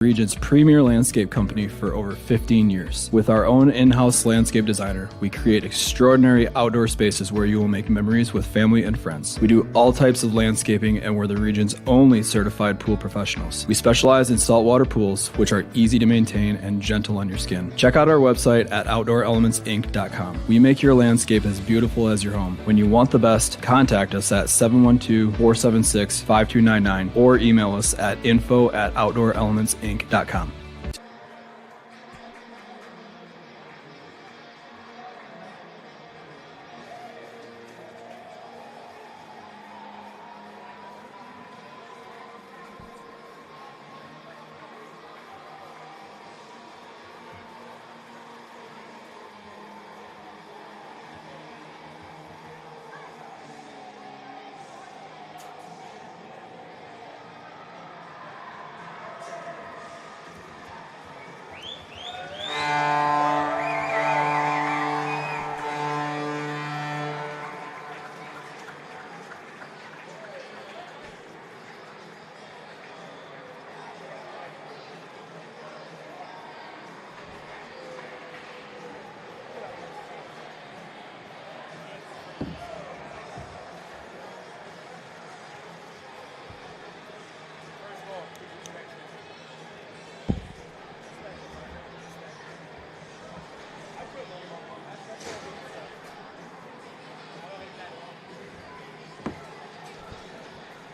region's premier landscape company for over 15 years. With our own in-house landscape designer, we create extraordinary outdoor spaces where you will make memories with family and friends. We do all types of landscaping and we're the region's only certified pool professionals. We specialize in saltwater pools, which are easy to maintain and gentle on your skin. Check out our website at OutdoorElementsInc.com. We make your landscape as beautiful as your home. When you want the best, contact us at 712-476-5299 or email us at info@OutdoorElementsInc.com.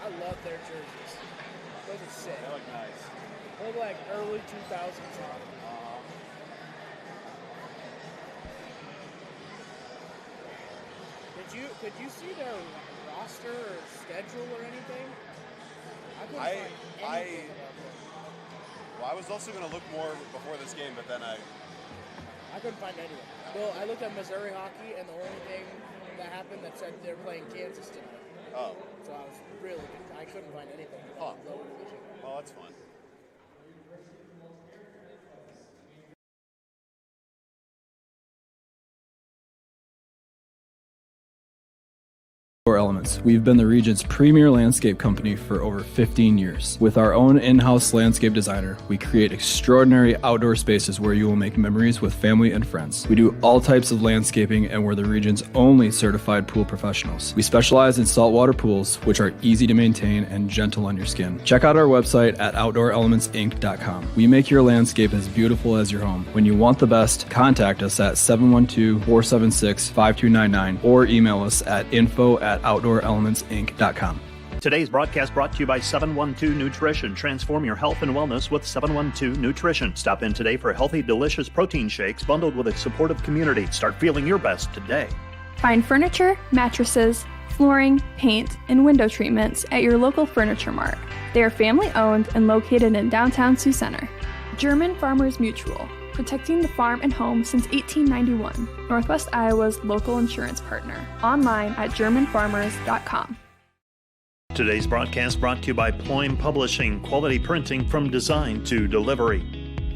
I love their jerseys. Those are sick. They look nice. They look like early 2000s. Did you see their roster or schedule or anything? I couldn't find anything about them. Well, I was also going to look more before this game, but then I couldn't find anything. Well, I looked at Missouri hockey, and the only thing that happened that said they're playing Kansas tonight. Oh. So I couldn't find anything. Huh. Lower division. Well, that's fun. Elements. We've been the region's premier landscape company for over 15 years. With our own in-house landscape designer, we create extraordinary outdoor spaces where you will make memories with family and friends. We do all types of landscaping and we're the region's only certified pool professionals. We specialize in saltwater pools, which are easy to maintain and gentle on your skin. Check out our website at OutdoorElementsInc.com. We make your landscape as beautiful as your home. When you want the best, contact us at 712-476-5299 or email us at info@OutdoorElementsInc.com. Today's broadcast brought to you by 712 Nutrition. Transform your health and wellness with 712 Nutrition. Stop in today for healthy, delicious protein shakes bundled with a supportive community. Start feeling your best today. Find furniture, mattresses, flooring, paint, and window treatments at your local Furniture Mart. They are family-owned and located in downtown Sioux Center. German Farmers Mutual, protecting the farm and home since 1891. Northwest Iowa's local insurance partner. Online at GermanFarmers.com. Today's broadcast brought to you by Ployne Publishing, quality printing from design to delivery.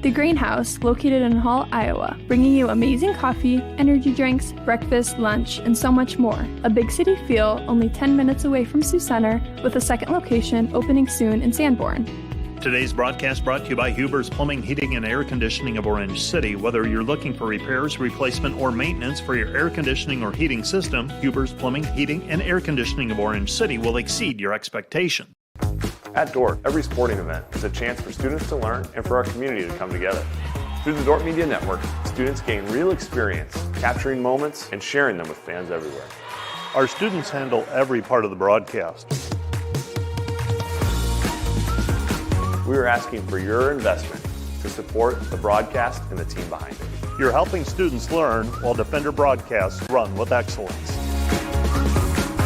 The Greenhouse, located in Hall, Iowa, bringing you amazing coffee, energy drinks, breakfast, lunch, and so much more. A big city feel, only 10 minutes away from Sioux Center, with a second location opening soon in Sanborn. Today's broadcast brought to you by Huber's Plumbing, Heating, and Air Conditioning of Orange City. Whether you're looking for repairs, replacement, or maintenance for your air conditioning or heating system, Huber's Plumbing, Heating, and Air Conditioning of Orange City will exceed your expectation. At Dordt, every sporting event is a chance for students to learn and for our community to come together. Through the Dordt Media Network, students gain real experience, capturing moments and sharing them with fans everywhere. Our students handle every part of the broadcast. We are asking for your investment to support the broadcast and the team behind it. You're helping students learn while Defender broadcasts run with excellence.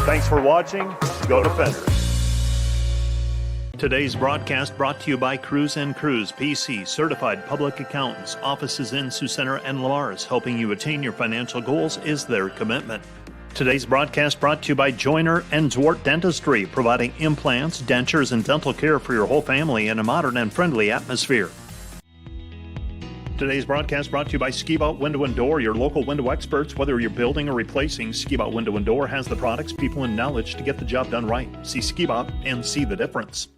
Thanks for watching. Go Defenders. Today's broadcast brought to you by Cruz & Cruz, PC, certified public accountants, offices in Sioux Center and Lamar's. Helping you attain your financial goals is their commitment. Today's broadcast brought to you by Joyner and Dordt Dentistry, providing implants, dentures, and dental care for your whole family in a modern and friendly atmosphere. Today's broadcast brought to you by Ski-Bout Window and Door, your local window experts. Whether you're building or replacing, Ski-Bout Window and Door has the products, people, and knowledge to get the job done right. See Ski-Bout and see the difference.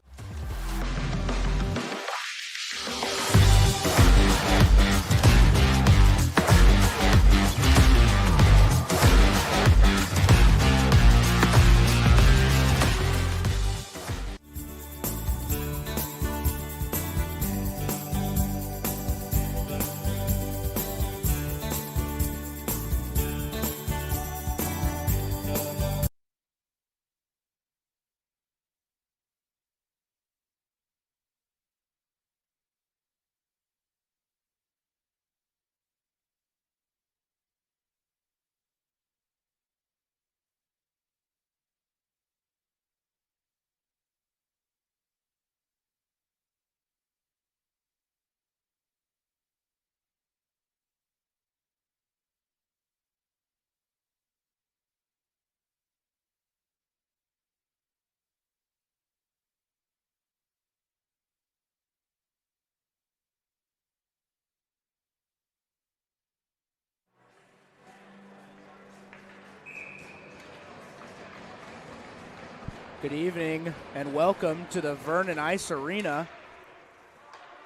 Good evening and welcome to the Vernon Ice Arena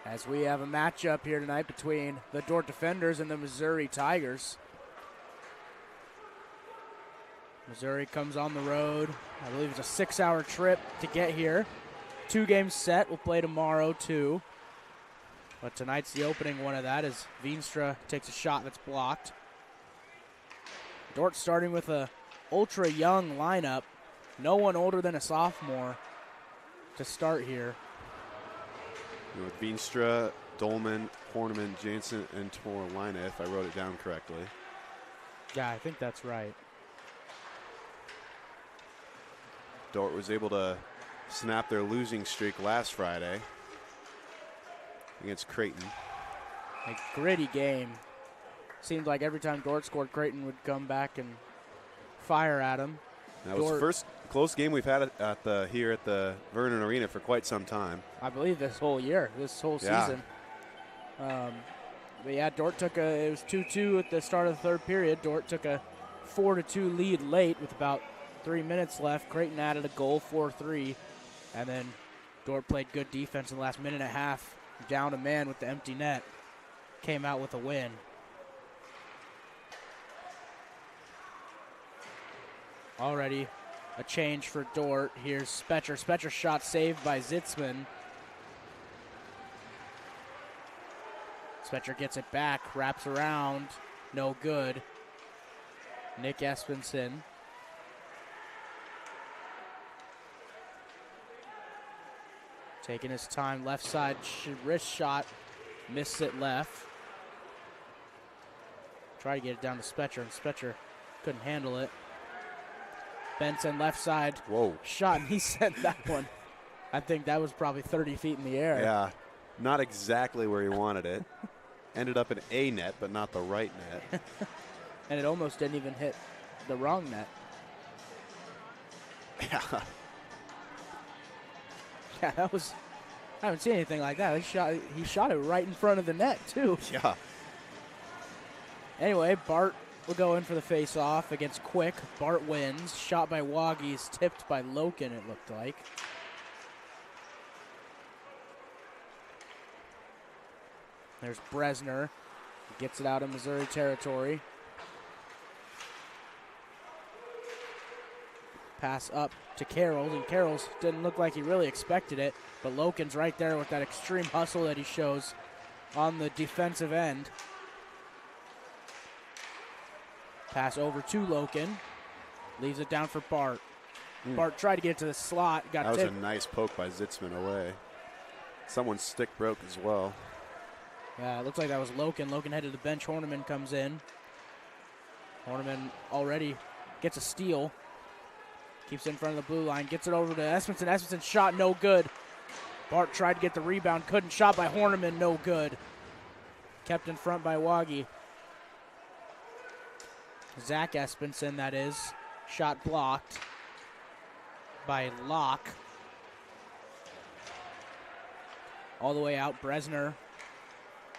as we have a matchup here tonight between the Dordt Defenders and the Missouri Tigers. Missouri comes on the road. I believe it's a 6-hour trip to get here. 2 games set. We'll play tomorrow too. But tonight's the opening one of that as Veenstra takes a shot that's blocked. Dordt starting with a ultra young lineup. No one older than a sophomore to start here. With Veenstra, Dolman, Horniman, Jansen, and Torlina, if I wrote it down correctly. Yeah, I think that's right. Dordt was able to snap their losing streak last Friday against Creighton. A gritty game. Seemed like every time Dordt scored, Creighton would come back and fire at him. That was the first close game we've had here at the Vernon Arena for quite some time. I believe this whole year, this whole season. But yeah, Dordt took it was 2-2 at the start of the third period. Dordt took a 4-2 lead late with about 3 minutes left. Creighton added a goal, 4-3. And then Dordt played good defense in the last minute and a half. Down a man with the empty net. Came out with a win. Already a change for Dordt. Here's Spetcher. Spetcher shot saved by Zitzman. Spetcher gets it back, wraps around. No good. Nick Espenson. Taking his time, left side wrist shot, missed it left. Try to get it down to Spetcher, and Spetcher couldn't handle it. Benson left side. Whoa. Shot, and he sent that one. I think that was probably 30 feet in the air. Yeah, not exactly where he wanted it. Ended up in a net, but not the right net. And it almost didn't even hit the wrong net. Yeah. Yeah, that was. I haven't seen anything like that. He shot it right in front of the net too. Yeah. Anyway, Bart will go in for the face-off against Quick. Bart wins. Shot by Woggies, tipped by Loken, it looked like. There's Bresner. Gets it out of Missouri territory. Pass up to Carroll, and Carroll's didn't look like he really expected it, but Loken's right there with that extreme hustle that he shows on the defensive end. Pass over to Loken. Leaves it down for Bart. Bart tried to get it to the slot. Got that tipped. was a nice poke by Zitzman away. Someone's stick broke as well. Yeah, it looks like that was Loken. Loken headed to the bench. Horniman comes in. Horniman already gets a steal. Keeps it in front of the blue line. Gets it over to Espenson. Espenson shot no good. Bart tried to get the rebound. Couldn't. Shot by Horniman. No good. Kept in front by Woggy. Zach Espenson, that is. Shot blocked by Locke. All the way out. Bresner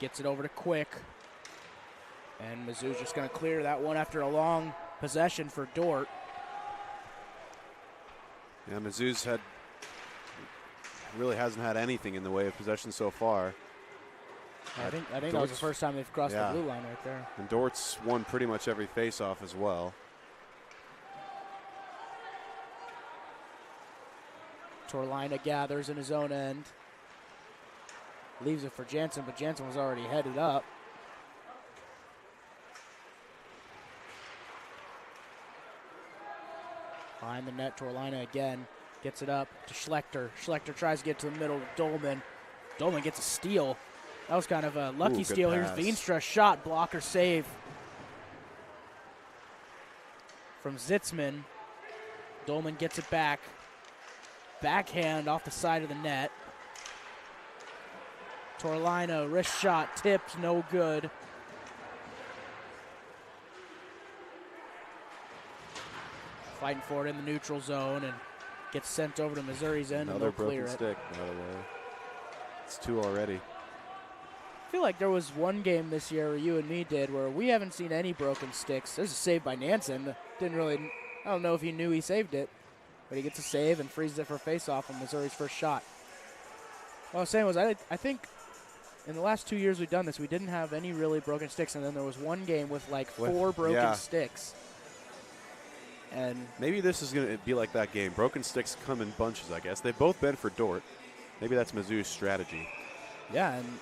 gets it over to Quick. And Mizzou's just going to clear that one after a long possession for Dordt. Yeah, Mizzou's really hasn't had anything in the way of possession so far. I think that was the first time they've crossed the blue line right there. And Dort's won pretty much every face-off as well. Torlina gathers in his own end. Leaves it for Jansen, but Jansen was already headed up. Behind the net, Torlina again. Gets it up to Schlechter. Schlechter tries to get to the middle. Dolman. Dolman gets a steal. That was kind of a lucky steal. Here's Veenstra. Shot, blocker, save. From Zitzman. Dolman gets it back. Backhand off the side of the net. Torlina, wrist shot, tipped, no good. Fighting for it in the neutral zone and gets sent over to Missouri's end. Another and they'll clear broken it. stick, by the way. It's 2 already. I feel like there was one game this year where you and me did where we haven't seen any broken sticks. There's a save by Nansen. Didn't really, I don't know if he knew he saved it. But he gets a save and freezes it for a face-off on Missouri's first shot. What I was saying was I think in the last 2 years we've done this, we didn't have any really broken sticks, and then there was one game with like 4 broken sticks. And maybe this is going to be like that game. Broken sticks come in bunches, I guess. They've both been for Dordt. Maybe that's Mizzou's strategy. Yeah, and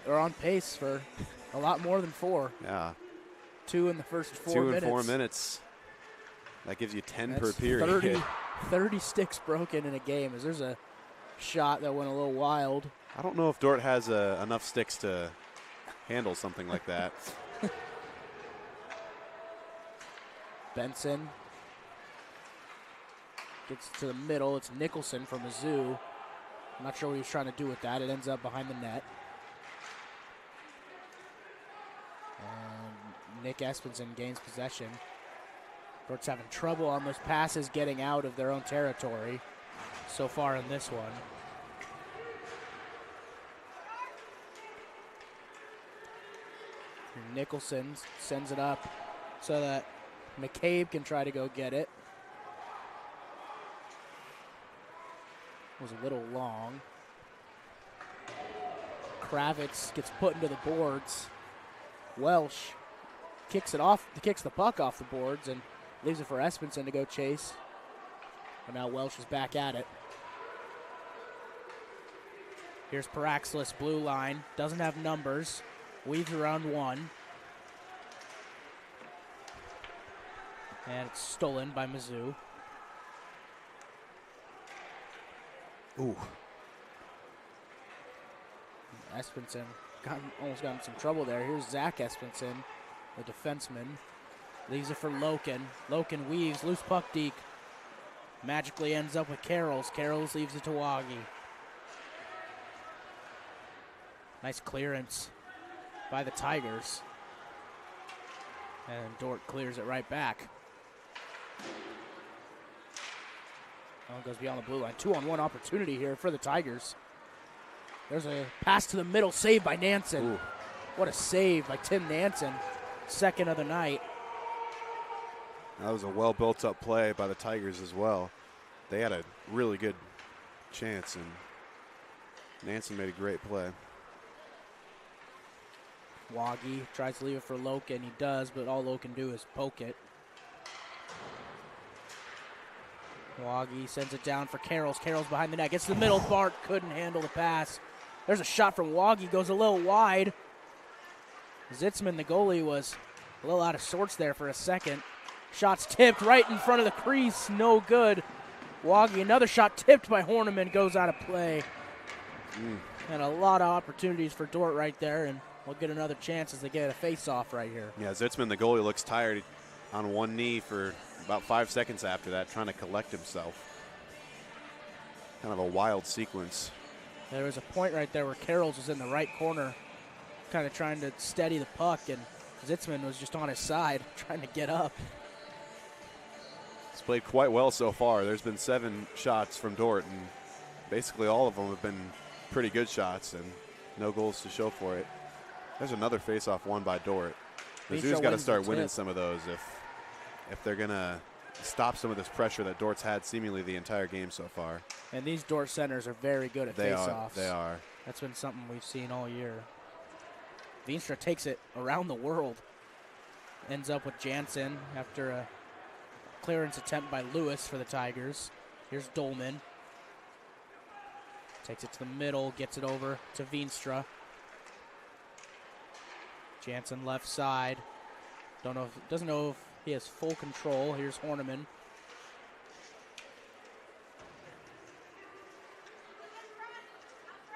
they're on pace for a lot more than 4. Yeah. 2 in the first 4 2 minutes. 2 in 4 minutes. That gives you 10 That's per period. 30 sticks broken in a game. As there's a shot that went a little wild. I don't know if Dordt has enough sticks to handle something like that. Benson gets to the middle. It's Nicholson from Mizzou. I'm not sure what he was trying to do with that. It ends up behind the net. And Nick Espenson gains possession. Dort's having trouble on those passes getting out of their own territory so far in this one. Nicholson sends it up so that McCabe can try to go get it. Was a little long. Kravitz gets put into the boards. Welsh kicks the puck off the boards and leaves it for Espenson to go chase. But now Welsh is back at it. Here's Paraxlis, blue line, doesn't have numbers. Weaves around 1. And it's stolen by Mizzou. Ooh. Espenson almost got in some trouble there. Here's Zach Espenson, the defenseman. Leaves it for Loken. Loken weaves, loose puck deke. Magically ends up with Carrolls. Carrolls leaves it to Waggy. Nice clearance by the Tigers. And Dordt clears it right back. One goes beyond the blue line. 2-on-1 opportunity here for the Tigers. There's a pass to the middle, saved by Nansen. Ooh. What a save by Tim Nansen. Second of the night. That was a well-built-up play by the Tigers as well. They had a really good chance, and Nansen made a great play. Waggy tries to leave it for Loken. He does, but all Loken do is poke it. Waggy sends it down for Carrolls. Carrolls behind the net. Gets to the middle. Bart couldn't handle the pass. There's a shot from Waggy. Goes a little wide. Zitzman, the goalie, was a little out of sorts there for a second. Shot's tipped right in front of the crease. No good. Waggy, another shot tipped by Horniman, goes out of play. And a lot of opportunities for Dordt right there, and we'll get another chance as they get a face-off right here. Yeah, Zitzman, the goalie, looks tired on one knee for about 5 seconds after that, trying to collect himself. Kind of a wild sequence. There was a point right there where Carrolls was in the right corner, kind of trying to steady the puck, and Zitzman was just on his side, trying to get up. It's played quite well so far. There's been 7 shots from Dordt, and basically all of them have been pretty good shots, and no goals to show for it. There's another face-off won by Dordt. Mizzou's got to start winning some of those if they're going to stop some of this pressure that Dort's had seemingly the entire game so far. And these Dordt centers are very good at face-offs. They are. That's been something we've seen all year. Veenstra takes it around the world. Ends up with Jansen after a clearance attempt by Lewis for the Tigers. Here's Dolman. Takes it to the middle, gets it over to Veenstra. Jansen left side. Doesn't know if he has full control. Here's Horniman.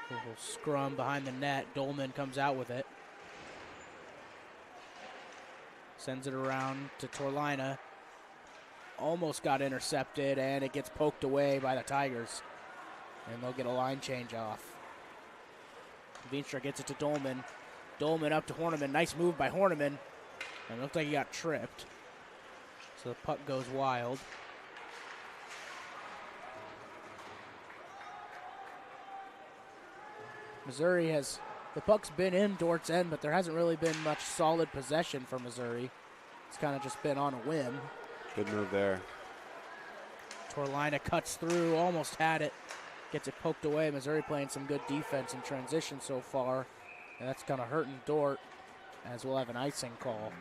A little scrum behind the net. Dolman comes out with it. Sends it around to Torlina. Almost got intercepted, and it gets poked away by the Tigers. And they'll get a line change off. Veenstra gets it to Dolman. Dolman up to Horniman. Nice move by Horniman. And it looked like he got tripped. So the puck goes wild. Missouri has, the puck's been in Dort's end, but there hasn't really been much solid possession for Missouri. It's kind of just been on a whim. Good move there. Torlina cuts through, almost had it. Gets it poked away. Missouri playing some good defense in transition so far. And that's kind of hurting Dordt, as we'll have an icing call.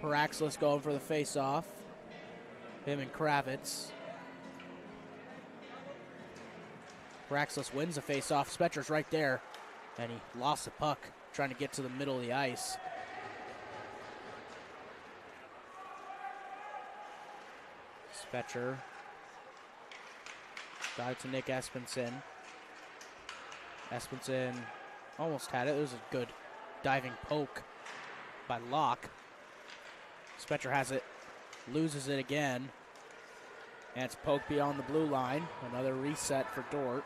Paraxlis going for the face-off. Him and Kravitz. Paraxlis wins the face-off. Spetcher's right there. And he lost the puck, trying to get to the middle of the ice. Spetcher. Got it to Nick Espenson. Espenson almost had it. It was a good diving poke by Locke. Spetcher has it, loses it again, and it's poked beyond the blue line. Another reset for Dordt.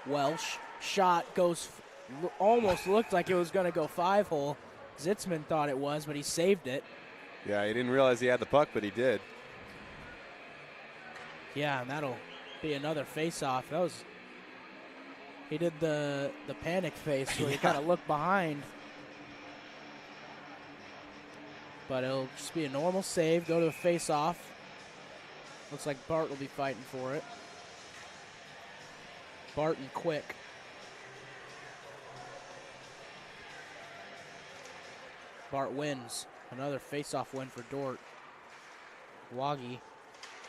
Welsh, shot goes, almost looked like it was going to go 5-hole. Zitzman thought it was, but he saved it. Yeah, he didn't realize he had the puck, but he did. Yeah, and that'll be another face-off. That was, he did the panic face where he kind of looked behind. But it'll just be a normal save, go to the face-off. Looks like Bart will be fighting for it. Barton quick. Bart wins. Another face-off win for Dordt. Waggy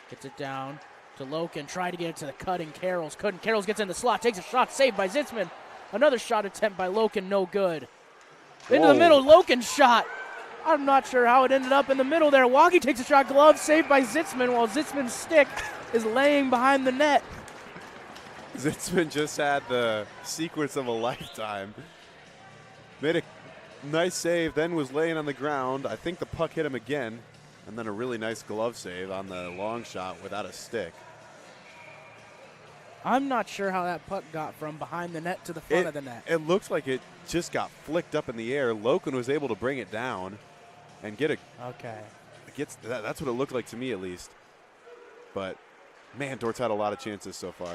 gets it down to Loken. Tried to get it to the cutting Carrolls. Couldn't. Carrolls gets in the slot. Takes a shot. Saved by Zitzman. Another shot attempt by Loken. No good. Into the middle. Loken's shot. I'm not sure how it ended up in the middle there. Waggy takes a shot. Glove saved by Zitzman while Zitzman's stick is laying behind the net. Zitzman just had the sequence of a lifetime. Made a nice save, then was laying on the ground. I think the puck hit him again, and then a really nice glove save on the long shot without a stick. I'm not sure how that puck got from behind the net to the front of the net. It looks like it just got flicked up in the air. Loken was able to bring it down and get a. Okay. That's what it looked like to me, at least. But, man, Dordt's had a lot of chances so far.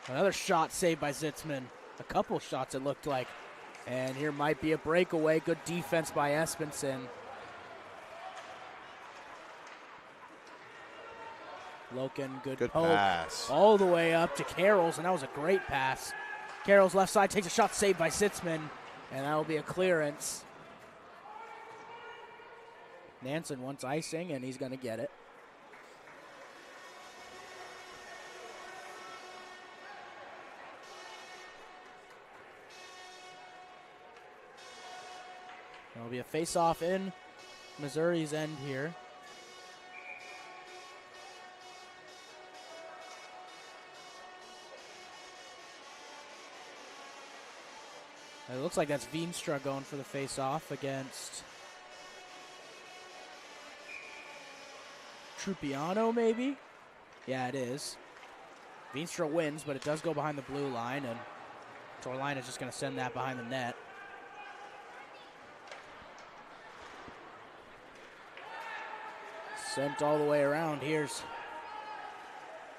Another shot saved by Zitzman. A couple shots it looked like. And here might be a breakaway. Good defense by Espenson. Loken, good poke. Pass. All the way up to Carrolls, and that was a great pass. Carrolls left side takes a shot saved by Zitzman, and that will be a clearance. Nansen wants icing, and he's going to get it. There'll be a face-off in Missouri's end here. It looks like that's Veenstra going for the face-off against Trupiano, maybe? Yeah, it is. Veenstra wins, but it does go behind the blue line, and Torlina is just going to send that behind the net. Sent all the way around. Here's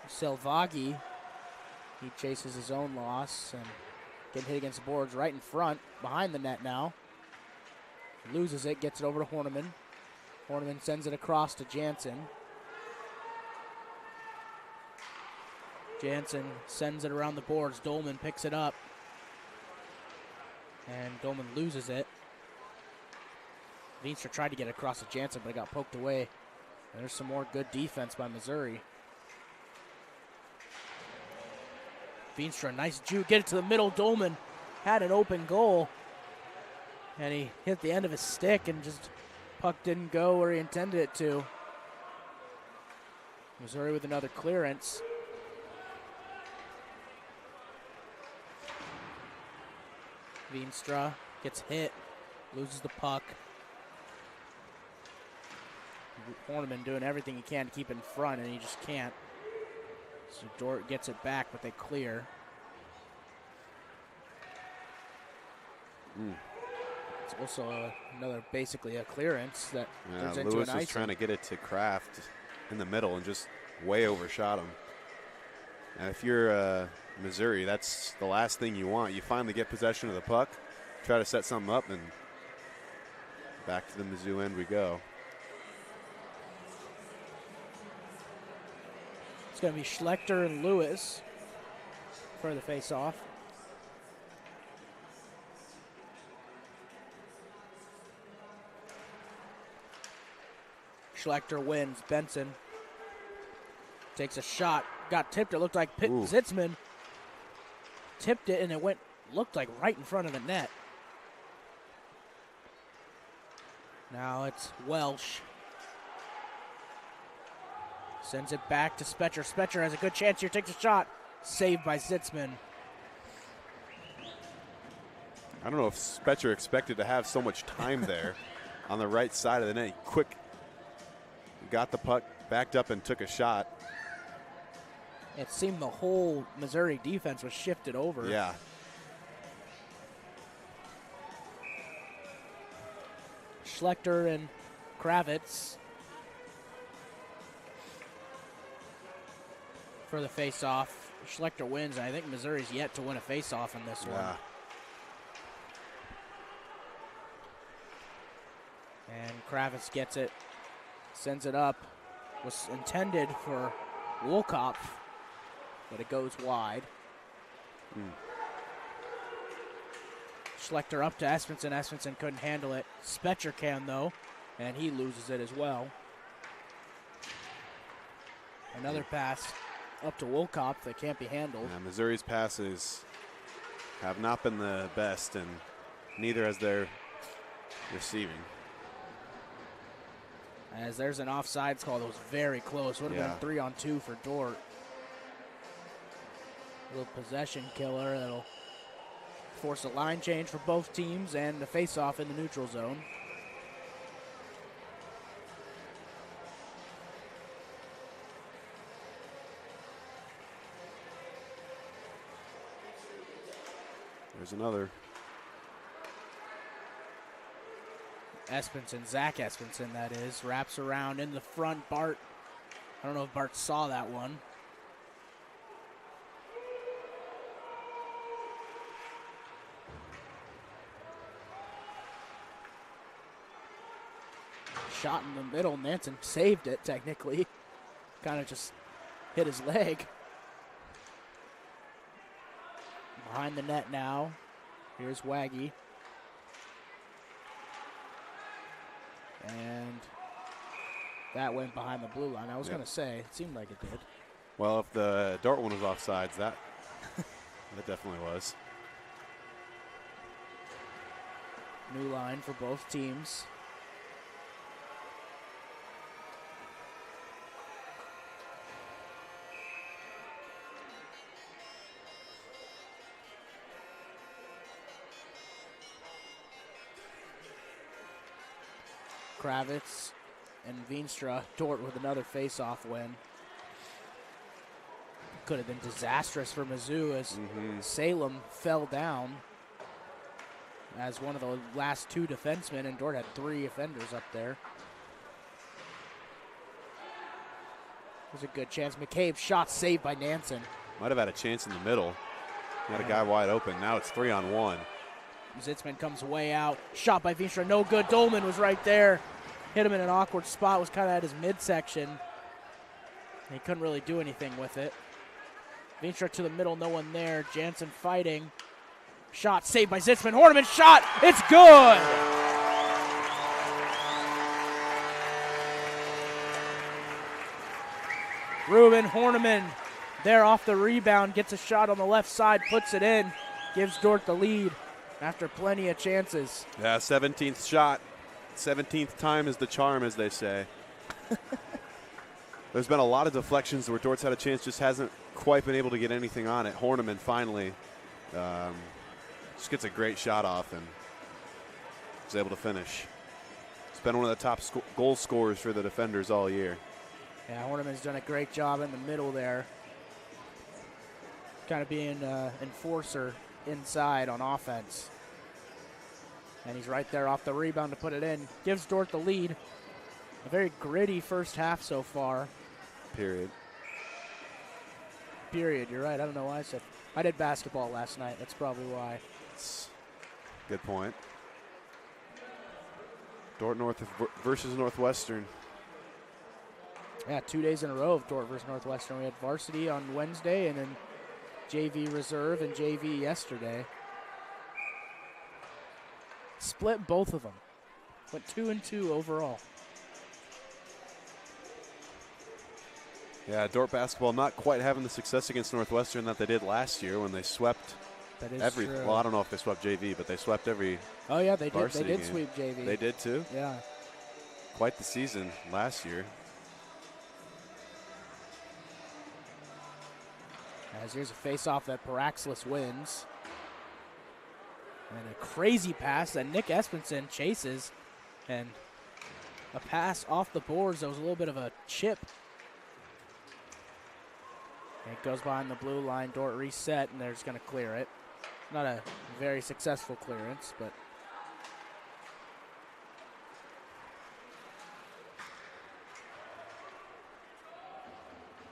Selvagi. He chases his own loss and getting hit against the boards right in front, behind the net now. Loses it, gets it over to Horneman. Horneman sends it across to Jansen. Jansen sends it around the boards. Dolman picks it up. And Dolman loses it. Veenstra tried to get it across to Jansen, but it got poked away. And there's some more good defense by Missouri. Veenstra, nice juke, get it to the middle. Dolman had an open goal. And he hit the end of his stick and just puck didn't go where he intended it to. Missouri with another clearance. Veenstra gets hit, loses the puck. Horneman doing everything he can to keep in front, and he just can't. So Dordt gets it back, but they clear. Also another basically a clearance that turns into Lewis an was icing. trying to get it to Kraft in the middle and just way overshot him. And if you're Missouri, that's the last thing you want. You finally get possession of the puck, try to set something up, and back to the Mizzou end we go. It's going to be Schlechter and Lewis for the face-off. Schlechter wins. Benson takes a shot. Got tipped. It looked like Zitzman tipped it, and it looked like right in front of the net. Now it's Welsh. Sends it back to Spetcher. Spetcher has a good chance here. Takes a shot. Saved by Zitzman. I don't know if Spetcher expected to have so much time there on the right side of the net. Quick, got the puck, backed up, and took a shot. It seemed the whole Missouri defense was shifted over. Yeah. Schlechter and Kravitz for the face-off. Schlechter wins, and I think Missouri's yet to win a face-off in this one. And Kravitz gets it, sends it up. Was intended for Wolkopf, but it goes wide. Schlechter up to Espenson. Espenson couldn't handle it. Spetcher can, though, and he loses it as well. Another pass up to Wolkopf that can't be handled. Yeah, Missouri's passes have not been the best, and neither has their receiving. As there's an offsides call that was very close. Would have been 3-on-2 for Dordt. A little possession killer that'll force a line change for both teams and the face-off in the neutral zone. There's another. Espenson, Zach Espenson, that is, wraps around in the front. Bart, I don't know if Bart saw that one. Shot in the middle. Nansen saved it, technically. Kind of just hit his leg. Behind the net now. Here's Waggy. And that went behind the blue line. I was going to say, it seemed like it did. Well, if the Dordt one was offsides, that definitely was. New line for both teams. Kravitz and Veenstra. Dordt with another face-off win. Could have been disastrous for Mizzou as Salem fell down as one of the last two defensemen, and Dordt had 3 offenders up there. There's a good chance. McCabe's shot saved by Nansen. Might have had a chance in the middle. Had a guy wide open. Now it's 3-on-1. Zitzman comes way out. Shot by Veenstra. No good. Dolman was right there. Hit him in an awkward spot. Was kind of at his midsection. He couldn't really do anything with it. Veenstra to the middle. No one there. Jansen fighting. Shot saved by Zitzman. Horniman shot. It's good. Ruben Horniman there off the rebound. Gets a shot on the left side. Puts it in. Gives Dordt the lead after plenty of chances. Yeah, 17th shot. 17th time is the charm, as they say. There's been a lot of deflections where Dordt's had a chance, just hasn't quite been able to get anything on it. Horniman finally just gets a great shot off and is able to finish. He's been one of the top goal scorers for the defenders all year. Yeah, Horniman's done a great job in the middle there. Kind of being an enforcer inside on offense. And he's right there off the rebound to put it in. Gives Dordt the lead. A very gritty first half so far. Period. You're right. I don't know why I did basketball last night. That's probably why. Good point. Dordt North versus Northwestern. Yeah, 2 days in a row of Dordt versus Northwestern. We had varsity on Wednesday and then JV reserve and JV yesterday. Split both of them. Went 2-2 overall. Yeah, Dordt basketball not quite having the success against Northwestern that they did last year when they swept That is every. true. Well, I don't know if they swept JV, but they swept every. Oh yeah, they did. They varsity did game. sweep JV. They did too. Yeah. Quite the season last year. As here's a face-off that Paraxlis wins. And a crazy pass that Nick Espenson chases. And a pass off the boards that was a little bit of a chip. And it goes behind the blue line. Dordt reset, and they're just going to clear it. Not a very successful clearance, but...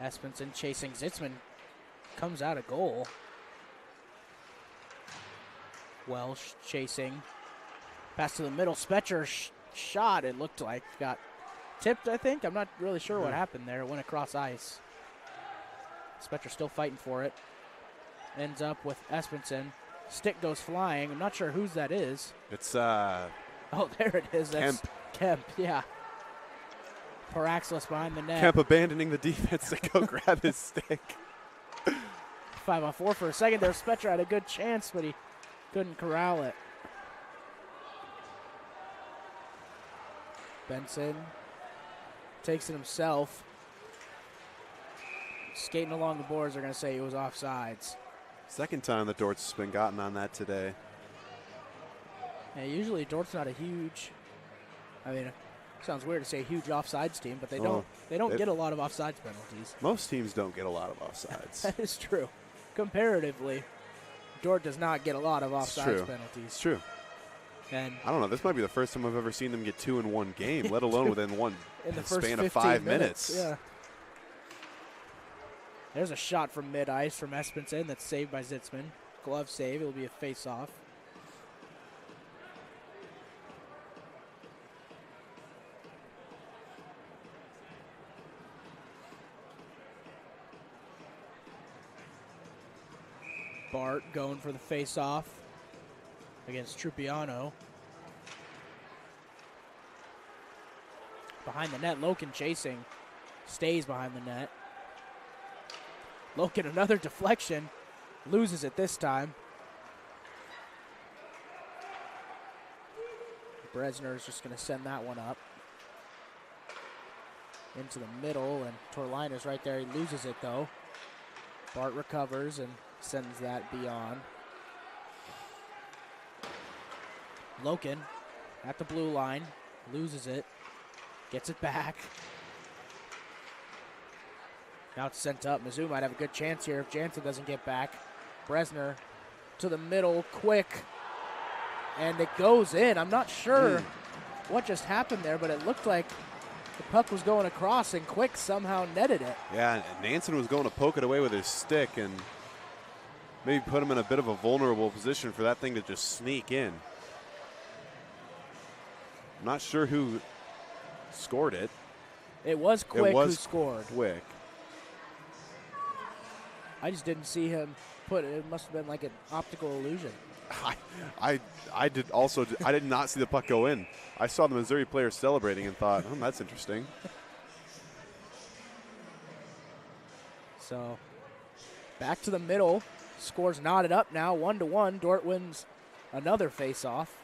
Espenson chasing Zitzman. Comes out a goal. Welsh chasing. Pass to the middle. Spetcher shot, it looked like. Got tipped, I think. I'm not really sure what happened there. It went across ice. Spetcher still fighting for it. Ends up with Espenson. Stick goes flying. I'm not sure whose that is. It's Oh, there it is. That's Kemp, yeah. Paraxlis behind the net. Kemp abandoning the defense to go grab his stick. 5-on-4 for a second there. Spetcher had a good chance, but he couldn't corral it. Benson takes it himself. Skating along the boards, they're going to say he was offsides. Second time that Dordt's been gotten on that today. Yeah, usually Dordt's not a huge, I mean, it sounds weird to say huge offsides team, but they don't get a lot of offsides penalties. Most teams don't get a lot of offsides. That is true. Comparatively, Dordt does not get a lot of offsides penalties. It's true. And I don't know. This might be the first time I've ever seen them get two in one game, let alone within one in the first span of 15 5 minutes. Yeah. There's a shot from mid-ice from Espenson that's saved by Zitzman. Glove save. It'll be a face-off. Bart going for the face-off against Trupiano. Behind the net, Loken chasing. Stays behind the net. Loken, another deflection. Loses it this time. Bresner is just going to send that one up. Into the middle, and Torlina's right there. He loses it, though. Bart recovers and sends that beyond. Loken at the blue line. Loses it. Gets it back. Now it's sent up. Mizzou might have a good chance here if Jansen doesn't get back. Bresner to the middle, quick. And it goes in. I'm not sure what just happened there, but it looked like the puck was going across and Quick somehow netted it. Yeah, and Nansen was going to poke it away with his stick and maybe put him in a bit of a vulnerable position for that thing to just sneak in. I'm not sure who scored it. It was Quick who scored. Quick. I just didn't see him put it. It must have been like an optical illusion. I did not see the puck go in. I saw the Missouri player celebrating and thought, that's interesting. So back to the middle. Score's knotted up now, 1-1. Dordt wins another face-off.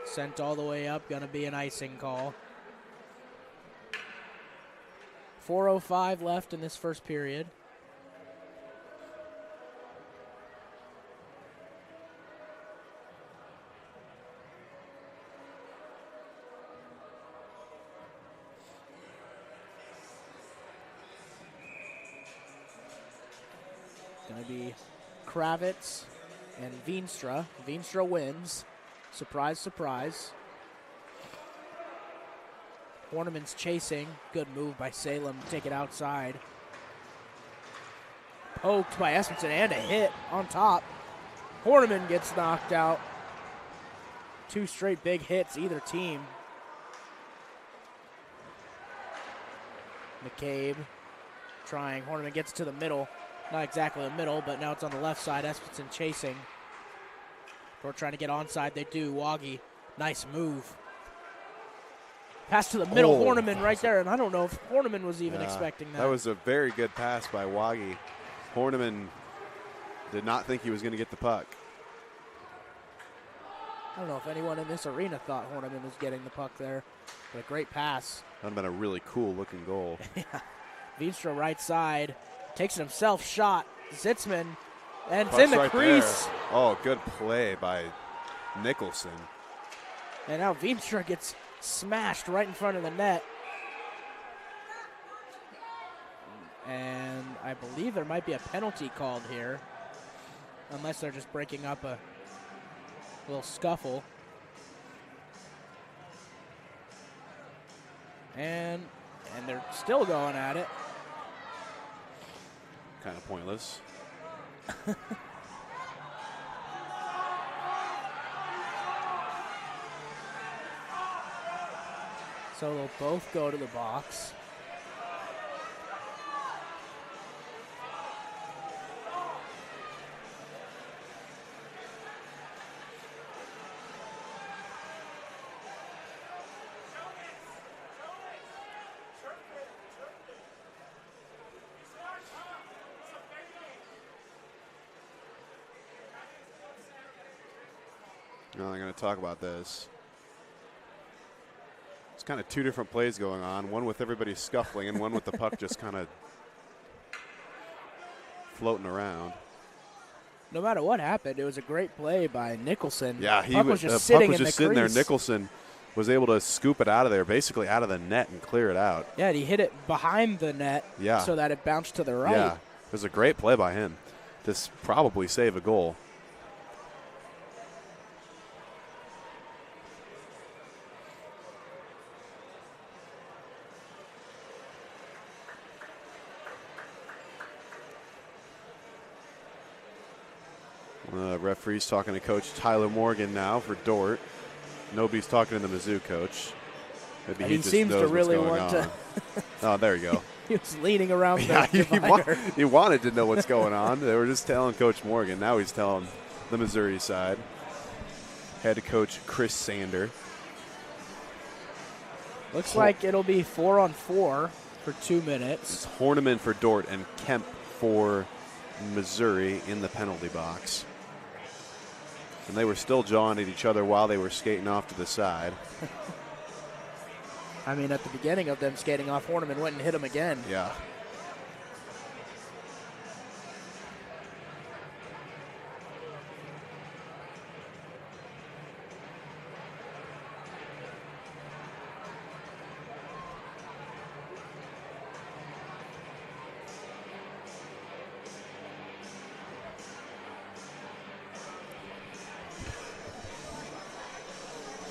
Sent all the way up, gonna be an icing call. 4:05 left in this first period. Gonna be Kravitz and Veenstra. Veenstra wins. Surprise, surprise. Horniman's chasing. Good move by Salem to take it outside. Poked by Espenson and a hit on top. Horniman gets knocked out. 2 straight big hits, either team. McCabe trying. Horniman gets to the middle. Not exactly the middle, but now it's on the left side. Espenson chasing. Dordt trying to get onside. They do. Waggy, nice move. Pass to the middle. Oh. Horniman right there, and I don't know if Horniman was even expecting that. That was a very good pass by Waggy. Horniman did not think he was going to get the puck. I don't know if anyone in this arena thought Horniman was getting the puck there, but a great pass. That would have been a really cool-looking goal. Yeah. Veenstra right side. Takes it himself, shot. Zitzman, and it's in the right crease. there. Oh, good play by Nicholson. And now Veenstra gets smashed right in front of the net. And I believe there might be a penalty called here, unless they're just breaking up a little scuffle. And they're still going at it. Kind of pointless. So they'll both go to the box. No, I'm going to talk about this. It's kind of 2 different plays going on, one with everybody scuffling and one with the puck just kind of floating around. No matter what happened, it was a great play by Nicholson. Yeah, the puck was just sitting in the sitting there. crease. Nicholson was able to scoop it out of there, basically out of the net and clear it out. Yeah, he hit it behind the net so that it bounced to the right. Yeah, it was a great play by him to probably save a goal. Referee's talking to Coach Tyler Morgan now for Dordt. Nobody's talking to the Mizzou coach. Maybe he just seems knows to really what's going want on. Oh, there you go. He was leaning around Yeah, the divider. he wanted to know what's going on. They were just telling Coach Morgan. Now he's telling the Missouri side. Head coach Chris Sander. Looks like it'll be 4-on-4 for 2 minutes. It's Horniman for Dordt and Kemp for Missouri in the penalty box. And they were still jawing at each other while they were skating off to the side. I mean, at the beginning of them skating off, Horniman went and hit him again. Yeah.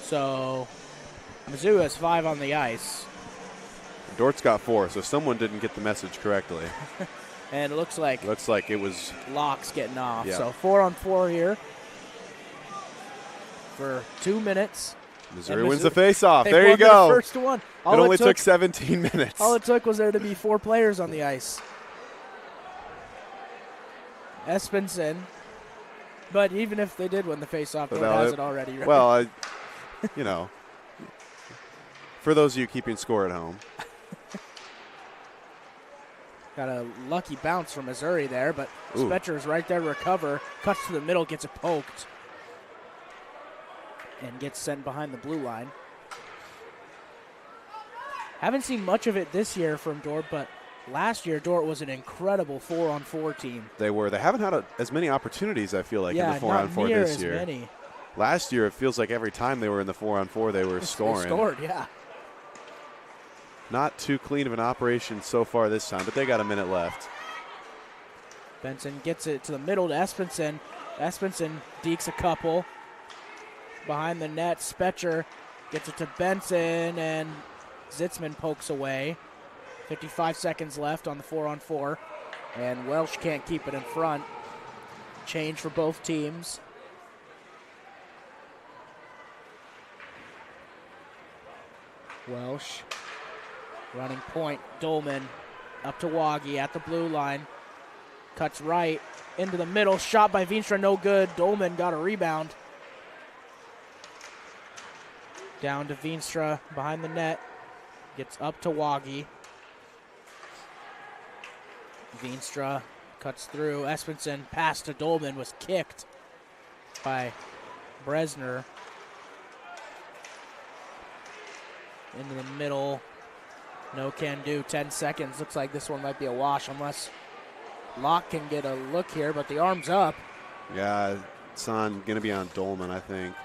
So Mizzou has 5 on the ice. Dordt's got 4, so someone didn't get the message correctly. And it looks like it was Locke's getting off. Yeah. So 4-on-4 here for 2 minutes. Missouri wins the face-off. They There you won go. The first one. It only took 17 minutes. All it took was there to be 4 players on the ice. Espenson. But even if they did win the face-off, Dordt has it already. Right? Well, you know, for those of you keeping score at home. Got a lucky bounce from Missouri there, but Spetcher's right there to recover. Cuts to the middle, gets it poked. And gets sent behind the blue line. Haven't seen much of it this year from Dordt, but last year Dordt was an incredible 4-on-4 team. They were. They haven't had as many opportunities, I feel like, in the 4-on-4 this year. Not many. Last year, it feels like every time they were in the 4-on-4, they were scoring. They scored, yeah. Not too clean of an operation so far this time, but they got a minute left. Benson gets it to the middle to Espenson. Espenson dekes a couple. Behind the net, Spetcher gets it to Benson, and Zitzman pokes away. 55 seconds left on the 4-on-4, and Welsh can't keep it in front. Change for both teams. Welsh running point. Dolman up to Waggy at the blue line. Cuts right into the middle. Shot by Veenstra, no good. Dolman got a rebound. Down to Veenstra behind the net. Gets up to Waggy. Veenstra cuts through. Espenson pass to Dolman was kicked by Bresner. Into the middle. No can do. 10 seconds. Looks like this one might be a wash unless Locke can get a look here, but the arm's up. Yeah, it's going to be on Dolman, I think.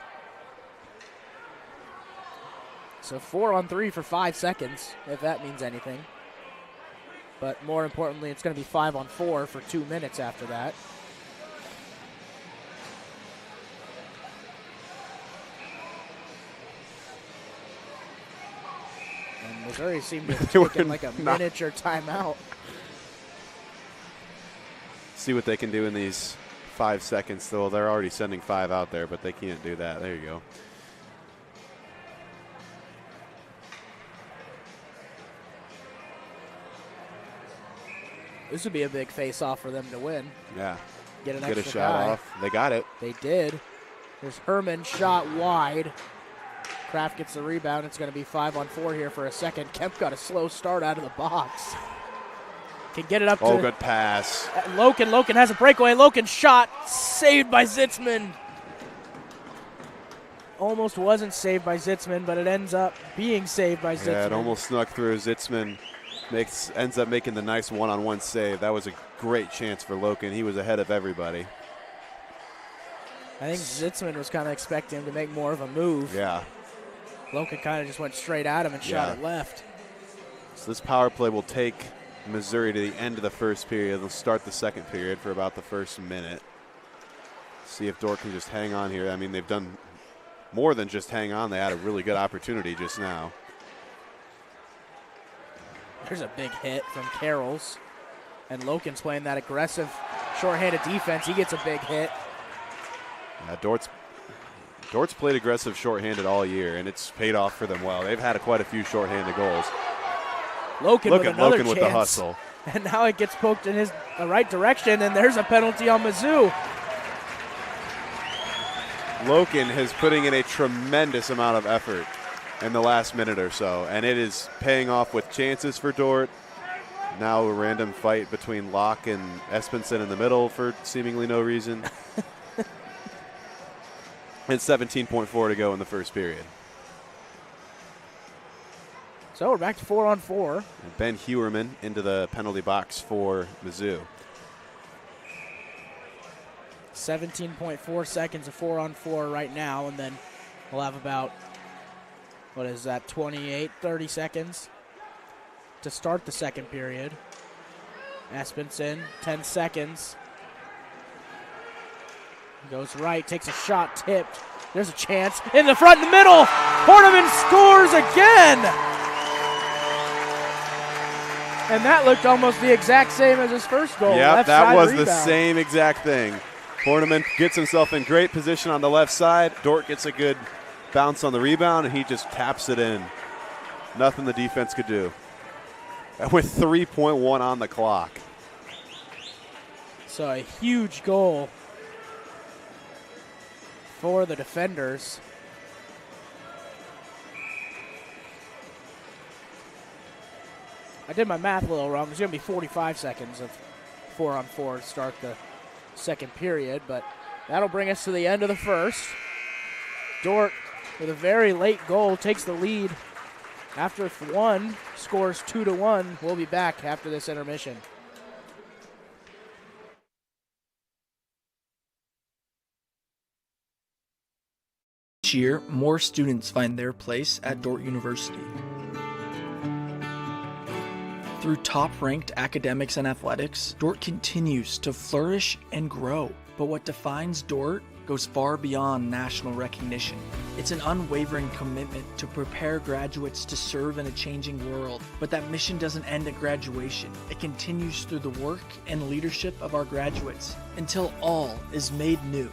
So 4-on-3 for 5 seconds, if that means anything. But more importantly, it's going to be 5-on-4 for 2 minutes after that. And Missouri seemed to have taken like a miniature timeout. See what they can do in these 5 seconds. Though they're already sending 5 out there, but they can't do that. There you go. This would be a big face-off for them to win. Yeah. Get an Get extra a shot guy. off. They got it. They did. There's Herman shot wide. Kraft gets the rebound. It's going to be 5-on-4 here for a second. Kemp got a slow start out of the box. Can get it up to good pass. Loken. Loken has a breakaway. Loken shot. Saved by Zitzman. Almost wasn't saved by Zitzman, but it ends up being saved by Zitzman. Yeah, it almost snuck through. Zitzman ends up making the nice one-on-one save. That was a great chance for Loken. He was ahead of everybody. I think Zitzman was kind of expecting him to make more of a move. Yeah. Loken kind of just went straight at him and shot it left. So this power play will take Missouri to the end of the first period. They'll start the second period for about the first minute. See if Dordt can just hang on here. I mean, they've done more than just hang on. They had a really good opportunity just now. There's a big hit from Carroll's. And Loken's playing that aggressive shorthanded defense. He gets a big hit. Yeah, Dordt's played aggressive shorthanded all year, and it's paid off for them well. They've had quite a few shorthanded goals. Loken Look with at another Loken chance. with the hustle. And now it gets poked in his right direction, and there's a penalty on Mizzou. Loken is putting in a tremendous amount of effort in the last minute or so, and it is paying off with chances for Dordt. Now a random fight between Locke and Espenson in the middle for seemingly no reason. And 17.4 to go in the first period. So we're back to 4-on-4. And Ben Hewerman into the penalty box for Mizzou. 17.4 seconds of 4-on-4 right now, and then we'll have about, 30 seconds to start the second period. Espenson, 10 seconds. Goes right, takes a shot, tipped. There's a chance in the front, in the middle. Horniman scores again. And that looked almost the exact same as his first goal. Yep, that was the rebound. same exact thing. Horniman gets himself in great position on the left side. Dordt gets a good bounce on the rebound, and he just taps it in. Nothing the defense could do. With 3.1 on the clock. So a huge goal for the defenders. I did my math a little wrong. There's going to be 45 seconds of 4-on-4 to start the second period, but that'll bring us to the end of the first. Dordt, with a very late goal, takes the lead after one, scores 2-1. We'll be back after this intermission. Each year, more students find their place at Dordt University. Through top-ranked academics and athletics, Dordt continues to flourish and grow. But what defines Dordt goes far beyond national recognition. It's an unwavering commitment to prepare graduates to serve in a changing world. But that mission doesn't end at graduation. It continues through the work and leadership of our graduates until all is made new.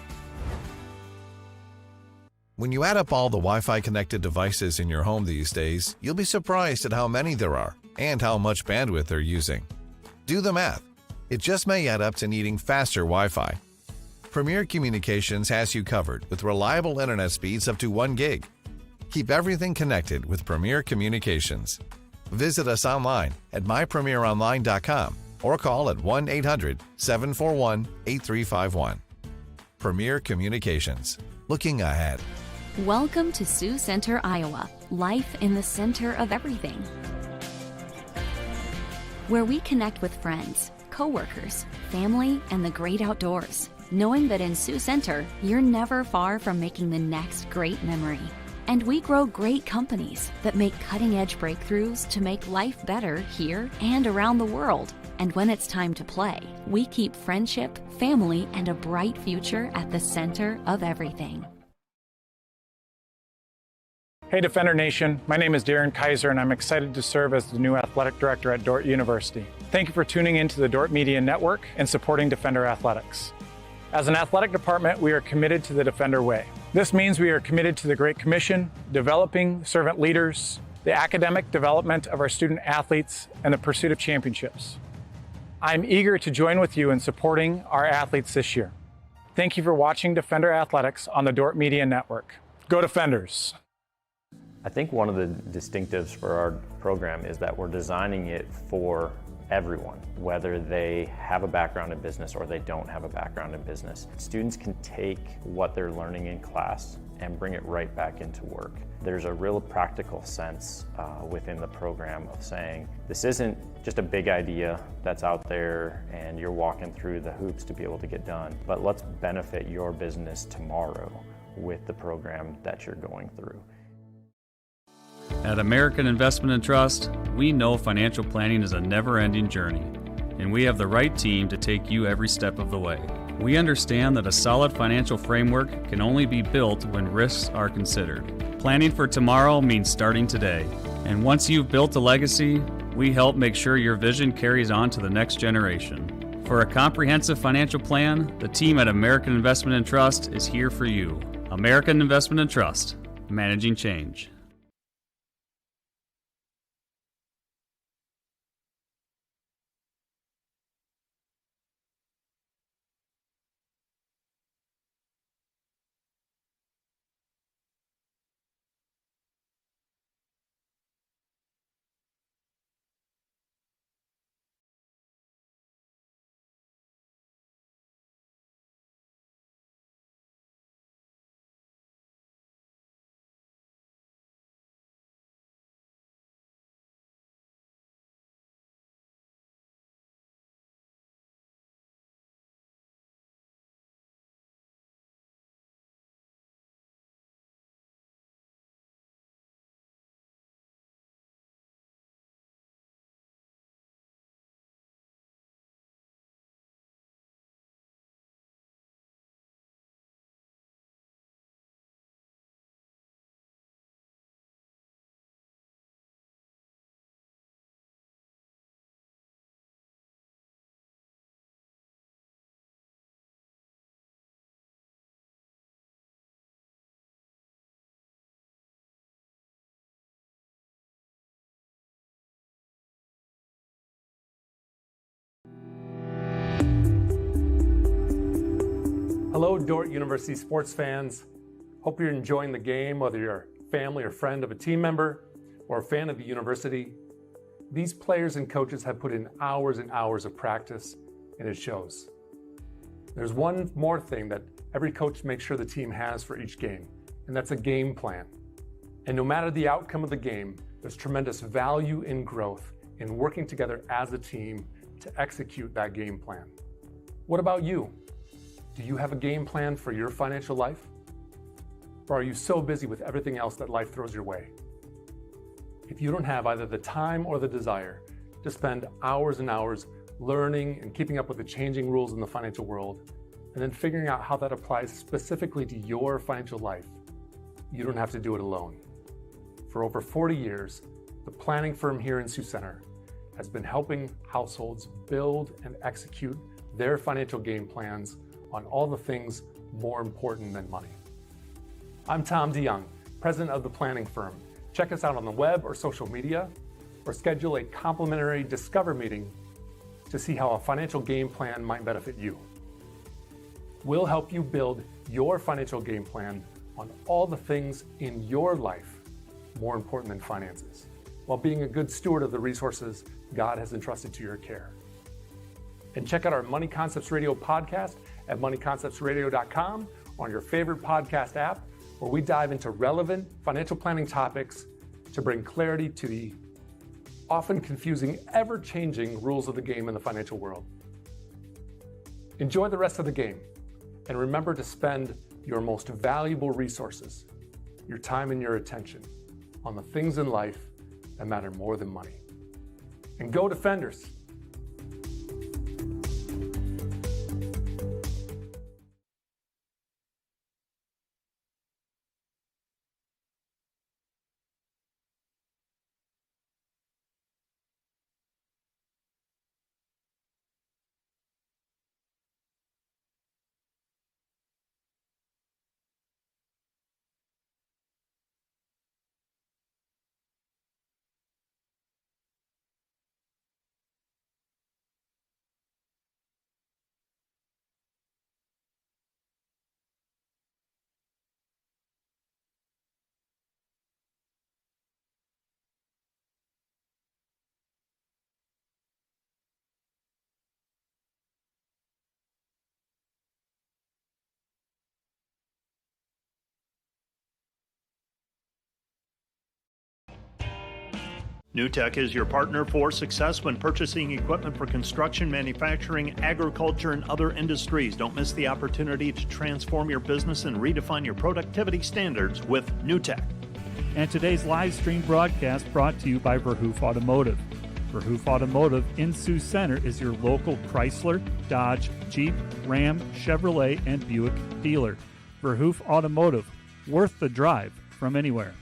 When you add up all the Wi-Fi connected devices in your home these days, you'll be surprised at how many there are and how much bandwidth they're using. Do the math. It just may add up to needing faster Wi-Fi. Premier Communications has you covered with reliable internet speeds up to 1 gig. Keep everything connected with Premier Communications. Visit us online at mypremieronline.com or call at 1-800-741-8351. Premier Communications. Looking ahead. Welcome to Sioux Center, Iowa. Life in the center of everything. Where we connect with friends, coworkers, family, and the great outdoors. Knowing that in Sioux Center, you're never far from making the next great memory. And we grow great companies that make cutting-edge breakthroughs to make life better here and around the world. And when it's time to play, we keep friendship, family, and a bright future at the center of everything. Hey Defender Nation, my name is Darren Kaiser and I'm excited to serve as the new athletic director at Dordt University. Thank you for tuning in to the Dordt Media Network and supporting Defender Athletics. As an athletic department, we are committed to the Defender way. This means we are committed to the Great Commission, developing servant leaders, the academic development of our student athletes, and the pursuit of championships. I'm eager to join with you in supporting our athletes this year. Thank you for watching Defender Athletics on the Dordt Media Network. Go Defenders! I think one of the distinctives for our program is that we're designing it for everyone, whether they have a background in business or they don't have a background in business. Students can take what they're learning in class and bring it right back into work. There's a real practical sense within the program of saying, this isn't just a big idea that's out there and you're walking through the hoops to be able to get done, but let's benefit your business tomorrow with the program that you're going through. At American Investment and Trust, we know financial planning is a never-ending journey, and we have the right team to take you every step of the way. We understand that a solid financial framework can only be built when risks are considered. Planning for tomorrow means starting today, and once you've built a legacy, we help make sure your vision carries on to the next generation. For a comprehensive financial plan, the team at American Investment and Trust is here for you. American Investment and Trust, managing change. Hello, Dordt University sports fans. Hope you're enjoying the game, whether you're a family or friend of a team member or a fan of the university. These players and coaches have put in hours and hours of practice, and it shows. There's one more thing that every coach makes sure the team has for each game, and that's a game plan. And no matter the outcome of the game, there's tremendous value and growth in working together as a team to execute that game plan. What about you? Do you have a game plan for your financial life? Or are you so busy with everything else that life throws your way? If you don't have either the time or the desire to spend hours and hours learning and keeping up with the changing rules in the financial world, and then figuring out how that applies specifically to your financial life, you don't have to do it alone. For over 40 years, the planning firm here in Sioux Center has been helping households build and execute their financial game plans on all the things more important than money. I'm Tom DeYoung, president of the planning firm. Check us out on the web or social media, or schedule a complimentary Discover meeting to see how a financial game plan might benefit you. We'll help you build your financial game plan on all the things in your life more important than finances, while being a good steward of the resources God has entrusted to your care. And check out our Money Concepts Radio podcast at moneyconceptsradio.com, on your favorite podcast app, where we dive into relevant financial planning topics to bring clarity to the often confusing, ever-changing rules of the game in the financial world. Enjoy the rest of the game, and remember to spend your most valuable resources, your time and your attention, on the things in life that matter more than money. And go Defenders! NewTek is your partner for success when purchasing equipment for construction, manufacturing, agriculture, and other industries. Don't miss the opportunity to transform your business and redefine your productivity standards with NewTek. And today's live stream broadcast brought to you by Verhoof Automotive. Verhoof Automotive in Sioux Center is your local Chrysler, Dodge, Jeep, Ram, Chevrolet, and Buick dealer. Verhoof Automotive, worth the drive from anywhere.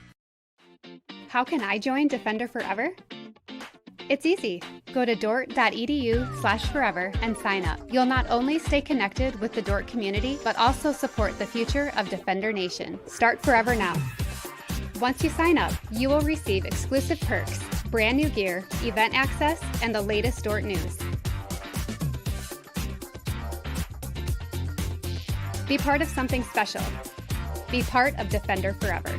How can I join Defender Forever? It's easy. Go to dordt.edu/forever and sign up. You'll not only stay connected with the Dordt community, but also support the future of Defender Nation. Start Forever now. Once you sign up, you will receive exclusive perks, brand new gear, event access, and the latest Dordt news. Be part of something special. Be part of Defender Forever.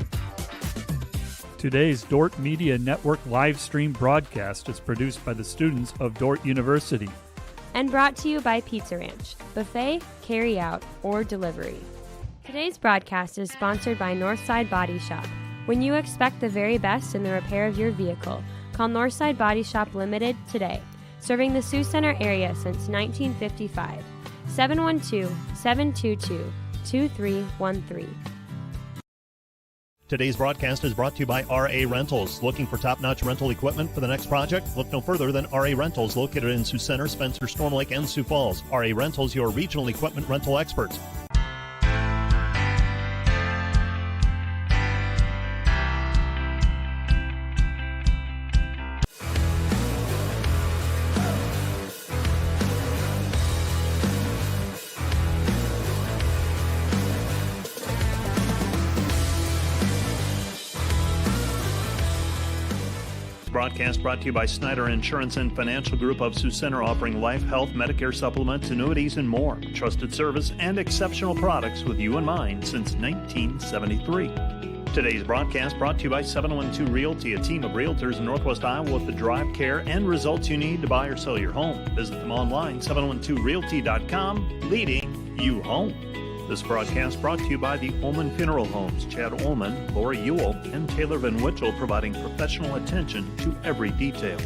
Today's Dordt Media Network live stream broadcast is produced by the students of Dordt University. And brought to you by Pizza Ranch, buffet, carry out, or delivery. Today's broadcast is sponsored by Northside Body Shop. When you expect the very best in the repair of your vehicle, call Northside Body Shop Limited today, serving the Sioux Center area since 1955. 712-722-2313. Today's broadcast is brought to you by RA Rentals. Looking for top-notch rental equipment for the next project? Look no further than RA Rentals, located in Sioux Center, Spencer, Storm Lake, and Sioux Falls. RA Rentals, your regional equipment rental experts. Broadcast brought to you by Snyder Insurance and Financial Group of Sioux Center, offering life, health, Medicare supplements, annuities, and more. Trusted service and exceptional products with you in mind since 1973. Today's broadcast brought to you by 712 Realty, a team of realtors in Northwest Iowa with the drive, care, and results you need to buy or sell your home. Visit them online, 712realty.com, leading you home. This broadcast brought to you by the Ullman Funeral Homes, Chad Ullman, Lori Ewell, and Taylor Van Witchell, providing professional attention to every detail.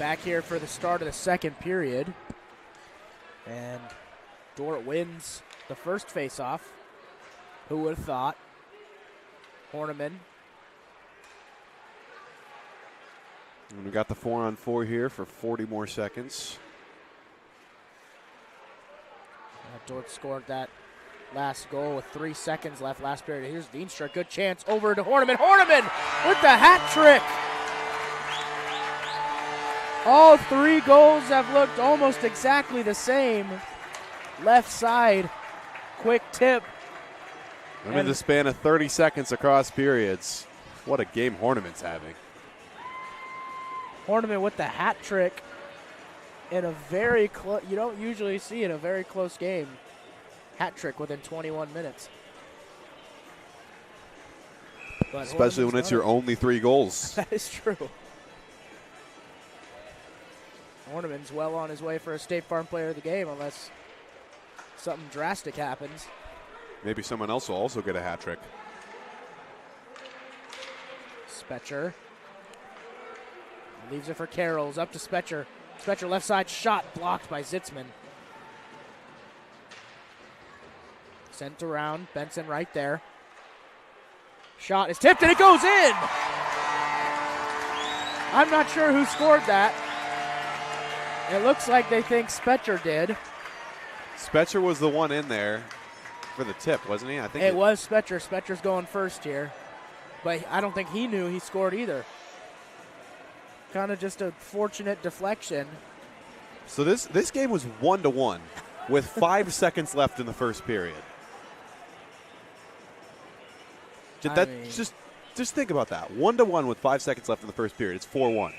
Back here for the start of the second period. And Dordt wins the first faceoff. Who would have thought? Horniman. And we got the 4-on-4 here for 40 more seconds. Dordt scored that last goal with 3 seconds left last period. Here's Veenstra, good chance over to Horniman. Horniman with the hat trick. All 3 goals have looked almost exactly the same. Left side, quick tip. And in the span of 30 seconds across periods, what a game Horniman's having. Horniman with the hat trick in a very close, you don't usually see in a very close game. Hat trick within 21 minutes. But especially when it's your only 3 goals. That is true. Horniman's well on his way for a State Farm Player of the Game unless something drastic happens. Maybe someone else will also get a hat trick. Spetcher leaves it for Carrolls, up to Spetcher. Spetcher left side shot blocked by Zitzman. Sent around, Benson right there. Shot is tipped and it goes in! I'm not sure who scored that. It looks like they think Spetcher did. Spetcher was the one in there for the tip, wasn't he? I think it was Spetcher. Spetcher's going first here. But I don't think he knew he scored either. Kind of just a fortunate deflection. So this game was 1-1 with 5 seconds left in the first period. Just think about that. 1-1 with 5 seconds left in the first period. It's 4-1.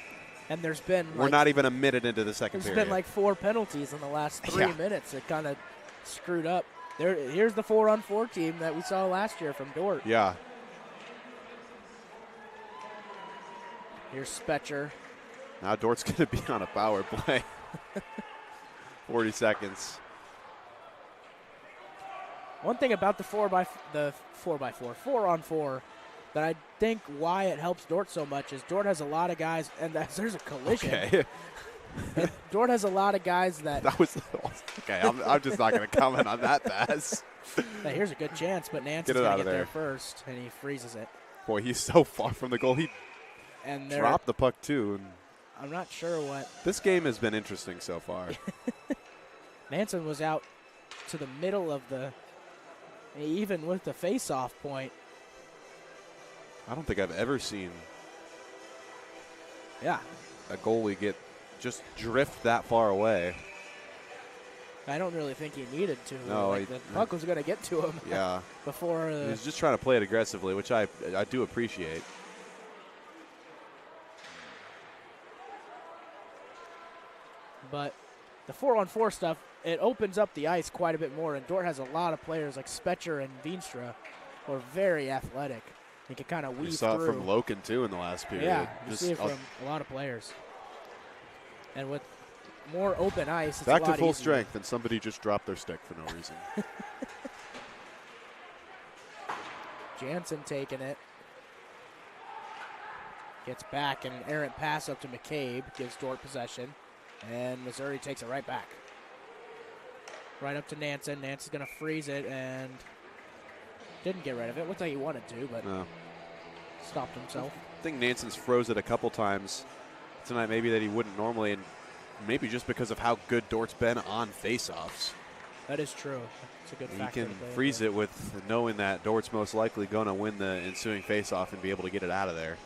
And there's been we're not even a minute into the second period. There's been like 4 penalties in the last 3 minutes. It kind of screwed up. Here's the 4-on-4 team that we saw last year from Dordt. Yeah. Here's Spetcher. Now Dort's going to be on a power play. 40 seconds. One thing about the 4-on-4 that I think why it helps Dordt so much is Dordt has a lot of guys, and there's a collision. Okay. Dordt has a lot of guys that. That was okay. I'm just not going to comment on that pass. Now, here's a good chance, but Nance's going to get there first, and he freezes it. Boy, he's so far from the goal. He dropped the puck too. And I'm not sure what. This game has been interesting so far. Manson was out to the middle of even with the face-off point. I don't think I've ever seen a goalie just drift that far away. I don't really think he needed to. No, the puck was going to get to him. Yeah. Before he was just trying to play it aggressively, which I do appreciate. But the 4-on-4 stuff, it opens up the ice quite a bit more, and Dordt has a lot of players like Spetcher and Veenstra who are very athletic. He can kind of weave through. You saw it from Loken, too, in the last period. Yeah, you see it from a lot of players. And with more open ice, it's back a lot to full easier. strength, and somebody just dropped their stick for no reason. Jansen taking it. Gets back, and an errant pass up to McCabe gives Dordt possession. And Missouri takes it right back. Right up to Nansen. Nansen's going to freeze it and didn't get rid of it. Looked like he wanted to, but stopped himself. I think Nansen's froze it a couple times tonight, maybe that he wouldn't normally, and maybe just because of how good Dort's been on faceoffs. That is true. It's a good factor. He can freeze it with knowing that Dort's most likely going to win the ensuing faceoff and be able to get it out of there.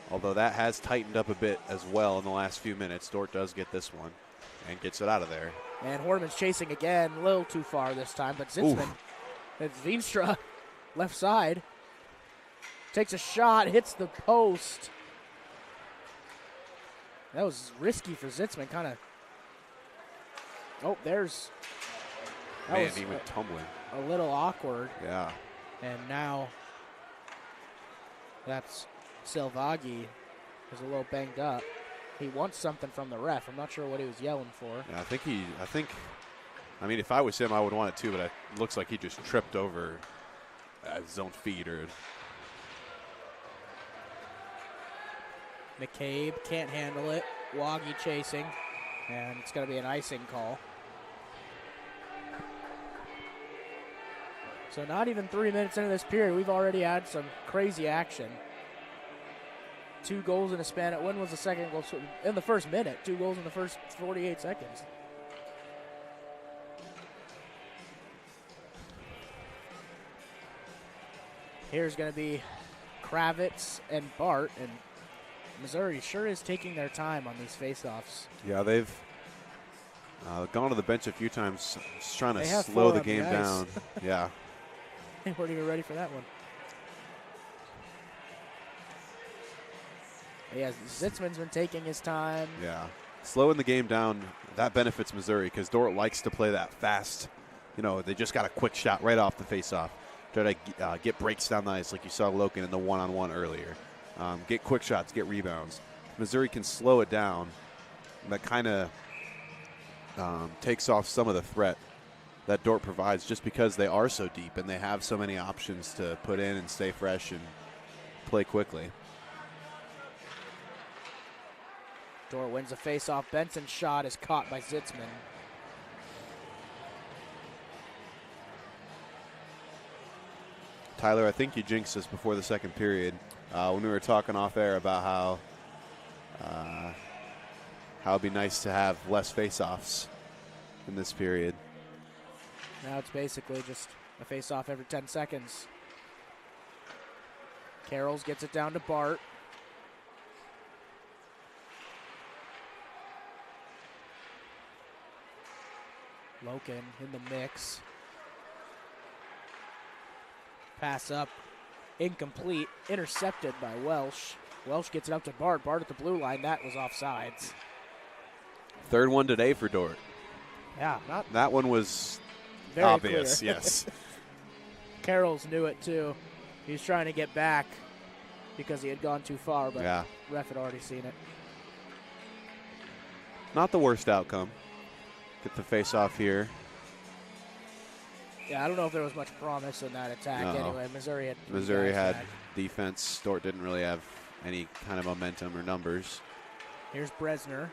Although that has tightened up a bit as well in the last few minutes. Dordt does get this one and gets it out of there. And Horniman's chasing again, a little too far this time, but Zitzman, it's Veenstra, left side, takes a shot, hits the post. That was risky for Zitzman, kind of. Oh, there's. Man, he went tumbling. A little awkward. Yeah. And now that's Selvagi is a little banged up. He wants something from the ref. I'm not sure what he was yelling for. Yeah, I mean, if I was him, I would want it too, but it looks like he just tripped over his own feet. McCabe can't handle it. Woggy chasing, and it's going to be an icing call. So not even 3 minutes into this period, we've already had some crazy action. 2 goals in a span. When was the second goal? In the first minute. 2 goals in the first 48 seconds. Here's going to be Kravitz and Bart, and Missouri sure is taking their time on these faceoffs. Yeah, they've gone to the bench a few times, just trying to They slow have the 4 game on the ice. down. Yeah. They weren't even ready for that one. Yeah, Zitzman's been taking his time. Yeah. Slowing the game down, that benefits Missouri because Dordt likes to play that fast. You know, they just got a quick shot right off the faceoff. Try to get breaks down the ice like you saw Loken in the one-on-one earlier. Get quick shots, get rebounds. Missouri can slow it down. That kind of takes off some of the threat that Dordt provides just because they are so deep and they have so many options to put in and stay fresh and play quickly. Dordt wins the faceoff. Benson's shot is caught by Zitzman. Tyler, I think you jinxed us before the second period when we were talking off air about how it'd be nice to have less faceoffs in this period. Now it's basically just a face-off every 10 seconds. Carroll's gets it down to Bart. Loken in the mix. Pass up, incomplete, intercepted by Welsh. Welsh gets it up to Bart. Bart at the blue line. That was offsides. Third one today for Dordt. Yeah, not that one was very obvious. clear. Yes. Carroll's knew it too. He was trying to get back because he had gone too far, but Yeah. ref had already seen it. Not the worst outcome. Get the face off here. Yeah, I don't know if there was much promise in that attack. No. Anyway, Missouri had had defense. Dordt didn't really have any kind of momentum or numbers. Here's Bresner.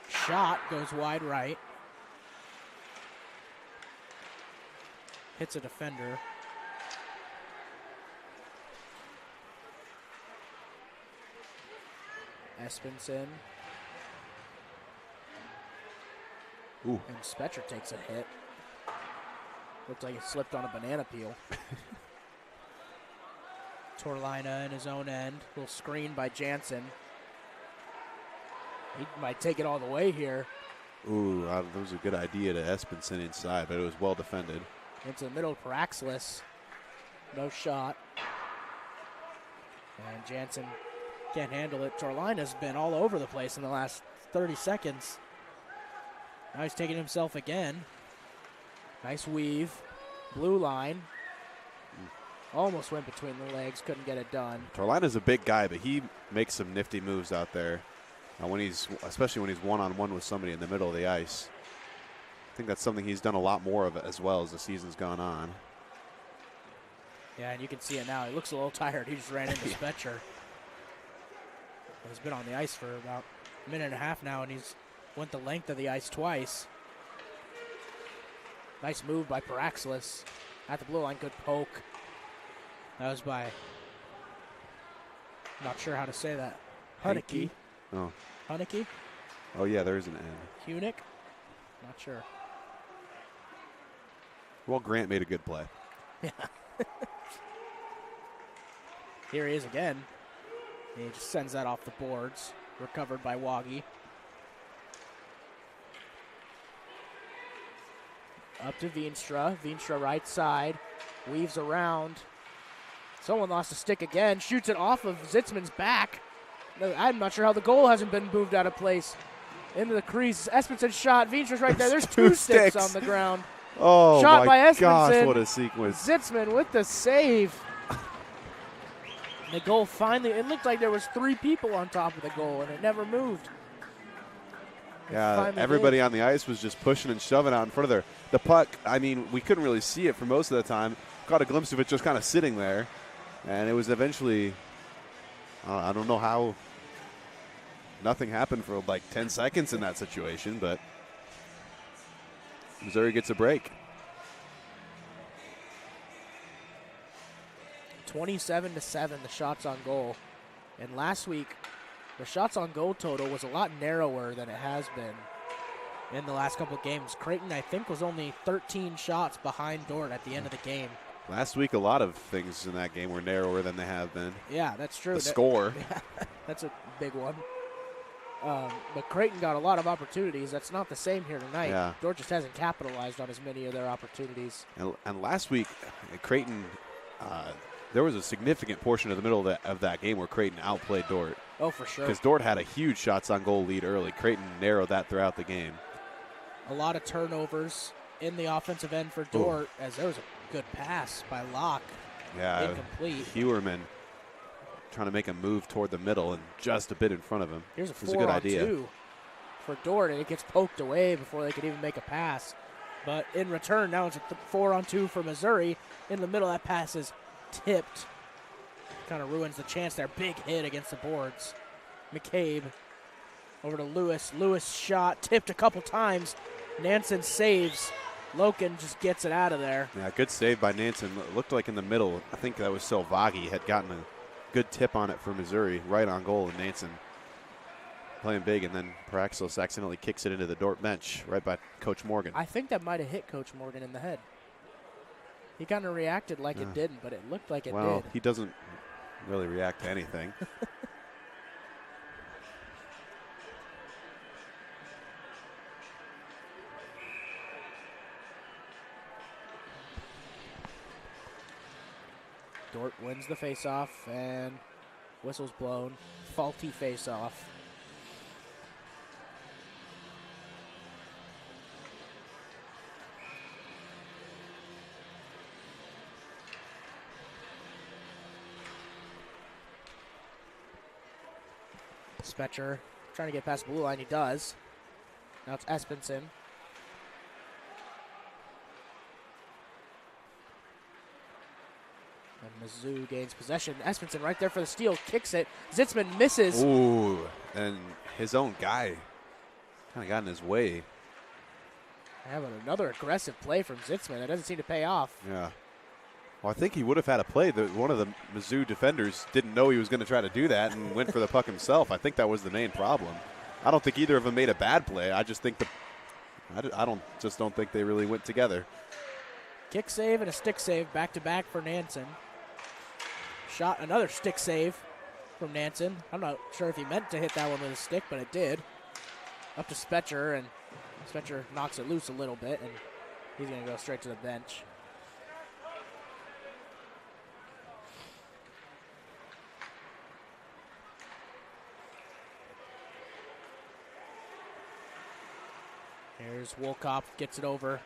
Shot goes wide right. Hits a defender. Espenson. Ooh. And Spetcher takes a hit. Looked like he slipped on a banana peel. Torlina in his own end. Little screen by Jansen. He might take it all the way here. Ooh, that was a good idea to Espenson inside, but it was well defended. Into the middle, Paraxlis. No shot. And Jansen can't handle it. Torlina's been all over the place in the last 30 seconds. Now he's taking himself again. Nice weave. Blue line. Almost went between the legs. Couldn't get it done. Torlina's a big guy, but he makes some nifty moves out there. Especially when he's one-on-one with somebody in the middle of the ice. I think that's something he's done a lot more of as well as the season's gone on. Yeah, and you can see it now. He looks a little tired. He just ran into Spetcher. He's been on the ice for about a minute and a half now, and he's went the length of the ice twice. Nice move by Paraxlis. At the blue line, good poke. That was by, not sure how to say that. Hunnicky. Oh. Hunnicky? Oh, yeah, there is an N. Hunick? Not sure. Well, Grant made a good play. Yeah. Here he is again. He just sends that off the boards. Recovered by Woggy. Up to Veenstra. Veenstra right side. Weaves around. Someone lost a stick again. Shoots it off of Zitzman's back. I'm not sure how the goal hasn't been moved out of place. Into the crease. Espenson shot. Veenstra's right there. There's two sticks on the ground. Oh, shot by Espenson. Gosh, what a sequence. Zitzman with the save. The goal finally, it looked like there was 3 people on top of the goal, and it never moved. Yeah, everybody on the ice was just pushing and shoving out in front of there. The puck, I mean, we couldn't really see it for most of the time. Got a glimpse of it just kind of sitting there. And it was eventually, I don't know how nothing happened for like 10 seconds in that situation, but Missouri gets a break. 27-7, the shots on goal. And last week, the shots on goal total was a lot narrower than it has been in the last couple of games. Creighton, I think, was only 13 shots behind Dordt at the end of the game. Last week, a lot of things in that game were narrower than they have been. Yeah, that's true. The score. That's a big one. But Creighton got a lot of opportunities. That's not the same here tonight. Yeah. Dordt just hasn't capitalized on as many of their opportunities. And last week, Creighton, there was a significant portion of the middle of that game where Creighton outplayed Dordt. Oh, for sure. Because Dordt had a huge shots on goal lead early. Creighton narrowed that throughout the game. A lot of turnovers in the offensive end for Dordt, as there was a good pass by Locke. Yeah, incomplete. Hewerman trying to make a move toward the middle and just a bit in front of him. Here's a It was a good idea. 4-on-2 for Dordt, and it gets poked away before they could even make a pass. But in return, now it's a 4-on-2 for Missouri. In the middle, that pass is tipped. Kind of ruins the chance there. Big hit against the boards. McCabe over to Lewis. Lewis shot, tipped a couple times. Nansen saves. Loken just gets it out of there. Yeah, good save by Nansen. It looked like in the middle, I think that was Selvagi had gotten a good tip on it for Missouri, right on goal, and Nansen playing big, and then Paraxos accidentally kicks it into the Dordt bench right by Coach Morgan. I think that might have hit Coach Morgan in the head. He kind of reacted like it didn't, but it looked like it did. Well, he doesn't really react to anything. Dordt wins the faceoff, and whistle's blown. Faulty faceoff. Spetcher trying to get past the blue line. He does. Now it's Espenson. And Mizzou gains possession. Espenson right there for the steal. Kicks it. Zitzman misses. Ooh, and his own guy kind of got in his way. Having another aggressive play from Zitzman. That doesn't seem to pay off. Yeah. Well, I think he would have had a play. One of the Mizzou defenders didn't know he was going to try to do that and went for the puck himself. I think that was the main problem. I don't think either of them made a bad play. I just think I don't think they really went together. Kick save and a stick save back-to-back for Nansen. Shot, another stick save from Nansen. I'm not sure if he meant to hit that one with a stick, but it did. Up to Spetcher, and Spetcher knocks it loose a little bit, and he's going to go straight to the bench. Here's Wolkoff, gets it over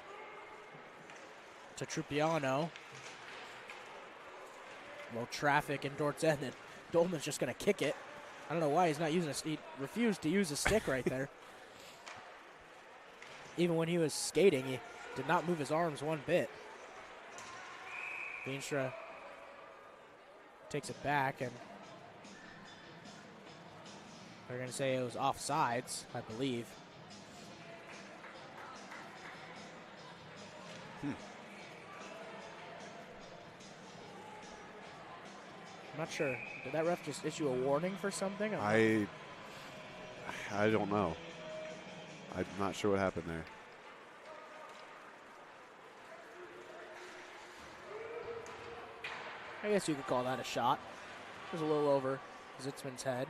to Trupiano. Low traffic in Dordt's end, and Dolman's just going to kick it. I don't know why he's not using he refused to use a stick right there. Even when he was skating, he did not move his arms one bit. Veenstra takes it back, and they're going to say it was offsides, I believe. I'm not sure. Did that ref just issue a warning for something? I don't know. I'm not sure what happened there. I guess you could call that a shot. It was a little over Zitzman's head.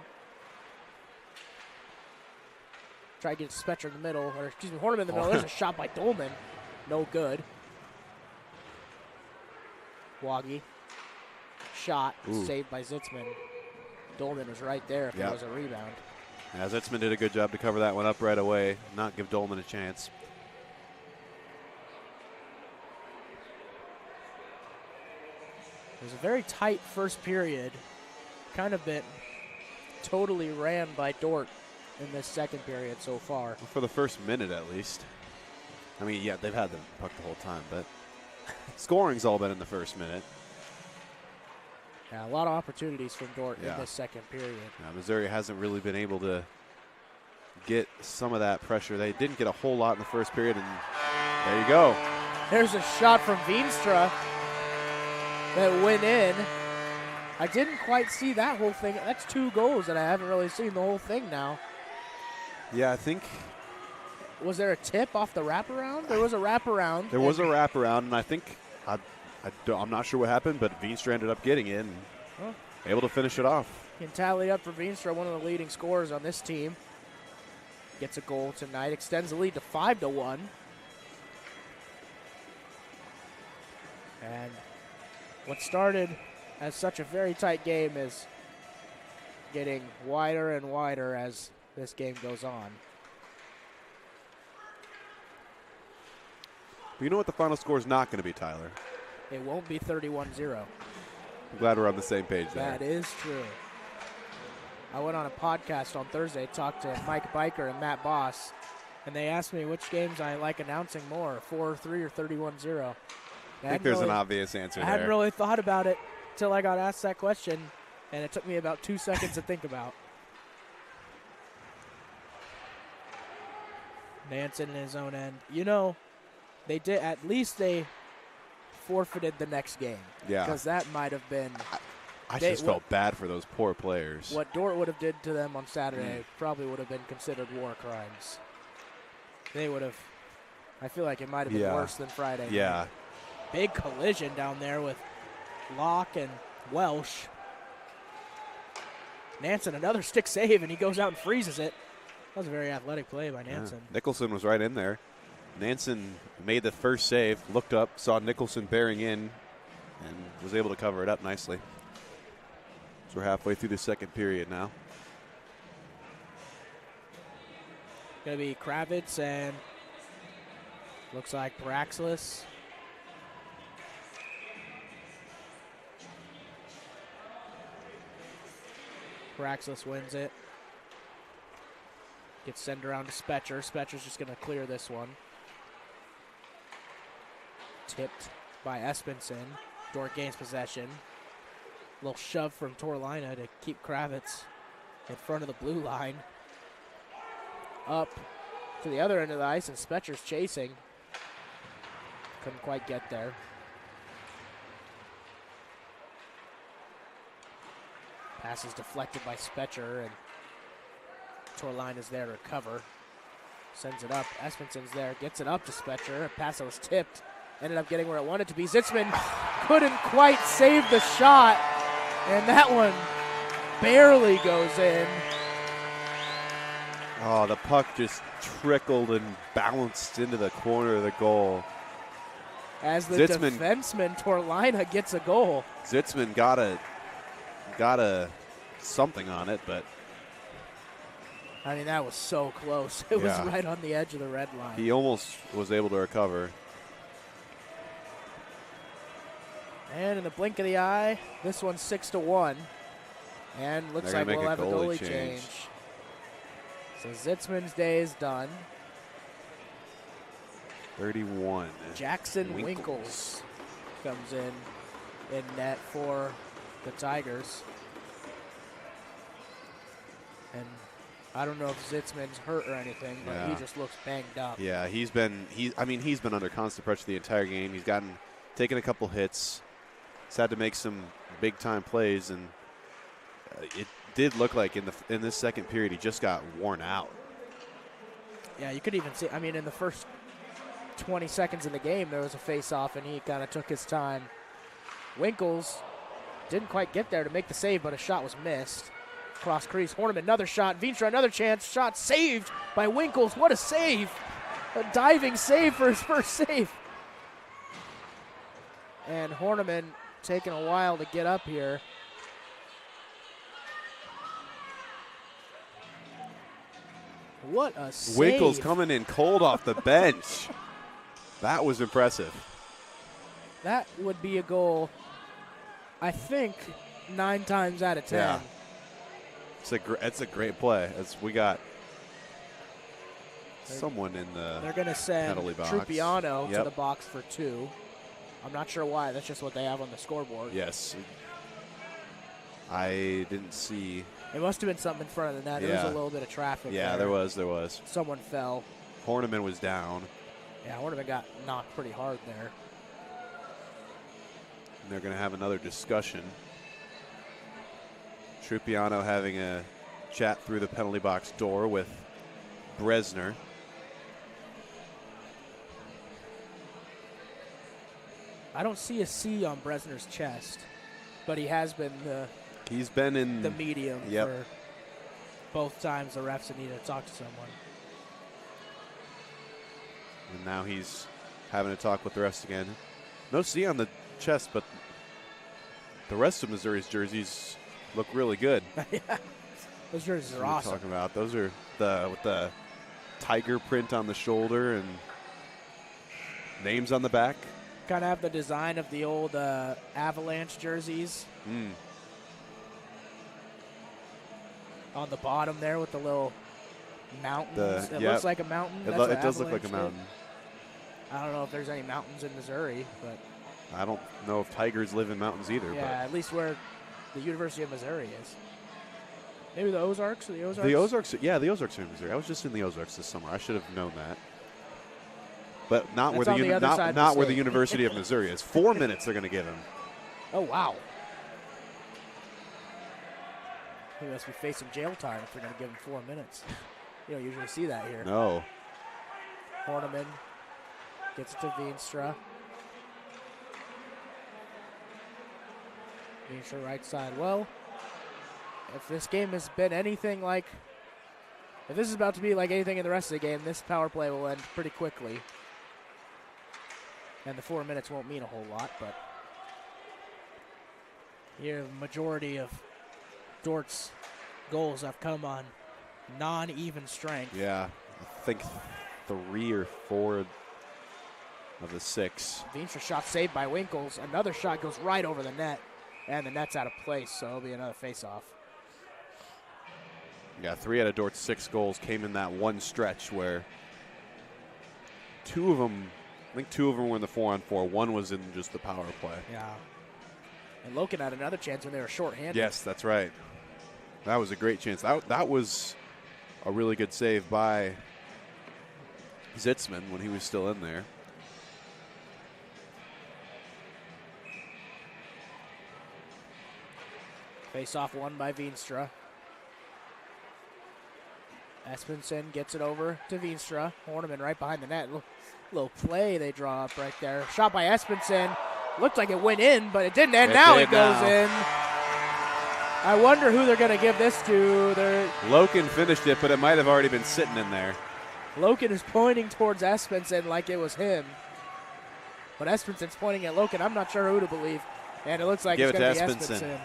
Try to get Spetcher in the middle, or excuse me, Horneman in the middle. There's a shot by Dolman. No good. Waggy. Shot, saved by Zitzman. Dolman was right there if there was a rebound. Yeah, Zitzman did a good job to cover that one up right away, not give Dolman a chance. It was a very tight first period. Kind of been totally ran by Dordt in this second period so far. Well, for the first minute at least. I mean, yeah, they've had the puck the whole time, but scoring's all been in the first minute. Yeah, a lot of opportunities from Dordt in this second period. Missouri hasn't really been able to some of that pressure. They didn't get a whole lot in the first period, and there you go. There's a shot from Veenstra that went in. I didn't quite see that whole thing. That's 2 goals, and I haven't really seen the whole thing now. Yeah, I think. Was there a tip off the wraparound? There was a wraparound. There was a wraparound, and I think, I'm not sure what happened, but Veenstra ended up getting it and able to finish it off. Can tally up for Veenstra, one of the leading scorers on this team. Gets a goal tonight, extends the lead to 5-1. And what started as such a very tight game is getting wider and wider as this game goes on. But you know what the final score is not going to be, Tyler? It won't be 31-0. I'm glad we're on the same page there. That is true. I went on a podcast on Thursday, talked to Mike Biker and Matt Boss, and they asked me which games I like announcing more, 4-3 or 31-0. I think there's an obvious answer there. I hadn't really thought about it until I got asked that question, and it took me about 2 seconds to think about. Nansen in his own end. You know, they did, at least they forfeited the next game. Yeah. Because that might have been. I just felt bad for those poor players. What Dordt would have did to them on Saturday probably would have been considered war crimes. They would have. I feel like it might have been worse than Friday. Yeah. Big collision down there with Locke and Welsh. Nansen, another stick save, and he goes out and freezes it. That was a very athletic play by Nansen. Yeah. Nicholson was right in there. Nansen made the first save, looked up, saw Nicholson bearing in, and was able to cover it up nicely. So we're halfway through the second period now. Going to be Kravitz and looks like Paraxlis. Paraxlis wins it. Gets sent around to Spetcher. Spetcher's just going to clear this one. Tipped by Espenson. Dordt gains possession. A little shove from Torlina to keep Kravitz in front of the blue line. Up to the other end of the ice, and Spetcher's chasing. Couldn't quite get there. Pass is deflected by Spetcher, and Torline is there to recover. Sends it up. Espenson's there, gets it up to Spetcher. A pass that was tipped. Ended up getting where it wanted to be. Zitzman couldn't quite save the shot, and that one barely goes in. Oh, the puck just trickled and bounced into the corner of the goal. As the defenseman, Torlina, gets a goal. Zitzman got a something on it, but I mean, that was so close. It was right on the edge of the red line. He almost was able to recover. And in the blink of the eye, this one's 6-1. And looks like we'll have a goalie change. So Zitzman's day is done. 31. Jackson Winkles comes in net for the Tigers. And I don't know if Zitzman's hurt or anything, but he just looks banged up. Yeah, he's been under constant pressure the entire game. He's taken a couple hits. He's had to make some big time plays, and it did look like in this second period he just got worn out. Yeah, you could even see. I mean, in the first 20 seconds in the game, there was a face-off, and he kind of took his time. Winkles didn't quite get there to make the save, but a shot was missed. Cross crease, Horneman, another shot. Veenstra, another chance. Shot saved by Winkles. What a save. A diving save for his first save. And Horneman taking a while to get up here. What a save. Winkles coming in cold off the bench. That was impressive. That would be a goal, I think, 9 times out of 10. Yeah. It's a great play. We got someone in the They're going to send penalty box. Trupiano to the box for 2. I'm not sure why. That's just what they have on the scoreboard. Yes. I didn't see It must have been something in front of the net. There was a little bit of traffic. Yeah, there was. Someone fell. Horniman was down. Yeah, Horniman got knocked pretty hard there. And they're going to have another discussion. Trupiano having a chat through the penalty box door with Bresner. I don't see a C on Bresner's chest, but he has been He's been in the medium yep. for both times the refs have needed to talk to someone. And now he's having to talk with the refs again. No C on the chest, but the rest of Missouri's jerseys look really good. Yeah. Those jerseys are what awesome. Talking about those are with the tiger print on the shoulder and names on the back. Kind of have the design of the old Avalanche jerseys. On the bottom there with the little mountains. It looks like a mountain. It does look like a mountain. I don't know if there's any mountains in Missouri, but I don't know if tigers live in mountains either. yeah, but at least where the University of Missouri is. Maybe the Ozarks or the Ozarks? The Ozarks, yeah, the Ozarks are in Missouri. I was just in the Ozarks this summer. I should have known that. But not where not where the University of Missouri is. 4 minutes they're going to give him. Oh, wow. He must be facing jail time if they're going to give him 4 minutes. You don't usually see that here. No. Horniman gets it to Veenstra. Veenstra right side. Well, if this game has been anything like, if this is about to be like anything in the rest of the game, this power play will end pretty quickly. And the 4 minutes won't mean a whole lot, but here the majority of Dordt's goals have come on non-even strength. Yeah, I think 3 or 4 of the 6. Veenstra shot saved by Winkles. Another shot goes right over the net, and the net's out of place, so it'll be another face-off. Yeah, 3 out of Dort's 6 goals came in that one stretch where 2 of them, I think 2 of them were in the 4-on-4. 1 was in just the power play. Yeah. And Loken had another chance when they were shorthanded. Yes, that's right. That was a great chance. That was a really good save by Zitzman when he was still in there. Face-off won by Veenstra. Espenson gets it over to Veenstra. Horniman right behind the net. Little play they draw up right there. Shot by Espenson. Looked like it went in, but it didn't. And now it goes in. I wonder who they're going to give this to. Loken finished it, but it might have already been sitting in there. Loken is pointing towards Espenson like it was him. But Espenson's pointing at Loken. I'm not sure who to believe. And it looks like it's going to be Espenson.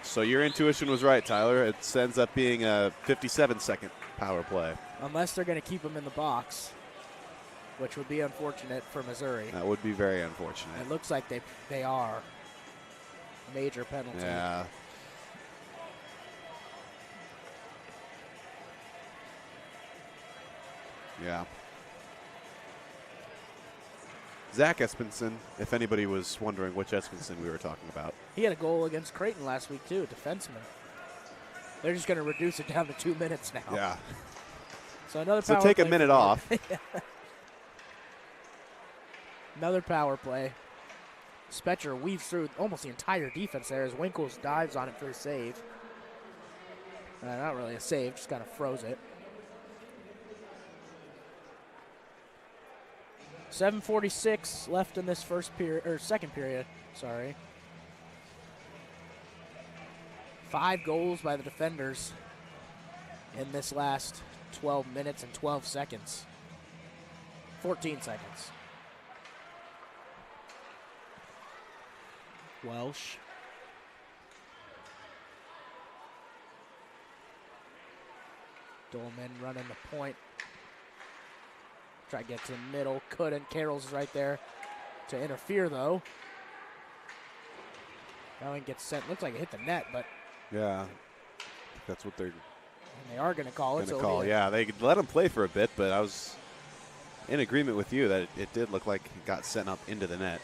So your intuition was right, Tyler. It ends up being a 57-second power play. Unless they're going to keep him in the box, which would be unfortunate for Missouri. That would be very unfortunate. It looks like they are. Major penalty. Yeah. Yeah. Zach Espenson, if anybody was wondering which Espenson we were talking about. He had a goal against Creighton last week, too, defenseman. They're just going to reduce it down to 2 minutes now. Yeah. So another So power take a play minute off. Another power play. Spetcher weaves through almost the entire defense there as Winkles dives on it for a save. Not really a save, just kind of froze it. 7:46 left in this second period. Sorry. 5 goals by the defenders in this last 12 minutes and 12 seconds. 14 seconds. Welsh. Dolman running the point. Try to get to the middle. Couldn't. Carroll's right there to interfere, though. That one gets sent. Looks like it hit the net, but. Yeah. That's what they are going to call it. Yeah, they could let him play for a bit, but I was in agreement with you that it did look like it got sent up into the net.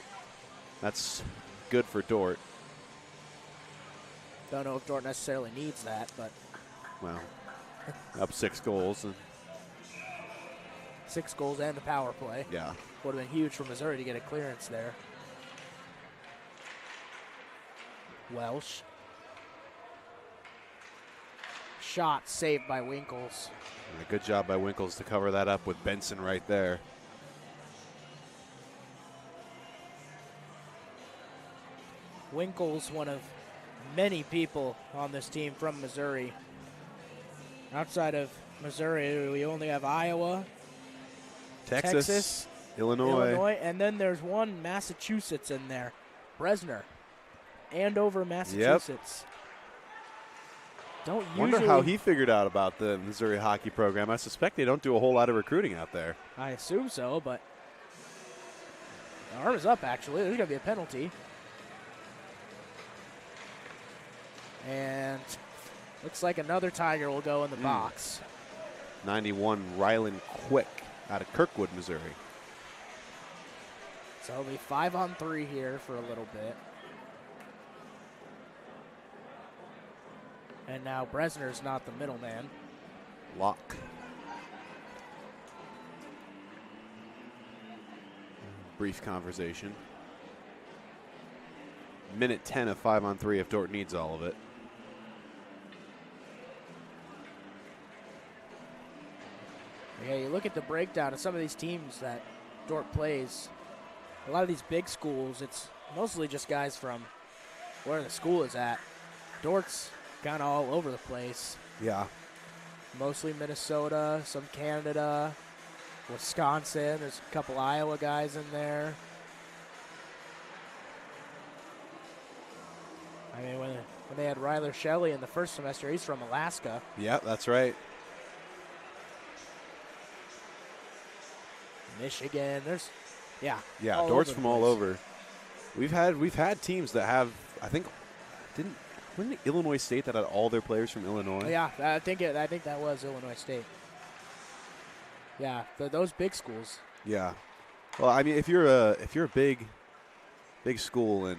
That's good for Dordt. Don't know if Dordt necessarily needs that, but. Well, up 6 goals. And 6 goals and the power play. yeah. Would have been huge for Missouri to get a clearance there. Welsh. Shot saved by Winkles. And a good job by Winkles to cover that up with Benson right there. Winkles, one of many people on this team from Missouri. Outside of Missouri, we only have Iowa, Texas, Illinois. and then there's one Massachusetts in there, Bresner, Andover, Massachusetts. Don't Wonder usually, how he figured out about the Missouri hockey program. I suspect they don't do a whole lot of recruiting out there. I assume so, but the arm is up, actually. There's going to be a penalty. And looks like another Tiger will go in the box. 91, Rylan Quick out of Kirkwood, Missouri. So it'll be 5-on-3 here for a little bit. And now Bresner's not the middleman. Lock. Brief conversation. Minute 10 of 5-on-3 if Dordt needs all of it. Yeah, you look at the breakdown of some of these teams that Dordt plays. A lot of these big schools, it's mostly just guys from where the school is at. Dordt's kind of all over the place. Yeah. Mostly Minnesota, some Canada, Wisconsin. There's a couple Iowa guys in there. I mean, when they had Ryler Shelley in the first semester, he's from Alaska. Yeah, that's right. Michigan, there's, yeah. Yeah, Dordt's from all over. We've had teams that have, I think, wasn't it Illinois State that had all their players from Illinois? Yeah, I think that was Illinois State. Yeah, those big schools. Yeah. Well, I mean, if you're a big school and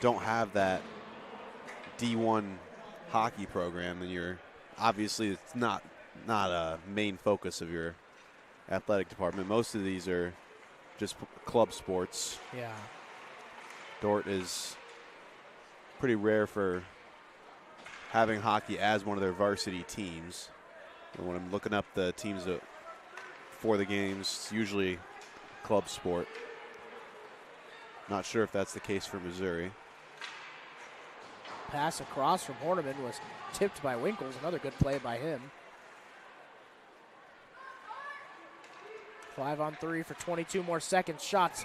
don't have that D1 hockey program, then you're obviously it's not a main focus of your athletic department. Most of these are just club sports. Yeah. Dordt is pretty rare for having hockey as one of their varsity teams. And when I'm looking up the teams for the games, it's usually club sport. Not sure if that's the case for Missouri. Pass across from Horniman was tipped by Winkles. Another good play by him. 5-on-3 for 22 more seconds. Shots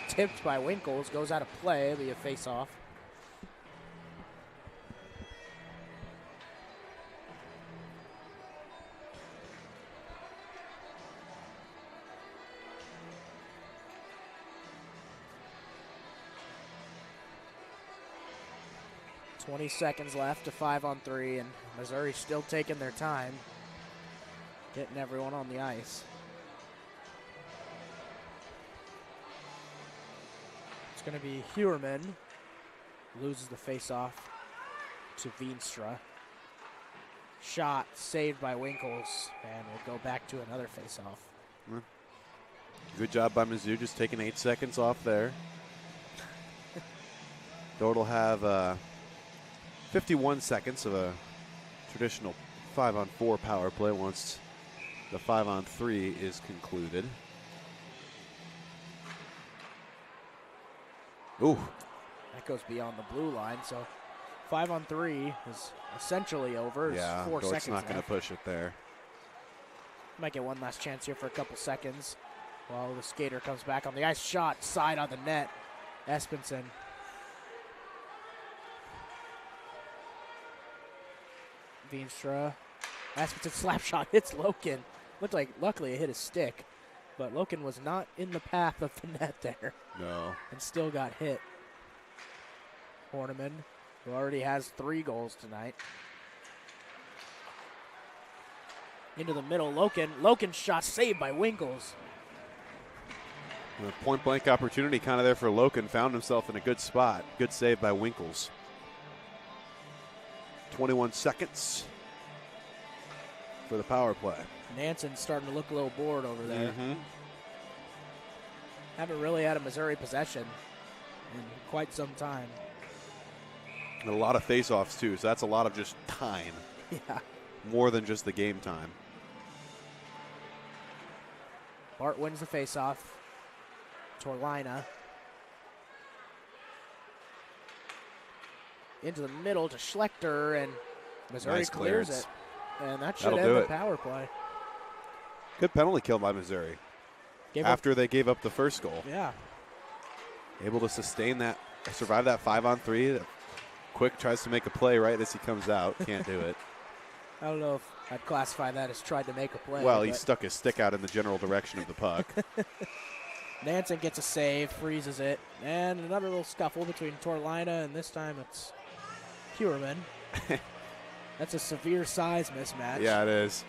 tipped by Winkles. Goes out of play. It'll be a face-off. .20 seconds left to 5-on-3, and Missouri still taking their time, getting everyone on the ice. It's going to be Hewerman, loses the face-off to Veenstra. Shot saved by Winkles, and we'll go back to another face-off. Good job by Mizzou, just taking 8 seconds off there. Dordt will have 51 seconds of a traditional 5-on-4 power play once the 5-on-3 is concluded. Ooh. That goes beyond the blue line, so 5-on-3 is essentially over. Yeah, There's 4 Dordt's seconds not going to push it there. Might get one last chance here for a couple seconds while the skater comes back on the ice. Shot side on the net. Espenson. Veenstra. Espenson slap shot hits Loken. Looked like, luckily, it hit his stick. But Loken was not in the path of the net there. No. And still got hit. Horniman, who already has 3 goals tonight. Into the middle, Loken. Loken shot saved by Winkles. A point-blank opportunity kind of there for Loken. Found himself in a good spot. Good save by Winkles. 21 seconds for the power play. Nanson's starting to look a little bored over there. Mm-hmm. Haven't really had a Missouri possession in quite some time. And a lot of face-offs, too, so that's a lot of just time. Yeah. More than just the game time. Bart wins the faceoff. Torlina. Into the middle to Schlechter, and Missouri Nice clears clearance. it. And that should That'll end do the it. power play. Good penalty kill by Missouri. After they gave up the first goal. Yeah. Able to sustain that, survive that 5-on-3. Quick tries to make a play right as he comes out. Can't do it. I don't know if I'd classify that as tried to make a play. Well, he but stuck his stick out in the general direction of the puck. Nansen gets a save, freezes it, and another little scuffle between Torlina, and this time it's Hewerman. That's a severe size mismatch. Yeah, it is.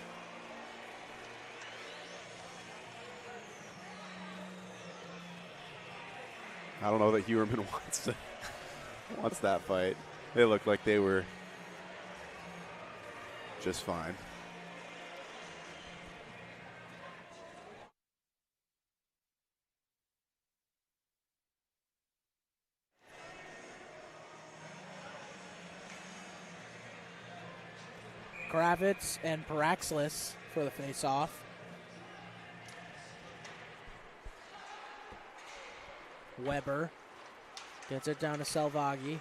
I don't know that Hewerman wants that fight. They looked like they were just fine. Kravitz and Paraxlis for the face-off. Weber gets it down to Selvagi.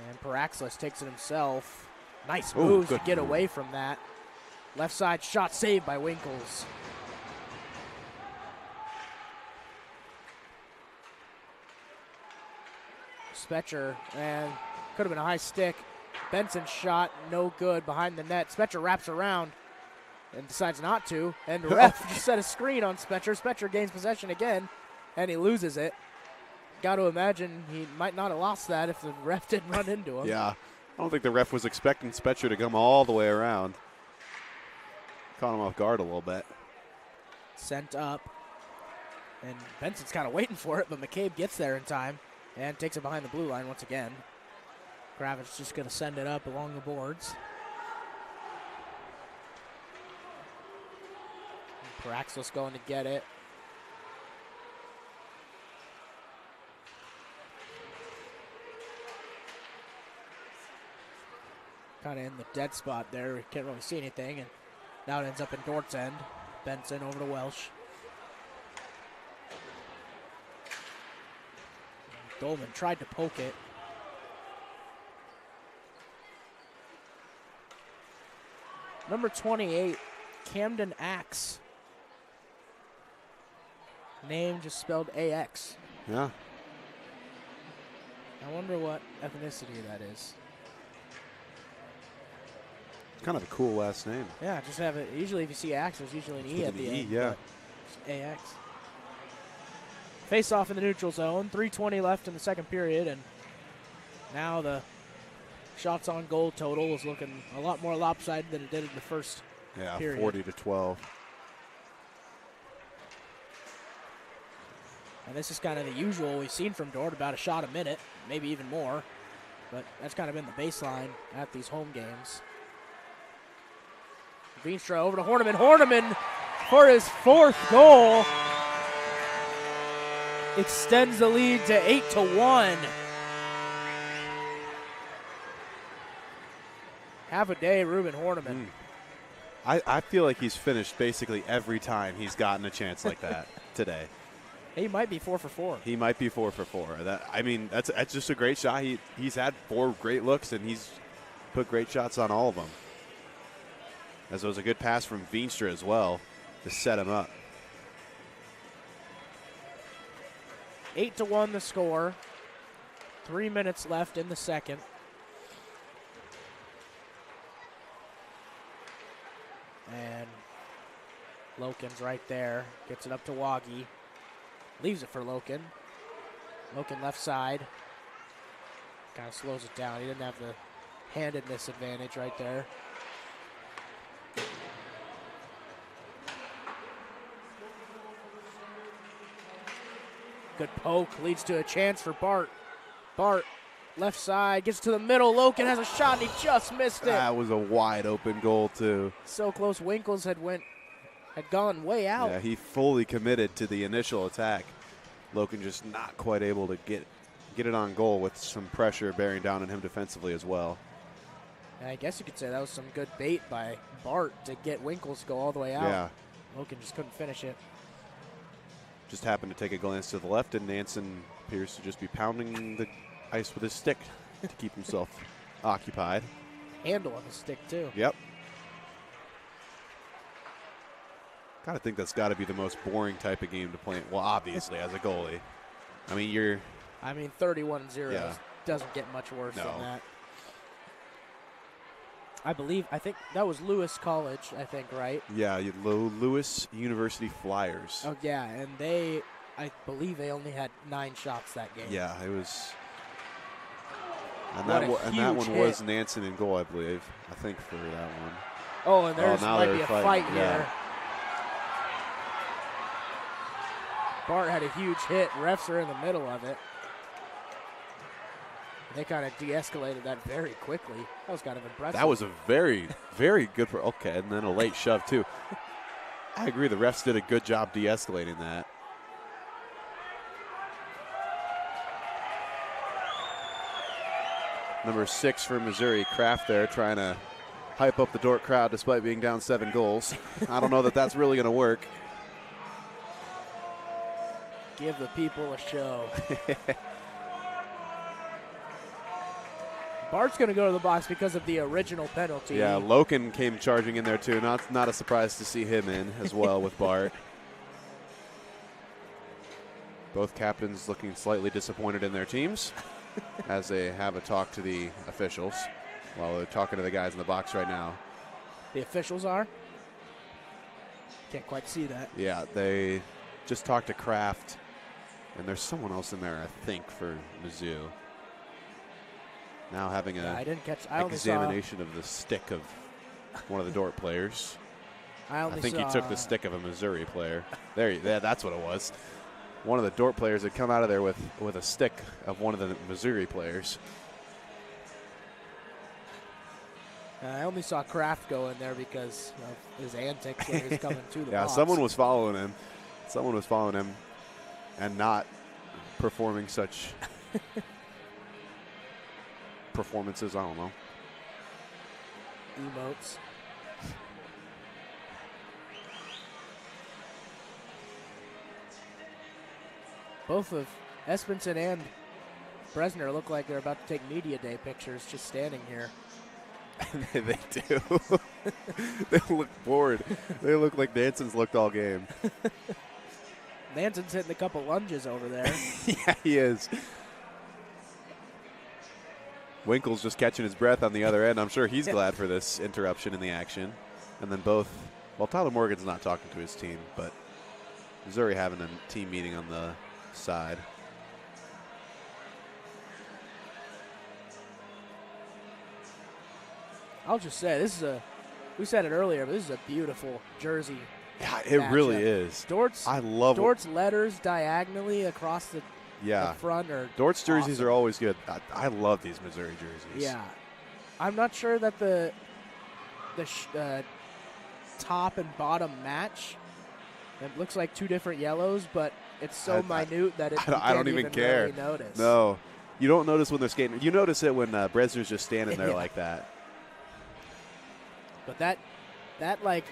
And Paraxlis takes it himself. Nice moves to get away from that. Left side shot saved by Winkles. Spetcher, and could have been a high stick. Benson shot, no good, behind the net. Spetcher wraps around and decides not to, and the ref just set a screen on Spetcher. Spetcher gains possession again, and he loses it. Got to imagine he might not have lost that if the ref didn't run into him. Yeah, I don't think the ref was expecting Spetcher to come all the way around. Caught him off guard a little bit. Sent up, and Benson's kind of waiting for it, but McCabe gets there in time and takes it behind the blue line once again. Kravitz just going to send it up along the boards. Paraxlis going to get it. Kind of in the dead spot there. We can't really see anything. And now it ends up in Dordt's end. Benson over to Welsh. Dolman tried to poke it. Number 28, Camden Axe. Name just spelled AX. Yeah. I wonder what ethnicity that is. Kind of a cool last name. Yeah, just have it. Usually if you see Axe, there's usually an E at the end. Yeah. AX. Face off in the neutral zone. 3:20 left in the second period, and now the shots on goal total is looking a lot more lopsided than it did in the first period. 40-12. And this is kind of the usual we've seen from Dordt, about a shot a minute, maybe even more. But that's kind of been the baseline at these home games. Veenstra over to Horniman. Horniman for his fourth goal. Extends the lead to 8-1. Have a day, Ruben Horniman. I feel like he's finished basically every time he's gotten a chance like that today. He might be 4 for 4. He might be 4 for 4. That's just a great shot. He's had 4 great looks, and he's put great shots on all of them. As it was a good pass from Veenstra as well to set him up. 8-1 the score. 3 minutes left in the second. And Loken's right there. Gets it up to Waggy. Leaves it for Loken. Loken left side. Kind of slows it down. He didn't have the handedness advantage right there. Good poke leads to a chance for Bart. Bart, left side, gets to the middle. Loken has a shot, and he just missed it. That was a wide open goal, too. So close. Winkles had gone way out. Yeah, he fully committed to the initial attack. Loken just not quite able to get it on goal with some pressure bearing down on him defensively as well. I guess you could say that was some good bait by Bart to get Winkles to go all the way out. Yeah. Loken just couldn't finish it. Just happened to take a glance to the left, and Nansen appears to just be pounding the ice with his stick to keep himself occupied. Handle on his stick, too. Yep. Gotta think that's got to be the most boring type of game to play. Well, obviously, as a goalie. I mean, 31-0 doesn't get much worse than that. I think that was Lewis College, right? Yeah, Lewis University Flyers. Oh, yeah, and I believe they only had 9 shots that game. Yeah, it was. And What that one hit. was Nansen in goal, I believe. I think for that one. Oh, and there's now might they're be a fighting. fight Yeah. here. Bart had a huge hit. Refs are in the middle of it. They kind of de-escalated that very quickly. That was kind of impressive. That was a very, very good. Okay, and then a late shove, too. I agree. The refs did a good job de-escalating that. Number 6 for Missouri, Kraft there, trying to hype up the Dordt crowd despite being down 7 goals. I don't know that that's really going to work. Give the people a show. Bart's going to go to the box because of the original penalty. Yeah, Loken came charging in there, too. Not a surprise to see him in as well with Bart. Both captains looking slightly disappointed in their teams as they have a talk to the officials while they're talking to the guys in the box right now. The officials are? Can't quite see that. Yeah, they just talked to Kraft, and there's someone else in there, I think, for Mizzou. Now having an examination of the stick of one of the Dordt players. I think he took the stick of a Missouri player. That's what it was. One of the Dordt players had come out of there with a stick of one of the Missouri players. I only saw Kraft go in there because of his antics when he was coming to the box. Someone was following him. Someone was following him and not performing such performances. I don't know. Emotes. Both of Espenson and Bresner look like they're about to take media day pictures just standing here. They do. They look bored. They look like Nansen's looked all game. Nansen's hitting a couple lunges over there. Yeah, he is. Winkle's just catching his breath on the other end. I'm sure he's glad for this interruption in the action. And then Tyler Morgan's not talking to his team, but Missouri having a team meeting on the side. I'll just say, we said it earlier, but this is a beautiful jersey. Yeah, it really is. Dordt's letters diagonally across the front are Dordt's jerseys awesome. are always good. I love these Missouri jerseys. Yeah. I'm not sure that the top and bottom match. It looks like 2 different yellows, but it's so minute that I don't even care. Really notice. No, you don't notice when they're skating. You notice it when Bresner's just standing there like that. But that like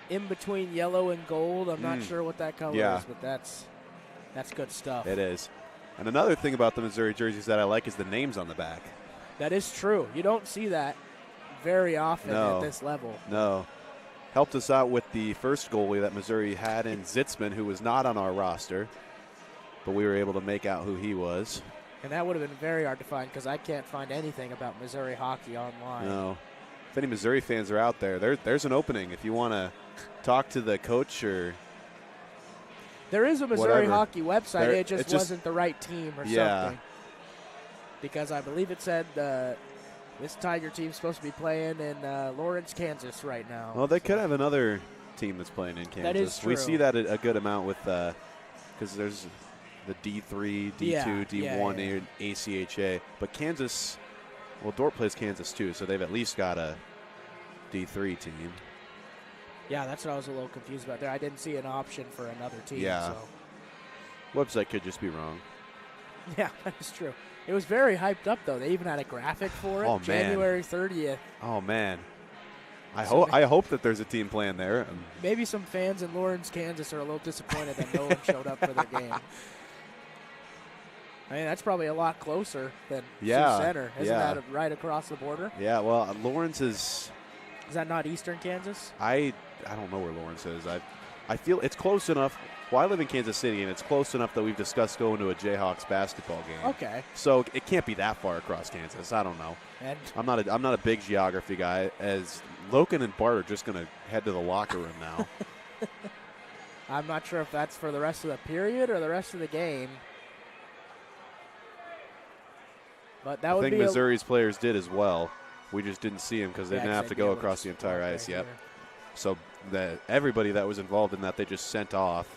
in between yellow and gold, I'm not sure what that color is, but that's good stuff. It is. And another thing about the Missouri jerseys that I like is the names on the back. That is true. You don't see that very often at this level. No. Helped us out with the first goalie that Missouri had in Zitzman, who was not on our roster, but we were able to make out who he was. And that would have been very hard to find because I can't find anything about Missouri hockey online. No. If any Missouri fans are out there's an opening if you want to talk to the coach or there is a Missouri hockey website. It just wasn't the right team or something. Because I believe it said this Tiger team's supposed to be playing in Lawrence, Kansas right now. Well, they could have another team that's playing in Kansas. That is true. We see that a good amount with because there's the D3, D2, Yeah, D1, yeah. ACHA. But Kansas, well, Dordt plays Kansas too, so they've at least got a D3 team. Yeah, that's what I was a little confused about there. I didn't see an option for another team. Yeah. So. Website could just be wrong. Yeah, that is true. It was very hyped up, though. They even had a graphic for it. Oh, man. January 30th. Oh, man. I So hope that there's a team playing there. Maybe some fans in Lawrence, Kansas are a little disappointed that no one showed up for their game. I mean, that's probably a lot closer than Sioux Center. Isn't that right across the border? Yeah, well, Lawrence is... Is that not eastern Kansas? I don't know where Lawrence is. I feel it's close enough. Well, I live in Kansas City, and it's close enough that we've discussed going to a Jayhawks basketball game. Okay. So it can't be that far across Kansas. I don't know. And I'm not a big geography guy. As Loken and Bart are just going to head to the locker room now. I'm not sure if that's for the rest of the period or the rest of the game. But that would be. I think Missouri's players did as well. We just didn't see them because they didn't have to go across the entire ice yet. So everybody that was involved in that, they just sent off.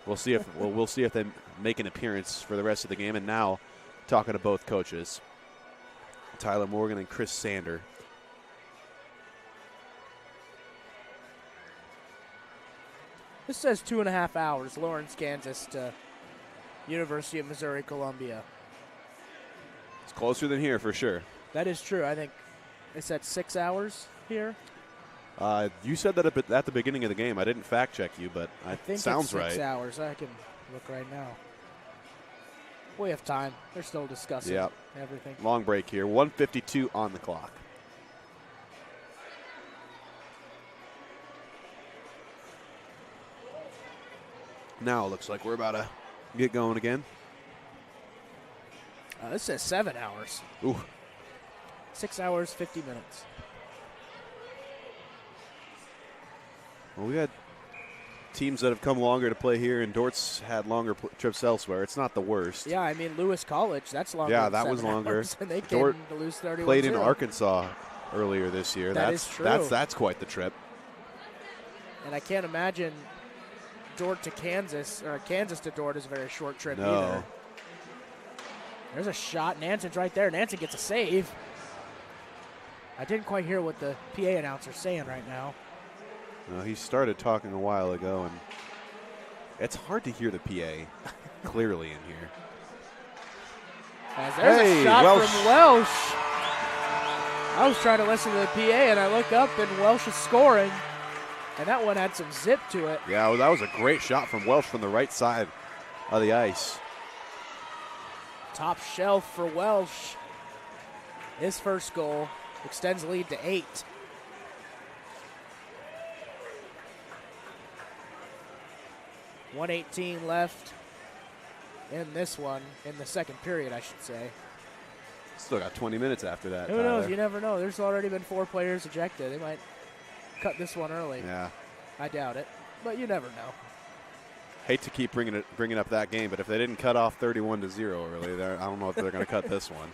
We'll see if they make an appearance for the rest of the game. And now, talking to both coaches, Tyler Morgan and Chris Sander. This says 2.5 hours, Lawrence, Kansas to University of Missouri, Columbia. It's closer than here for sure. That is true. I think it said 6 hours here. You said that at the beginning of the game. I didn't fact check you, but I think sounds it's 6 right. hours. I can look right now. We have time. They're still discussing everything. Long break here. 1:52 on the clock. Now it looks like we're about to get going again. This says 7 hours. Ooh. 6 hours, 50 minutes. Well, we had teams that have come longer to play here, and Dordt's had longer trips elsewhere. It's not the worst. Yeah, I mean, Lewis College, that's longer. Yeah, than that was 7 longer. hours, and they Dort came to lose 31-0. played in Arkansas earlier this year. Is true. That's quite the trip. And I can't imagine Dordt to Kansas, or Kansas to Dordt is a very short trip No. either. There's a shot. Nanson's right there. Nanson gets a save. I didn't quite hear what the PA announcer's saying right now. He started talking a while ago, and it's hard to hear the PA clearly in here. As there's a shot Welsh. from Welsh. I was trying to listen to the PA, and I look up, and Welsh is scoring. And that one had some zip to it. Yeah, well, that was a great shot from Welsh from the right side of the ice. Top shelf for Welsh. His first goal extends the lead to 8. .118 left in this one, in the second period, I should say. Still got 20 minutes after that. Who knows? Tyler. You never know. There's already been 4 players ejected. They might cut this one early. Yeah. I doubt it, but you never know. Hate to keep bringing up that game, but if they didn't cut off 31-0 early, I don't know if they're going to cut this one.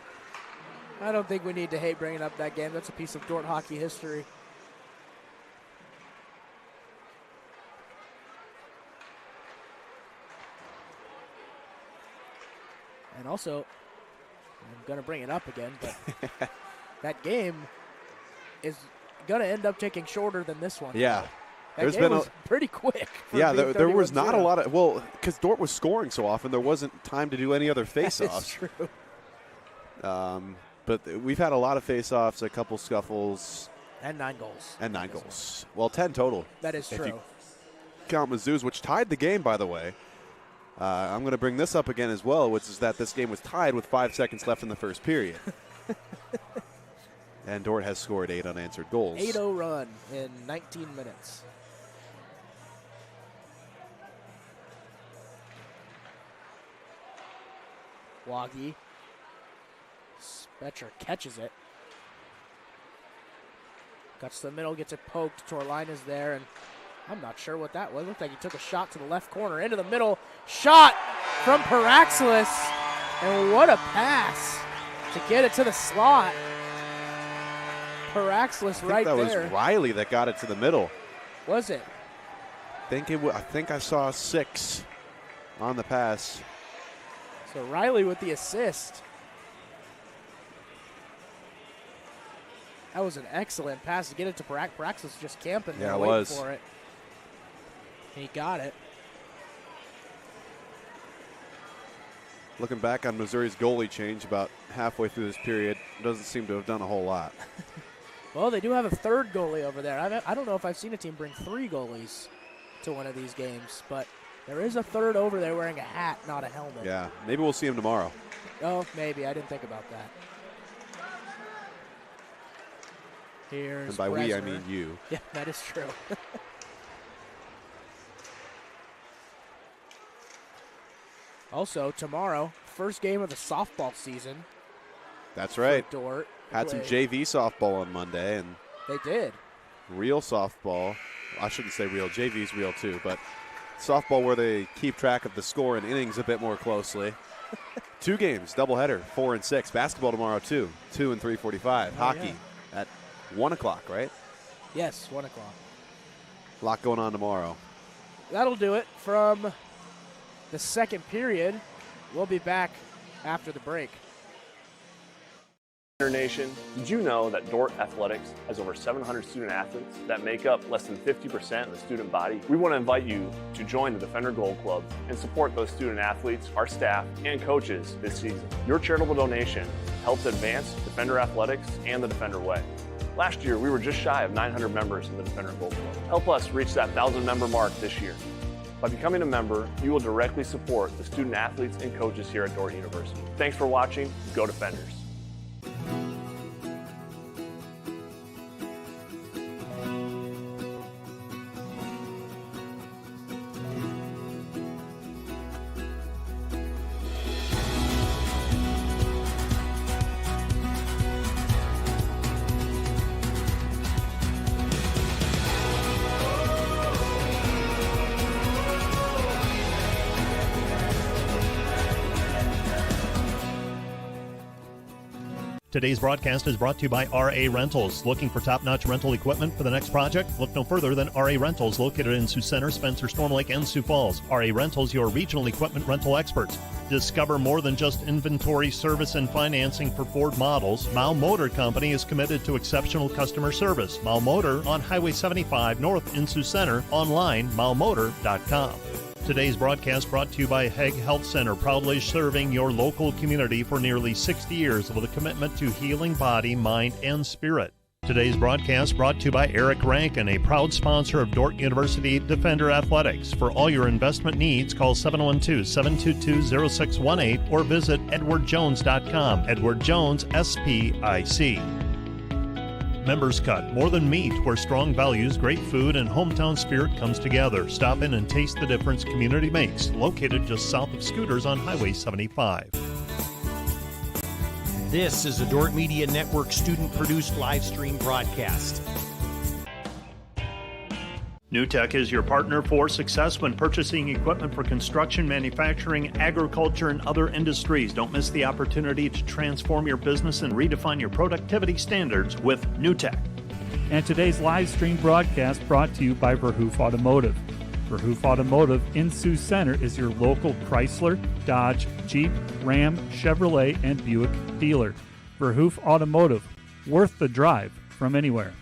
I don't think we need to hate bringing up that game. That's a piece of Dordt hockey history. And also, I'm going to bring it up again, but that game is going to end up taking shorter than this one. Yeah. That game was pretty quick. Yeah, there was not a lot of, well, because Dordt was scoring so often, there wasn't time to do any other face-offs. That's true. But we've had a lot of face-offs, a couple scuffles. And 9 goals. And 9 goals. Well, 10 total. That is true. If you count Mizzou's, which tied the game, by the way. I'm going to bring this up again as well, which is that this game was tied with 5 seconds left in the first period. And Dordt has scored 8 unanswered goals. 8-0 run in 19 minutes. Waggy. Spetcher catches it. Cuts to the middle, gets it poked. Torlina's there, and I'm not sure what that was. Looked like he took a shot to the left corner, into the middle. Shot from Paraxlis. And what a pass to get it to the slot. Paraxlis right there. I think that was Riley that got it to the middle. Was it? I think I saw 6 on the pass. So Riley with the assist. That was an excellent pass to get it to Brax. Brax was just camping there waiting for it. He got it. Looking back on Missouri's goalie change about halfway through this period, doesn't seem to have done a whole lot. Well, they do have a third goalie over there. I don't know if I've seen a team bring 3 goalies to one of these games, but there is a third over there wearing a hat, not a helmet. Yeah, maybe we'll see him tomorrow. Oh, maybe. I didn't think about that. Here's and by Bresmer. we, I mean you. Yeah, that is true. Also, tomorrow, first game of the softball season. That's right. Dordt. Had some JV softball on Monday, and they did. Real softball. I shouldn't say real. JV's real too, but softball where they keep track of the score and innings a bit more closely. 2 games, doubleheader, 4 and 6. Basketball tomorrow too, 2 and 3:45. Hockey at 1 o'clock, right? Yes, 1 o'clock. A lot going on tomorrow. That'll do it from the second period. We'll be back after the break. Nation, did you know that Dordt Athletics has over 700 student athletes that make up less than 50% of the student body? We want to invite you to join the Defender Gold Club and support those student athletes, our staff, and coaches this season. Your charitable donation helps advance Defender Athletics and the Defender Way. Last year, we were just shy of 900 members in the Defender Gold Club. Help us reach that 1,000 member mark this year. By becoming a member, you will directly support the student athletes and coaches here at Dordt University. Thanks for watching. Go Defenders. Today's broadcast is brought to you by RA Rentals. Looking for top-notch rental equipment for the next project? Look no further than RA Rentals, located in Sioux Center, Spencer, Storm Lake, and Sioux Falls. RA Rentals, your regional equipment rental experts. Discover more than just inventory, service, and financing for Ford models. Mao Motor Company is committed to exceptional customer service. Mao Motor on Highway 75 North in Sioux Center. Online, maomotor.com. Today's broadcast brought to you by Hague Health Center, proudly serving your local community for nearly 60 years with a commitment to healing body, mind, and spirit. Today's broadcast brought to you by Eric Rankin, a proud sponsor of Dordt University Defender Athletics. For all your investment needs, call 712-722-0618 or visit edwardjones.com. Edward Jones, SPIC. Members Cut, more than meat, where strong values, great food, and hometown spirit comes together. Stop in and taste the difference community makes. Located just south of Scooters on Highway 75. This is a Dordt Media Network student-produced live stream broadcast. NewTek is your partner for success when purchasing equipment for construction, manufacturing, agriculture, and other industries. Don't miss the opportunity to transform your business and redefine your productivity standards with NewTek. And today's live stream broadcast brought to you by Verhoof Automotive. Verhoof Automotive in Sioux Center is your local Chrysler, Dodge, Jeep, Ram, Chevrolet, and Buick dealer. Verhoof Automotive, worth the drive from anywhere.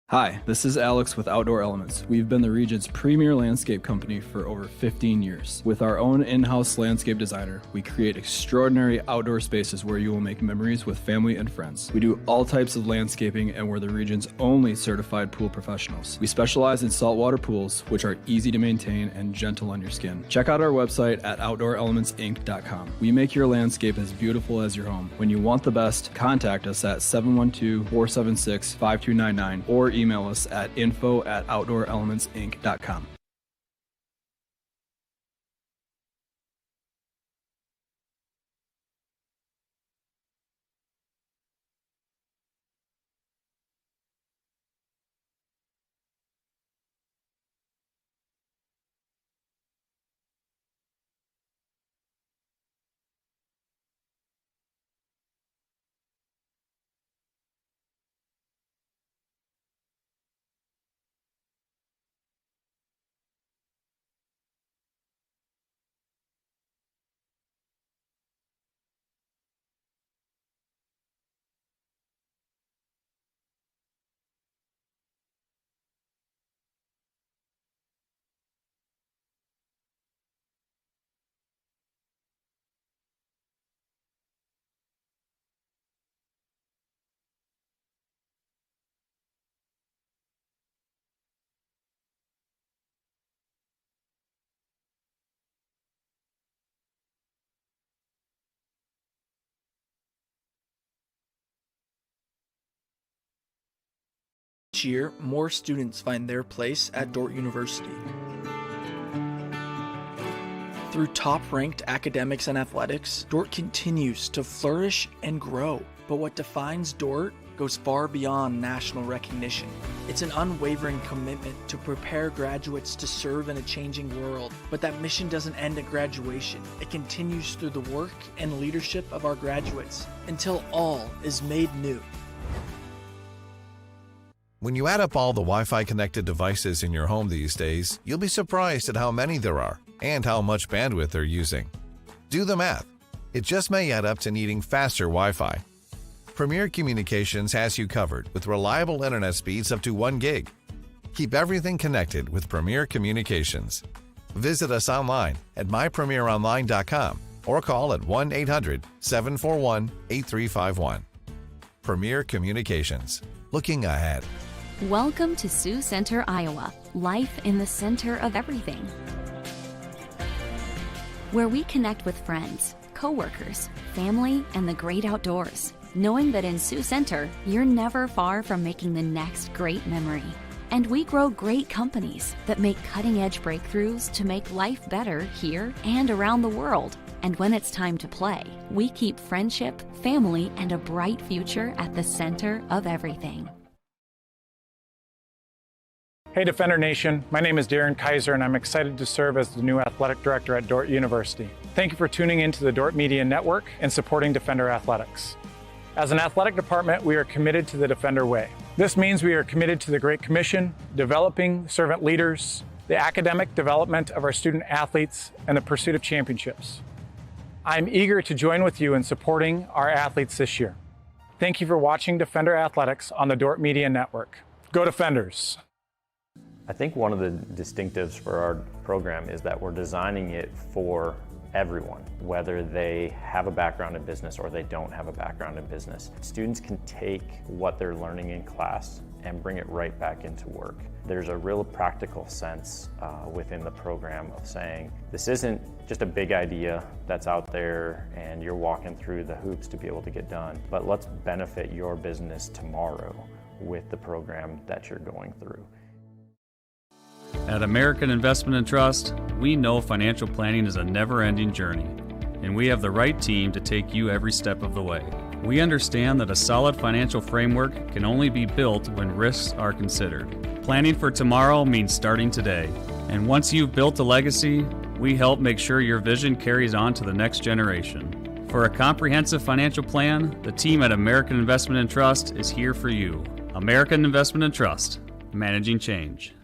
Hi, this is Alex with Outdoor Elements. We've been the region's premier landscape company for over 15 years. With our own in-house landscape designer, we create extraordinary outdoor spaces where you will make memories with family and friends. We do all types of landscaping and we're the region's only certified pool professionals. We specialize in saltwater pools, which are easy to maintain and gentle on your skin. Check out our website at outdoorelementsinc.com. We make your landscape as beautiful as your home. When you want the best, contact us at 712-476-5299 or email us at info@outdoorelementsinc.com. Each year, more students find their place at Dordt University. Through top-ranked academics and athletics, Dordt continues to flourish and grow. But what defines Dordt goes far beyond national recognition. It's an unwavering commitment to prepare graduates to serve in a changing world. But that mission doesn't end at graduation. It continues through the work and leadership of our graduates until all is made new. When you add up all the Wi-Fi connected devices in your home these days, you'll be surprised at how many there are and how much bandwidth they're using. Do the math. It just may add up to needing faster Wi-Fi. Premier Communications has you covered with reliable internet speeds up to 1 gig. Keep everything connected with Premier Communications. Visit us online at mypremieronline.com or call at 1-800-741-8351. Premier Communications. Looking ahead. Welcome to Sioux Center, Iowa. Life in the center of everything. Where we connect with friends, coworkers, family, and the great outdoors. Knowing that in Sioux Center, you're never far from making the next great memory. And we grow great companies that make cutting-edge breakthroughs to make life better here and around the world. And when it's time to play, we keep friendship, family, and a bright future at the center of everything. Hey Defender Nation, my name is Darren Kaiser and I'm excited to serve as the new athletic director at Dordt University. Thank you for tuning into the Dordt Media Network and supporting Defender Athletics. As an athletic department, we are committed to the Defender way. This means we are committed to the Great Commission, developing servant leaders, the academic development of our student athletes, and the pursuit of championships. I'm eager to join with you in supporting our athletes this year. Thank you for watching Defender Athletics on the Dordt Media Network. Go Defenders! I think one of the distinctives for our program is that we're designing it for everyone, whether they have a background in business or they don't have a background in business. Students can take what they're learning in class and bring it right back into work. There's a real practical sense within the program of saying, this isn't just a big idea that's out there and you're walking through the hoops to be able to get done, but let's benefit your business tomorrow with the program that you're going through. At American Investment and Trust, we know financial planning is a never-ending journey, and we have the right team to take you every step of the way. We understand that a solid financial framework can only be built when risks are considered. Planning for tomorrow means starting today, and once you've built a legacy, we help make sure your vision carries on to the next generation. For a comprehensive financial plan, the team at American Investment and Trust is here for you. American Investment and Trust, managing change.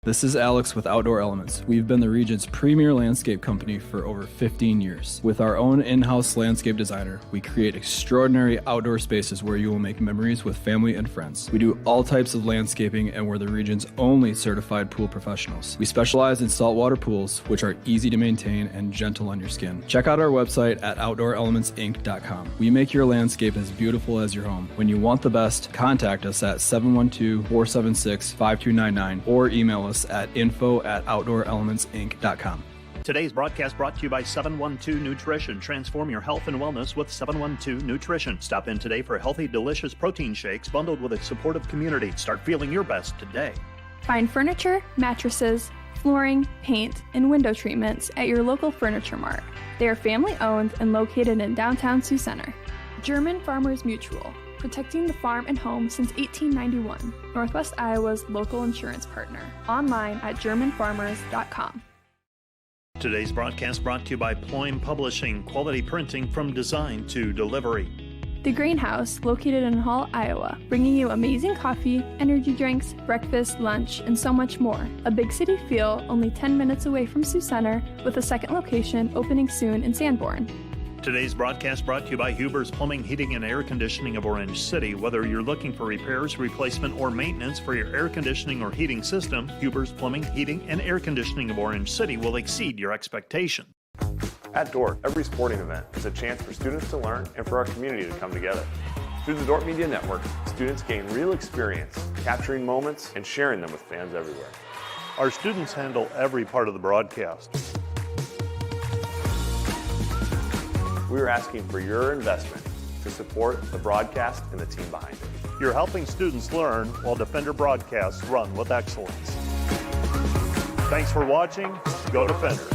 This is Alex with Outdoor Elements. We've been the region's premier landscape company for over 15 years. With our own in-house landscape designer, we create extraordinary outdoor spaces where you will make memories with family and friends. We do all types of landscaping and we're the region's only certified pool professionals. We specialize in saltwater pools, which are easy to maintain and gentle on your skin. Check out our website at OutdoorElementsInc.com. We make your landscape as beautiful as your home. When you want the best, contact us at 712-476-5299 or email us at info@OutdoorElementsInc.com. Today's broadcast brought to you by 712 Nutrition. Transform your health and wellness with 712 Nutrition. Stop in today for healthy, delicious protein shakes bundled with a supportive community. Start feeling your best today. Find furniture, mattresses, flooring, paint, and window treatments at your local Furniture Mart. They are family-owned and located in downtown Sioux Center. German Farmers Mutual, protecting the farm and home since 1891. Northwest Iowa's local insurance partner. Online at GermanFarmers.com. Today's broadcast brought to you by Ployne Publishing, quality printing from design to delivery. The Greenhouse, located in Hall, Iowa, bringing you amazing coffee, energy drinks, breakfast, lunch, and so much more. A big city feel, only 10 minutes away from Sioux Center, with a second location opening soon in Sanborn. Today's broadcast brought to you by Huber's Plumbing, Heating, and Air Conditioning of Orange City. Whether you're looking for repairs, replacement, or maintenance for your air conditioning or heating system, Huber's Plumbing, Heating, and Air Conditioning of Orange City will exceed your expectation. At Dordt, every sporting event is a chance for students to learn and for our community to come together. Through the Dordt Media Network, students gain real experience, capturing moments and sharing them with fans everywhere. Our students handle every part of the broadcast. We are asking for your investment to support the broadcast and the team behind it. You're helping students learn while Defender broadcasts run with excellence. Thanks for watching. Go Defenders.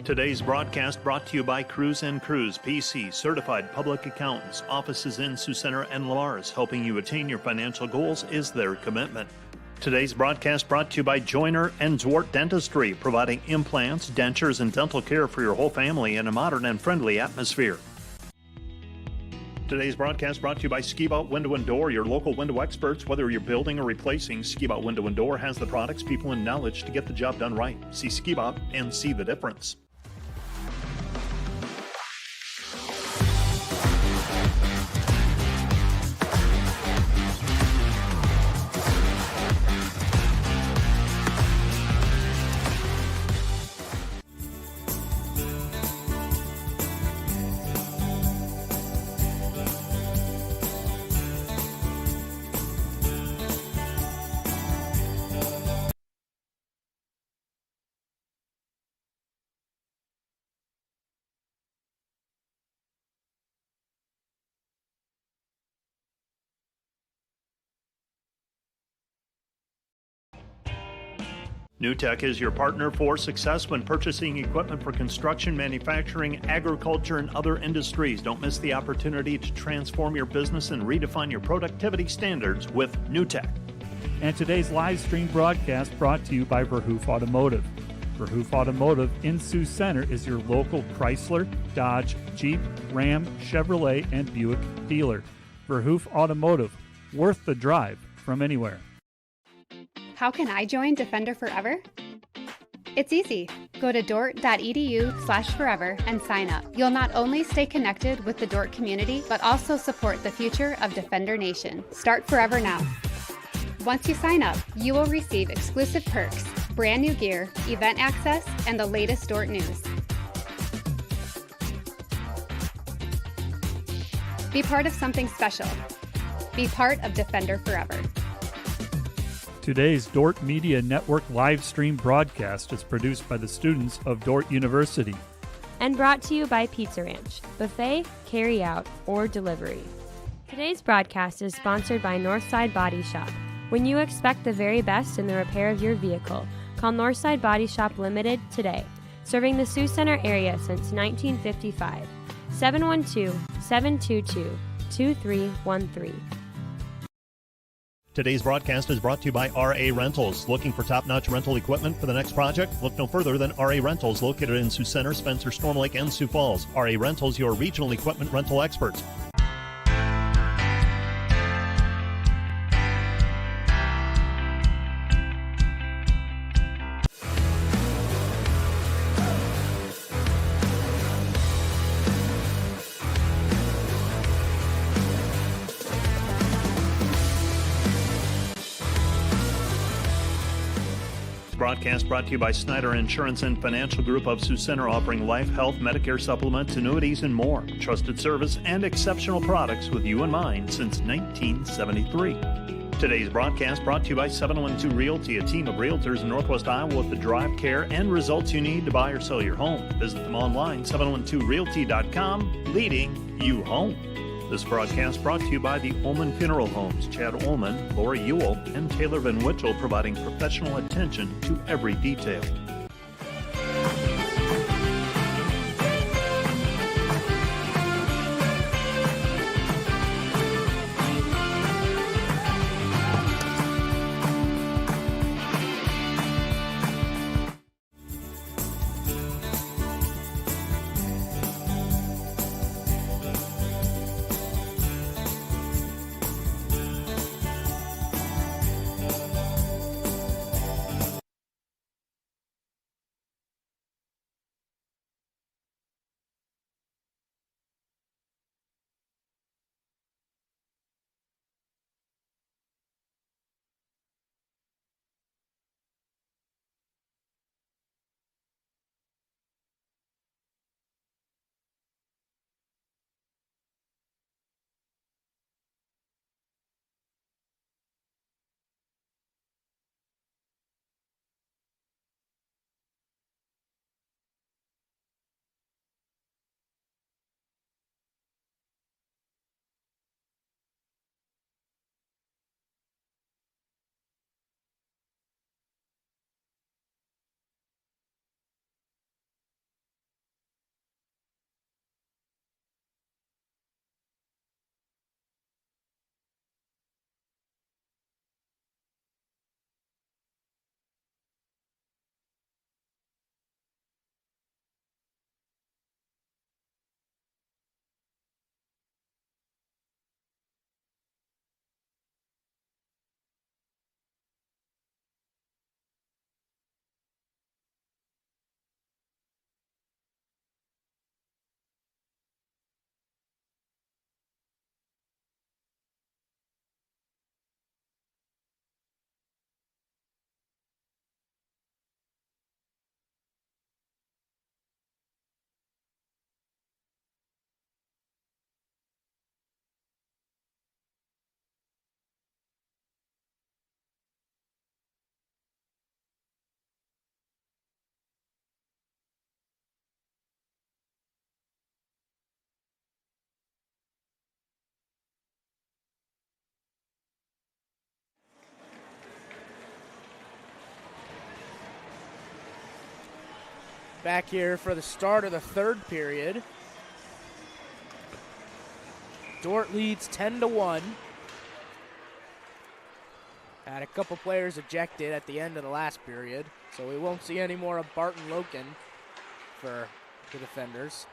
Today's broadcast brought to you by Cruz & Cruz, PC, certified public accountants. Offices in Sioux Center and Lars, helping you attain your financial goals is their commitment. Today's broadcast brought to you by Joyner and Dordt Dentistry, providing implants, dentures, and dental care for your whole family in a modern and friendly atmosphere. Today's broadcast brought to you by Ski-Bout Window and Door, your local window experts. Whether you're building or replacing, Ski-Bout Window and Door has the products, people, and knowledge to get the job done right. See Ski-Bout and see the difference. NewTek is your partner for success when purchasing equipment for construction, manufacturing, agriculture, and other industries. Don't miss the opportunity to transform your business and redefine your productivity standards with NewTek. And today's live stream broadcast brought to you by Verhoof Automotive. Verhoof Automotive in Sioux Center is your local Chrysler, Dodge, Jeep, Ram, Chevrolet, and Buick dealer. Verhoof Automotive, worth the drive from anywhere. How can I join Defender Forever? It's easy. Go to dordt.edu/forever and sign up. You'll not only stay connected with the Dordt community, but also support the future of Defender Nation. Start Forever now. Once you sign up, you will receive exclusive perks, brand new gear, event access, and the latest Dordt news. Be part of something special. Be part of Defender Forever. Today's Dordt Media Network live stream broadcast is produced by the students of Dordt University. And brought to you by Pizza Ranch, buffet, carry out, or delivery. Today's broadcast is sponsored by Northside Body Shop. When you expect the very best in the repair of your vehicle, call Northside Body Shop Limited today. Serving the Sioux Center area since 1955. 712-722-2313. Today's broadcast is brought to you by RA Rentals. Looking for top-notch rental equipment for the next project? Look no further than RA Rentals, located in Sioux Center, Spencer, Storm Lake, and Sioux Falls. RA Rentals, your regional equipment rental experts. Broadcast brought to you by Snyder Insurance and Financial Group of Sioux Center, offering life, health, Medicare supplements, annuities, and more. Trusted service and exceptional products with you in mind since 1973. Today's broadcast brought to you by 712 Realty, a team of realtors in Northwest Iowa with the drive, care, and results you need to buy or sell your home. Visit them online, 712realty.com, leading you home. This broadcast brought to you by the Ullman Funeral Homes, Chad Ullman, Lori Ewell, and Taylor Van Witchell, providing professional attention to every detail. Back here for the start of the third period. Dordt leads 10-1. Had a couple players ejected at the end of the last period, so we won't see any more of Barton Loken for the defenders.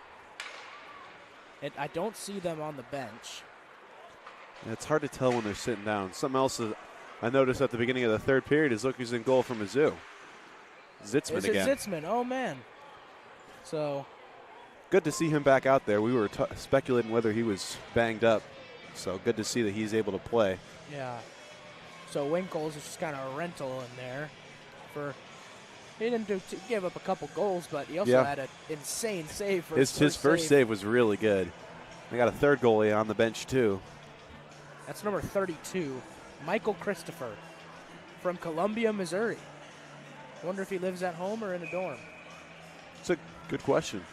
And I don't see them on the bench. It's hard to tell when they're sitting down. Something else that I noticed at the beginning of the third period is look who's in goal for Mizzou. Zitzman Is again. it Zitzman? Oh, man. So good to see him back out there. We were speculating whether he was banged up, so good to see that he's able to play. yeah. So Winkles is just kind of a rental in there. He didn't give up a couple goals, but he also had an insane save for his first save was really good. They got a third goalie on the bench too. That's number 32, Michael Christopher from Columbia, Missouri. I wonder if he lives at home or in a dorm. It's a good question.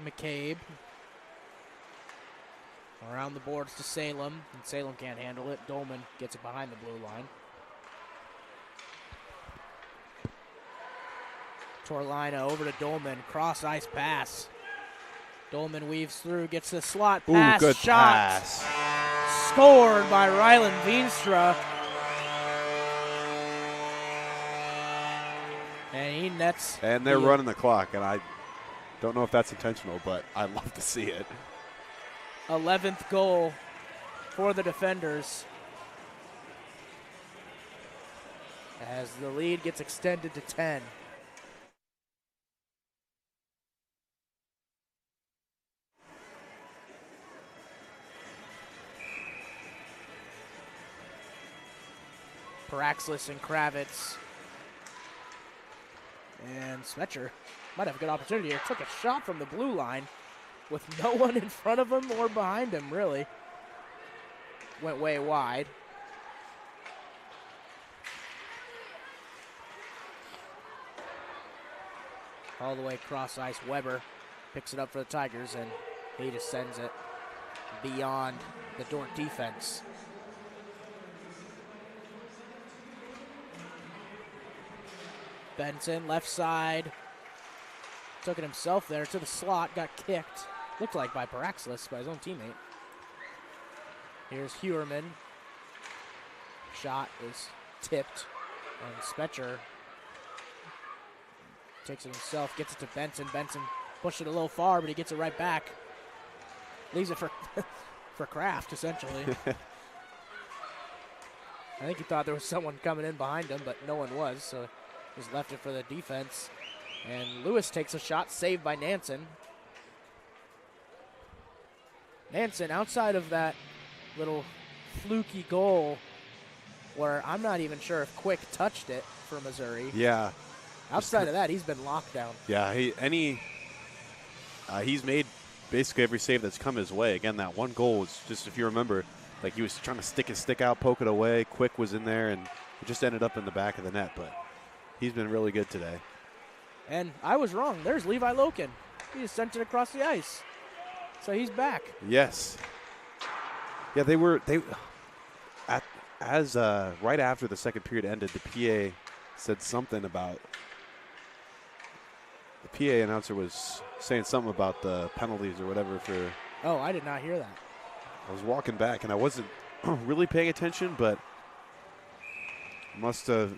McCabe. Around the boards to Salem, and Salem can't handle it. Dolman gets it behind the blue line. Torlina over to Dolman, cross ice pass. Dolman weaves through, gets the slot pass, good shot. pass. Scored by Ryland Veenstra. And he nets. And they're running the clock, and I don't know if that's intentional, but I love to see it. 11th goal for the defenders as the lead gets extended to 10. Paraxlis and Kravitz. And Smetcher might have a good opportunity here. Took a shot from the blue line with no one in front of him or behind him, really. Went way wide. All the way across ice, Weber picks it up for the Tigers, and he just sends it beyond the Dordt defense. Benson, left side. Took it himself there to the slot, got kicked. Looked like by Paraxlis, by his own teammate. Here's Hewerman. Shot is tipped, and Spetcher takes it himself, gets it to Benson. Benson pushed it a little far, but he gets it right back. Leaves it for for Kraft, essentially. I think he thought there was someone coming in behind him, but no one was, so just left it for the defense. And Lewis takes a shot, saved by Nansen. Nansen, outside of that little fluky goal where I'm not even sure if Quick touched it for Missouri. Yeah. Outside of that, he's been locked down. Yeah, he's made basically every save that's come his way. Again, that one goal was just, if you remember, like he was trying to stick his stick out, poke it away. Quick was in there, and it just ended up in the back of the net. But he's been really good today. And I was wrong. There's Levi Loken. He just sent it across the ice. So he's back. Yes. Yeah, right after the second period ended, the PA said something about, the PA announcer was saying something about the penalties or whatever for. Oh, I did not hear that. I was walking back and I wasn't really paying attention, but must have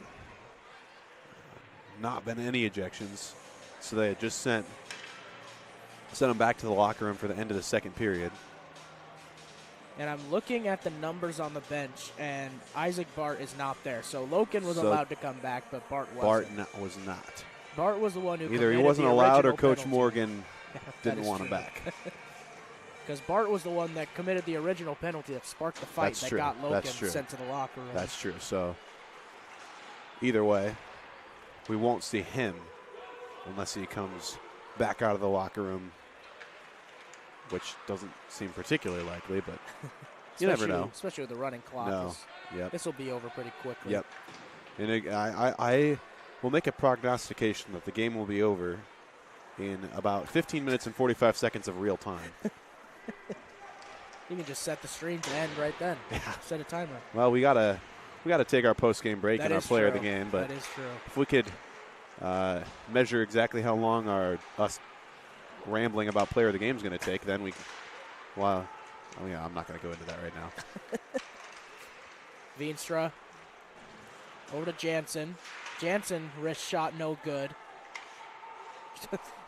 not been any ejections. So they had just sent them back to the locker room for the end of the second period. And I'm looking at the numbers on the bench, and Isaac Bart is not there. So Loken was allowed to come back, but Bart wasn't. Bart was not. Bart was the one who either he wasn't allowed or Coach Morgan didn't want him back. Because Bart was the one that committed the original penalty that sparked the fight that got Loken sent to the locker room. That's true. So either way, we won't see him unless he comes back out of the locker room, which doesn't seem particularly likely, but you never know. Especially with the running clock. No. Yep. This will be over pretty quickly. Yep. And I will make a prognostication that the game will be over in about 15 minutes and 45 seconds of real time. You can just set the stream to end right then. Yeah. Set a timer. Well, we got to We got to take our post-game break and our player of the game. But that is true. If we could measure exactly how long us rambling about player of the game is going to take, then we – well, oh yeah, I'm not going to go into that right now. Veenstra over to Jansen. Jansen, wrist shot, no good.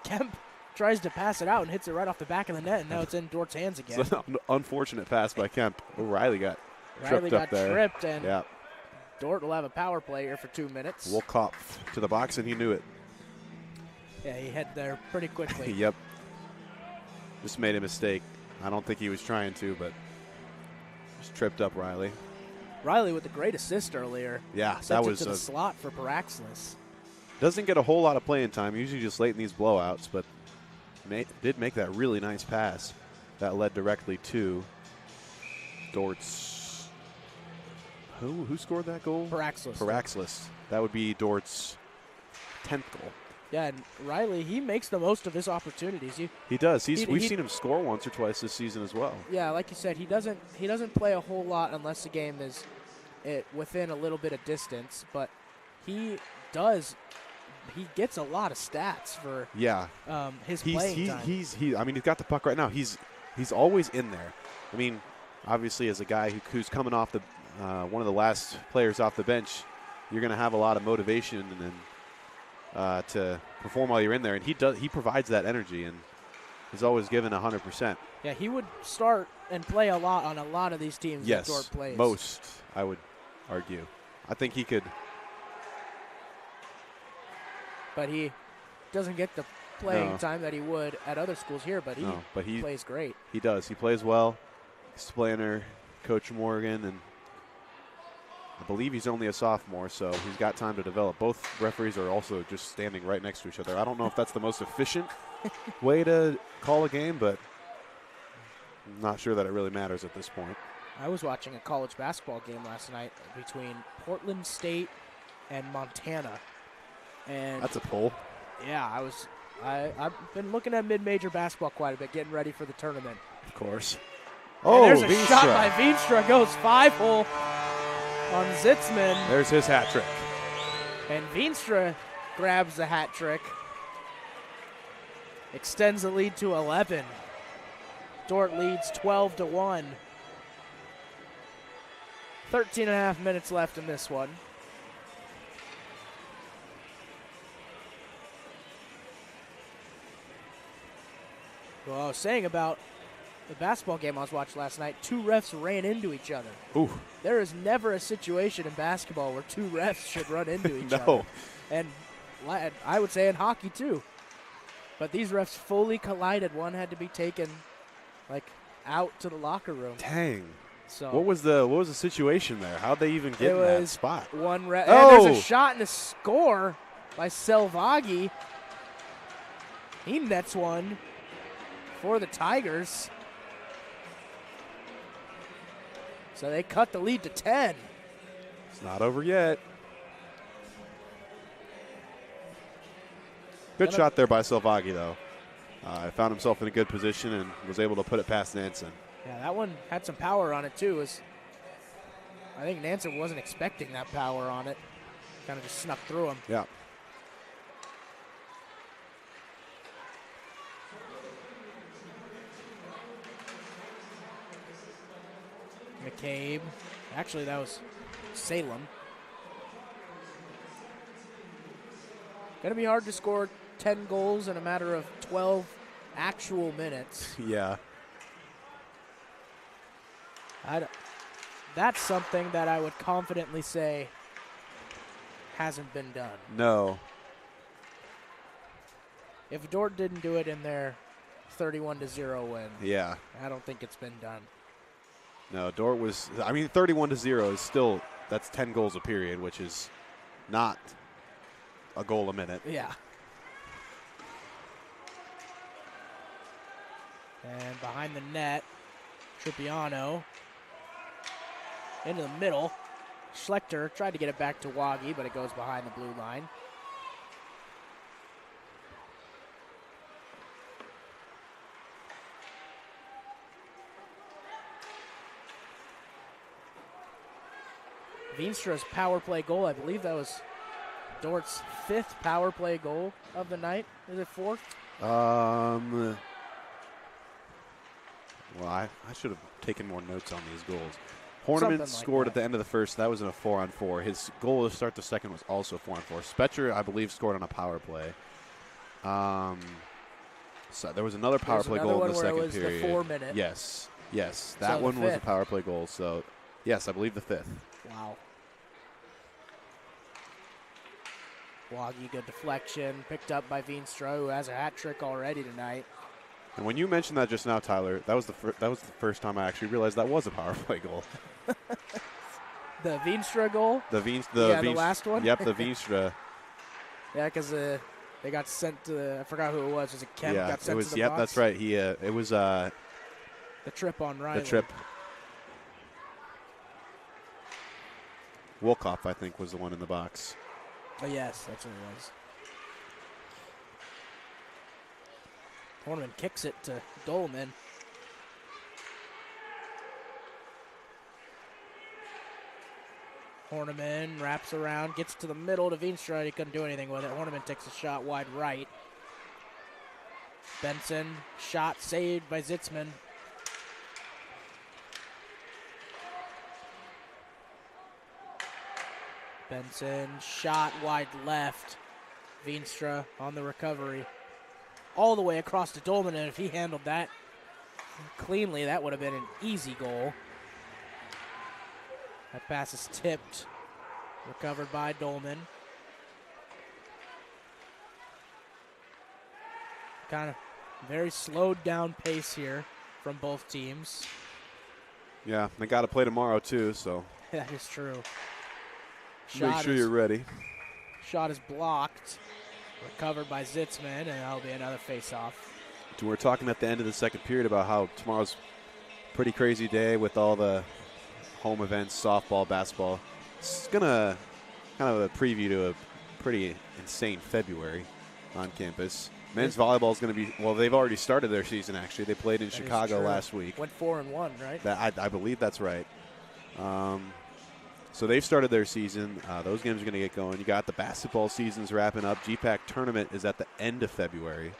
Kemp tries to pass it out and hits it right off the back of the net, and now it's in Dordt's hands again. It's an unfortunate pass by Kemp. Oh, Riley got tripped up there. Tripped, and Dordt will have a power play here for 2 minutes. Wolcott to the box, and he knew it. Yeah, he hit there pretty quickly. Yep. Just made a mistake. I don't think he was trying to, but just tripped up Riley. Riley with a great assist earlier. Yeah, Sent that it was to the slot for Paraxlis. Doesn't get a whole lot of playing time, usually just late in these blowouts, but did make that really nice pass that led directly to Dordt's. Who scored that goal? Paraxlis. That would be Dordt's 10th goal. Yeah, and Riley, he makes the most of his opportunities. He does. We've seen him score once or twice this season as well. Yeah, like you said, he doesn't play a whole lot unless the game is within a little bit of distance, but he does. He gets a lot of stats for his playing time. He's got the puck right now. He's always in there. I mean, obviously, as a guy who's coming off the one of the last players off the bench, you're going to have a lot of motivation and to perform while you're in there. And he provides that energy and is always given 100%. Yeah, he would start and play a lot on a lot of these teams that Dordt plays. Most, I would argue. I think he could. But he doesn't get the playing time that he would at other schools here, but he plays great. He does. He plays well. He's playing under Coach Morgan, and I believe he's only a sophomore, so he's got time to develop. Both referees are also just standing right next to each other. I don't know if that's the most efficient way to call a game, but I'm not sure that it really matters at this point. I was watching a college basketball game last night between Portland State and Montana. And that's a pull. Yeah, I've been looking at mid-major basketball quite a bit, getting ready for the tournament. Of course. And there's a shot by Veenstra, goes 5-hole on Zitzman. There's his hat trick. And Veenstra grabs the hat trick. Extends the lead to 11. Dordt leads 12-1. 13 and a half minutes left in this one. Well, I was saying about the basketball game I was watching last night, two refs ran into each other. Ooh. There is never a situation in basketball where two refs should run into each other. And I would say in hockey too. But these refs fully collided. One had to be taken out to the locker room. Dang. So what was the situation there? How'd they even get in that spot? One ref. Oh! And there's a shot and a score by Selvagi. He nets one for the Tigers. So they cut the lead to 10. It's not over yet. Good shot there by Selvagi, though. Found himself in a good position and was able to put it past Nansen. Yeah, that one had some power on it, too. I think Nansen wasn't expecting that power on it. Kind of just snuck through him. Yeah. McCabe. Actually, that was Salem. Going to be hard to score 10 goals in a matter of 12 actual minutes. Yeah. That's something that I would confidently say hasn't been done. No. If Dordt didn't do it in their 31-0 win, I don't think it's been done. No, Dordt was, 31-0 is still, that's 10 goals a period, which is not a goal a minute. Yeah. And behind the net, Tripiano into the middle. Schlechter tried to get it back to Waggy, but it goes behind the blue line. Veenstra's power play goal, I believe that was Dordt's 5th power play goal of the night. Is it 4th? Well, I should have taken more notes on these goals. Horniman scored at the end of the first. That was in a 4-on-4. His goal to start the second was also 4-on-4. Spetcher, I believe, scored on a power play. So there was another power play goal in the second period. The 4-minute. Yes. That one was a power play goal. So, yes, I believe the 5th. Wow. Woggy, good deflection. Picked up by Veenstra, who has a hat trick already tonight. And when you mentioned that just now, Tyler, that was the first time I actually realized that was a power play goal. The Veenstra goal? The last one? Yep, the Veenstra. Yeah, because they got sent to I forgot who it was. Was it Kemp? Yeah, got sent it was. to the Yep, box? that's right. It was the trip on Riley. the trip. Wolkoff, I think, was the one in the box. Oh, yes, that's what it was. Horniman kicks it to Dolman. Horniman wraps around, gets to the middle to Veenstra. He couldn't do anything with it. Horniman takes a shot wide right. Benson, shot saved by Zitzman. Benson, shot wide left. Veenstra on the recovery. All the way across to Dolman, and if he handled that cleanly, that would have been an easy goal. That pass is tipped. Recovered by Dolman. Kind of very slowed down pace here from both teams. Yeah, they got to play tomorrow too, so. That is true. Make sure you're ready. Shot is blocked. Recovered by Zitzman, and that'll be another face-off. We're talking at the end of the second period about how tomorrow's a pretty crazy day with all the home events, softball, basketball. It's going to kind of a preview to a pretty insane February on campus. Men's volleyball is going to be, well, they've already started their season, actually. They played in Chicago last week. Went 4-1, right? I believe that's right. So they've started their season. Those games are going to get going. You got the basketball season's wrapping up. GPAC tournament is at the end of February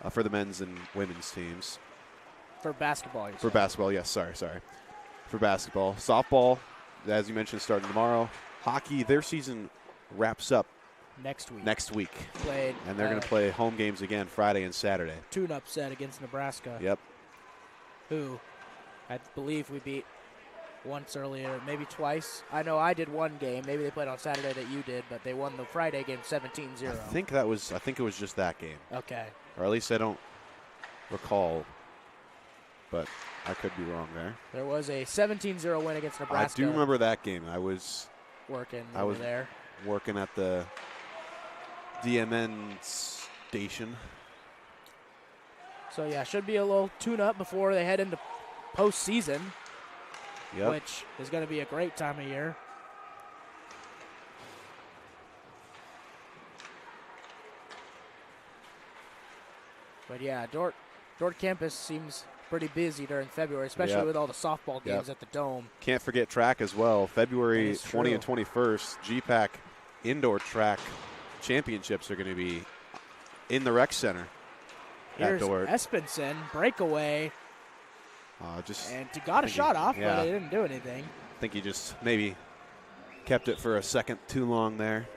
for the men's and women's teams. For basketball, For basketball, yes. Sorry. For basketball. Softball, as you mentioned, starting tomorrow. Hockey, their season wraps up next week. And they're going to play home games again Friday and Saturday. Tune-up set against Nebraska. Yep. Who I believe we beat once earlier, maybe twice. I know I did one game. Maybe they played on Saturday that you did, but they won the Friday game 17-0. I think it was just that game. Okay. Or at least I don't recall, but I could be wrong there. There was a 17-0 win against Nebraska. I do remember that game. I was working there. Working at the DMN station. So yeah, should be a little tune-up before they head into postseason. Yep. Which is going to be a great time of year. But yeah, Dordt campus seems pretty busy during February, especially with all the softball games at the Dome. Can't forget track as well. February 20 and 21st, GPAC indoor track championships are going to be in the rec center Here's at Dordt. Espenson, breakaway. And he got a shot off, but it didn't do anything. I think he just maybe kept it for a second too long there.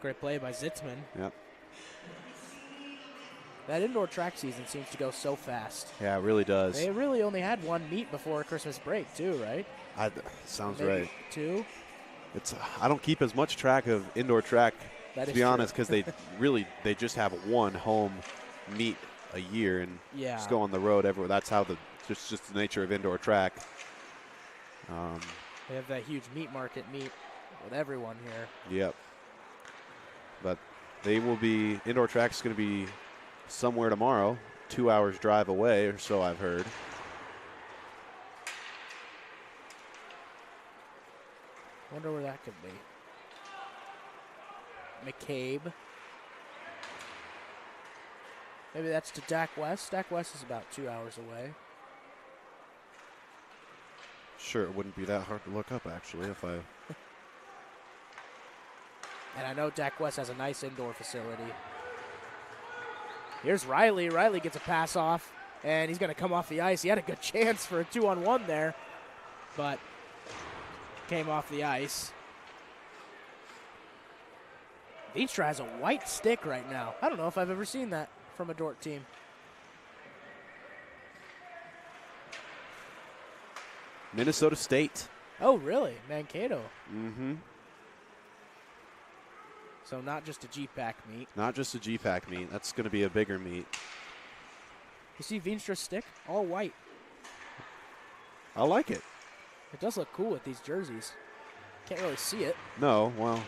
Great play by Zitzman. Yep. That indoor track season seems to go so fast. Yeah, it really does. They really only had one meet before Christmas break, too, right? Sounds Maybe right. 2. I don't keep as much track of indoor track, to be honest, because they just have one home meet a year and just go on the road everywhere. That's how just the nature of indoor track. They have that huge meat market meet with everyone here. Yep. But they will be, indoor track's going to be somewhere tomorrow, 2 hours drive away, or so I've heard. Wonder where that could be. McCabe. Maybe that's to Dak West. Dak West is about 2 hours away. sure it wouldn't be that hard to look up, actually, if I... And I know Dak West has a nice indoor facility. Here's Riley. Riley gets a pass off, and he's going to come off the ice. He had a good chance for a 2-on-1 there, but came off the ice. Veenstra has a white stick right now. I don't know if I've ever seen that from a Dordt team. Minnesota State. Oh, really? Mankato. Mm-hmm. So not just a G-Pack meet. Not just a G-Pack meet. That's going to be a bigger meet. You see Veenstra's stick? All white. I like it. It does look cool with these jerseys. Can't really see it. No, well,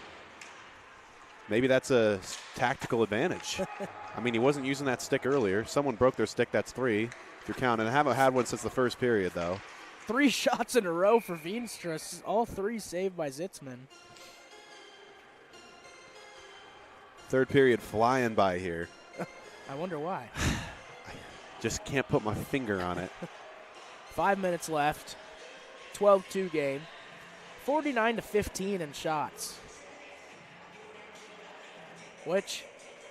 maybe that's a tactical advantage. I mean, he wasn't using that stick earlier. Someone broke their stick. That's 3, if you're counting. I haven't had one since the first period, though. 3 shots in a row for Veenstra. All 3 saved by Zitzman. Third period flying by here. I wonder why. Just can't put my finger on it. 5 minutes left. 12-2 game. 49-15 in shots. Which,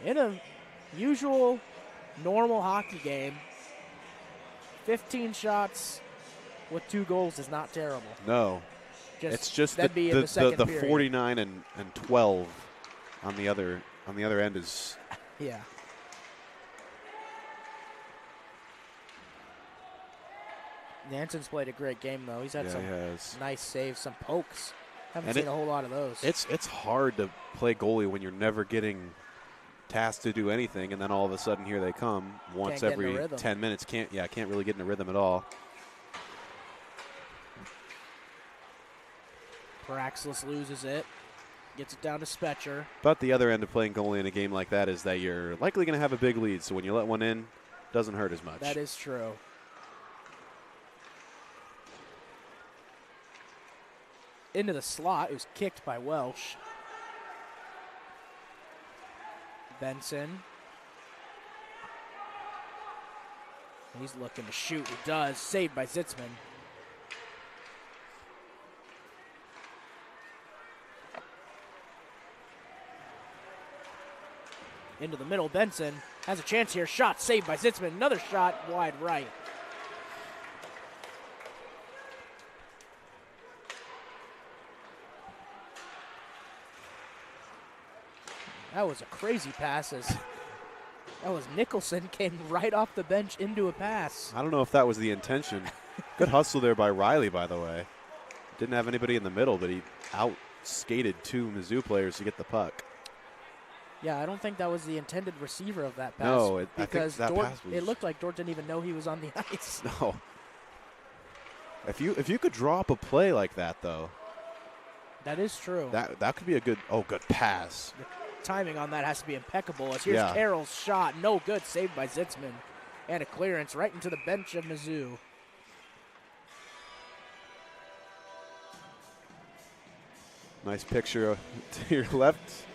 in a usual, normal hockey game, 15 shots with 2 goals is not terrible. No. It's just that'd be in the second the period. 49 and 12 on the other end is. Yeah. Nansen's played a great game, though. He's had some nice saves, some pokes. Haven't seen a whole lot of those. It's hard to play goalie when you're never getting tasked to do anything, and then all of a sudden here they come once every 10 minutes. Can't really get in a rhythm at all. Paraxlis loses it. Gets it down to Spetcher. But the other end of playing goalie in a game like that is that you're likely going to have a big lead, so when you let one in, it doesn't hurt as much. That is true. Into the slot. It was kicked by Welsh. Benson. He's looking to shoot. He does. Saved by Zitzman. Into the middle. Benson has a chance here. Shot saved by Zitzman. Another shot wide right. That was a crazy pass. That was Nicholson, came right off the bench into a pass. I don't know if that was the intention. Good hustle there by Riley, by the way. Didn't have anybody in the middle, but he out-skated 2 Mizzou players to get the puck. Yeah, I don't think that was the intended receiver of that pass. No, I think that Dordt, pass was... it looked like Dordt didn't even know he was on the ice. No. If you could draw up a play like that, though. That is true. That could be a good pass. The timing on that has to be impeccable. As here's Carroll's shot. No good. Saved by Zitzman. And a clearance right into the bench of Mizzou. Nice picture to your left.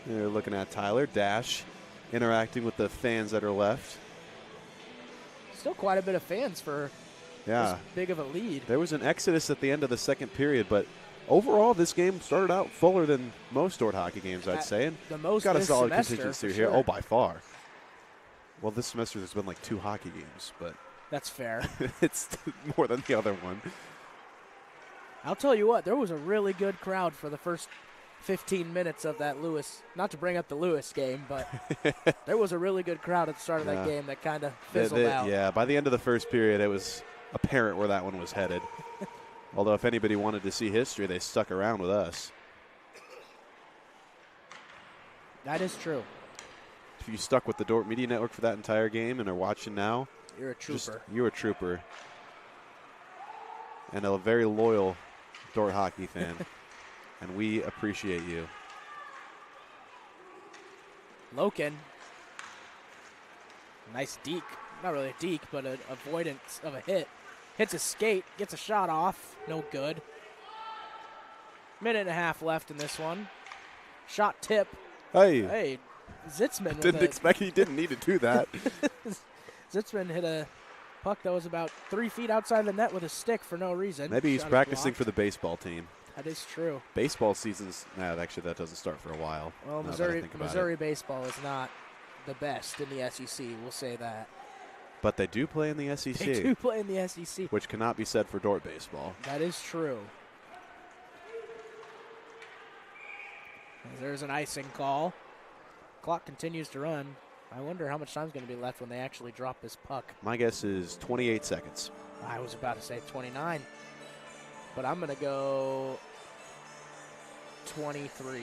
You're looking at Tyler Dash interacting with the fans that are left. Still quite a bit of fans for this big of a lead. There was an exodus at the end of the second period, but overall this game started out fuller than most Dordt hockey games, I'd say. And the most got a this solid semester, contingency for here. sure. Oh, by far. Well, this semester there's been like 2 hockey games, but that's fair. It's more than the other one. I'll tell you what, there was a really good crowd for the first 15 minutes of that Lewis, not to bring up the Lewis game, but there was a really good crowd at the start of that game that kind of fizzled out. Yeah, by the end of the first period, it was apparent where that one was headed. Although if anybody wanted to see history, they stuck around with us. That is true. If you stuck with the Dordt Media Network for that entire game and are watching now, you're a trooper. You're a trooper. And a very loyal Dordt hockey fan. And we appreciate you. Loken. Nice deke. Not really a deke, but an avoidance of a hit. Hits a skate, gets a shot off. No good. Minute and a half left in this one. Shot tip. Hey, Zitzman. Didn't expect he didn't need to do that. Zitzman hit a puck that was about 3 feet outside the net with a stick for no reason. Maybe he's Shot is practicing blocked. for the baseball team. That is true. Baseball season's, actually that doesn't start for a while. Well, now that I Missouri think about Missouri it. baseball is not the best in the SEC. We'll say that. But they do play in the SEC. They do play in the SEC. Which cannot be said for Dordt baseball. That is true. As there's an icing call. Clock continues to run. I wonder how much time's going to be left when they actually drop this puck. My guess is 28 seconds. I was about to say 29. But I'm going to go 23.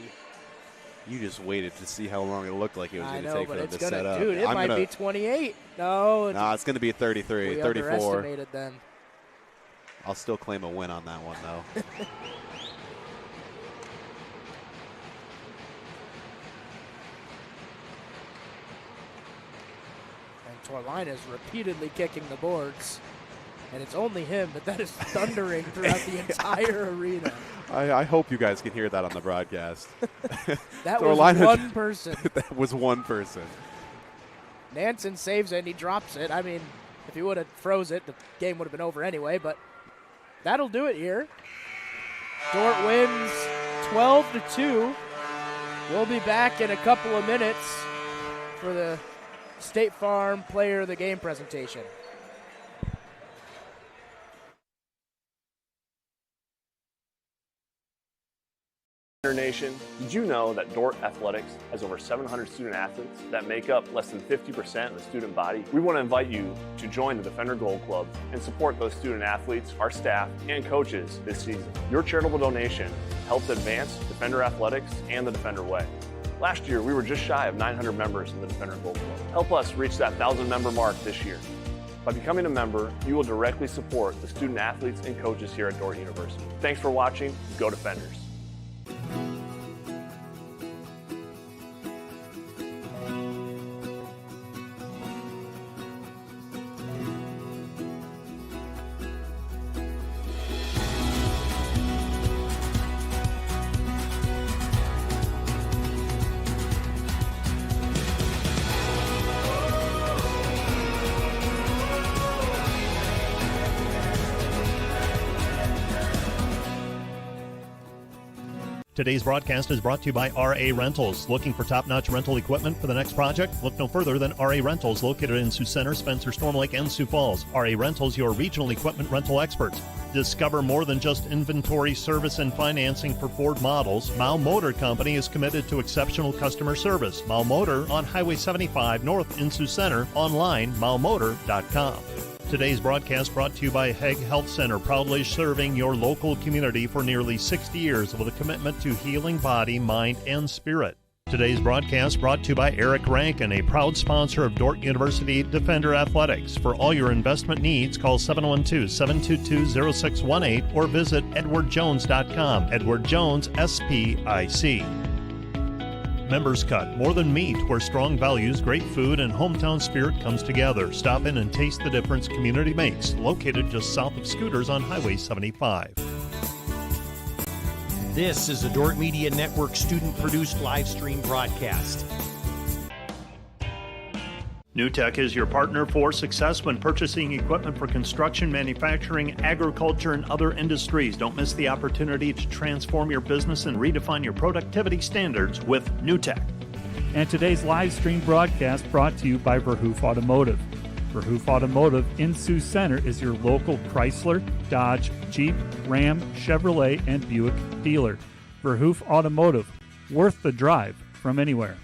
You just waited to see how long it looked like it was going to I know, take for but them it's to going set to, up. dude, it might be 28. No. It's going to be 33, we 34. underestimated then. I'll still claim a win on that one, though. Torline is repeatedly kicking the boards. And it's only him, but that is thundering throughout the entire arena. I hope you guys can hear that on the broadcast. That was one person. That was one person. Nansen saves it and he drops it. I mean, if he would have froze it, the game would have been over anyway, but that'll do it here. Dordt wins 12-2. We'll be back in a couple of minutes for the State Farm Player of the Game presentation. Nation, did you know that Dordt Athletics has over 700 student athletes that make up less than 50% of the student body? We want to invite you to join the Defender Gold Club and support those student athletes, our staff, and coaches this season. Your charitable donation helps advance Defender Athletics and the Defender Way. Last year, we were just shy of 900 members in the Defender Gold Club. Help us reach that 1,000 member mark this year. By becoming a member, you will directly support the student athletes and coaches here at Dordt University. Thanks for watching. Go Defenders. Today's broadcast is brought to you by RA Rentals. Looking for top-notch rental equipment for the next project? Look no further than RA Rentals, located in Sioux Center, Spencer, Storm Lake, and Sioux Falls. RA Rentals, your regional equipment rental experts. Discover more than just inventory, service, and financing for Ford models. Mao Motor Company is committed to exceptional customer service. Mao Motor on Highway 75 North in Sioux Center. Online, maomotor.com. Today's broadcast brought to you by Hague Health Center, proudly serving your local community for nearly 60 years with a commitment to healing body, mind, and spirit. Today's broadcast brought to you by Eric Rankin, a proud sponsor of Dordt University Defender Athletics. For all your investment needs, call 712-722-0618 or visit edwardjones.com. Edward Jones, SPIC. Members Cut, more than meat, where strong values, great food, and hometown spirit comes together. Stop in and taste the difference community makes. Located just south of Scooters on Highway 75. This is a Dordt Media Network student-produced live stream broadcast. NewTek is your partner for success when purchasing equipment for construction, manufacturing, agriculture, and other industries. Don't miss the opportunity to transform your business and redefine your productivity standards with NewTek. And today's live stream broadcast brought to you by Verhoof Automotive. Verhoof Automotive in Sioux Center is your local Chrysler, Dodge, Jeep, Ram, Chevrolet, and Buick dealer. Verhoof Automotive, worth the drive from anywhere.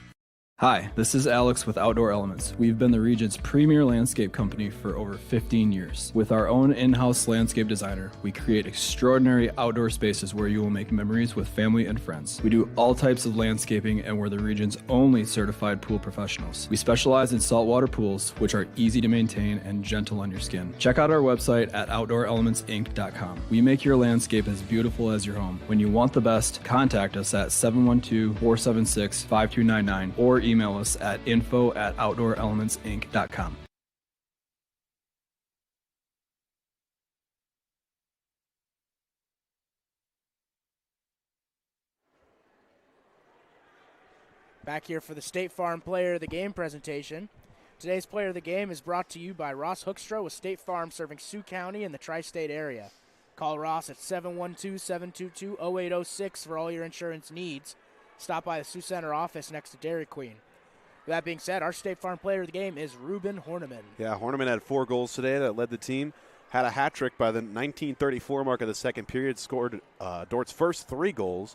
Hi, this is Alex with Outdoor Elements. We've been the region's premier landscape company for over 15 years. With our own in-house landscape designer, we create extraordinary outdoor spaces where you will make memories with family and friends. We do all types of landscaping and we're the region's only certified pool professionals. We specialize in saltwater pools, which are easy to maintain and gentle on your skin. Check out our website at OutdoorElementsInc.com. We make your landscape as beautiful as your home. When you want the best, contact us at 712-476-5299 or email us at info@OutdoorElementsInc.com. Back here for the State Farm Player of the Game presentation. Today's player of the game is brought to you by Ross Hoekstra with State Farm, serving Sioux County and the tri-state area. Call Ross at 712-722-0806 for all your insurance needs. Stop by the Sioux Center office next to Dairy Queen. With that being said, our State Farm player of the game is Ruben Horneman. Yeah, Horneman had 4 goals today that led the team. Had a hat trick by the 1934 mark of the second period. Scored Dort's first 3 goals,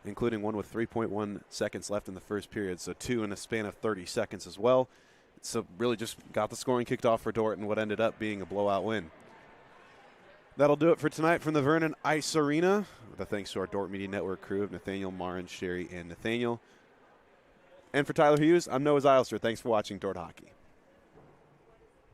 including one with 3.1 seconds left in the first period. So 2 in a span of 30 seconds as well. So really just got the scoring kicked off for Dordt in what ended up being a blowout win. That'll do it for tonight from the Vernon Ice Arena. With a thanks to our Dordt Media Network crew of Nathaniel, Marin, Sherry, and Nathaniel. And for Tyler Hughes, I'm Noah Zylster. Thanks for watching Dordt Hockey.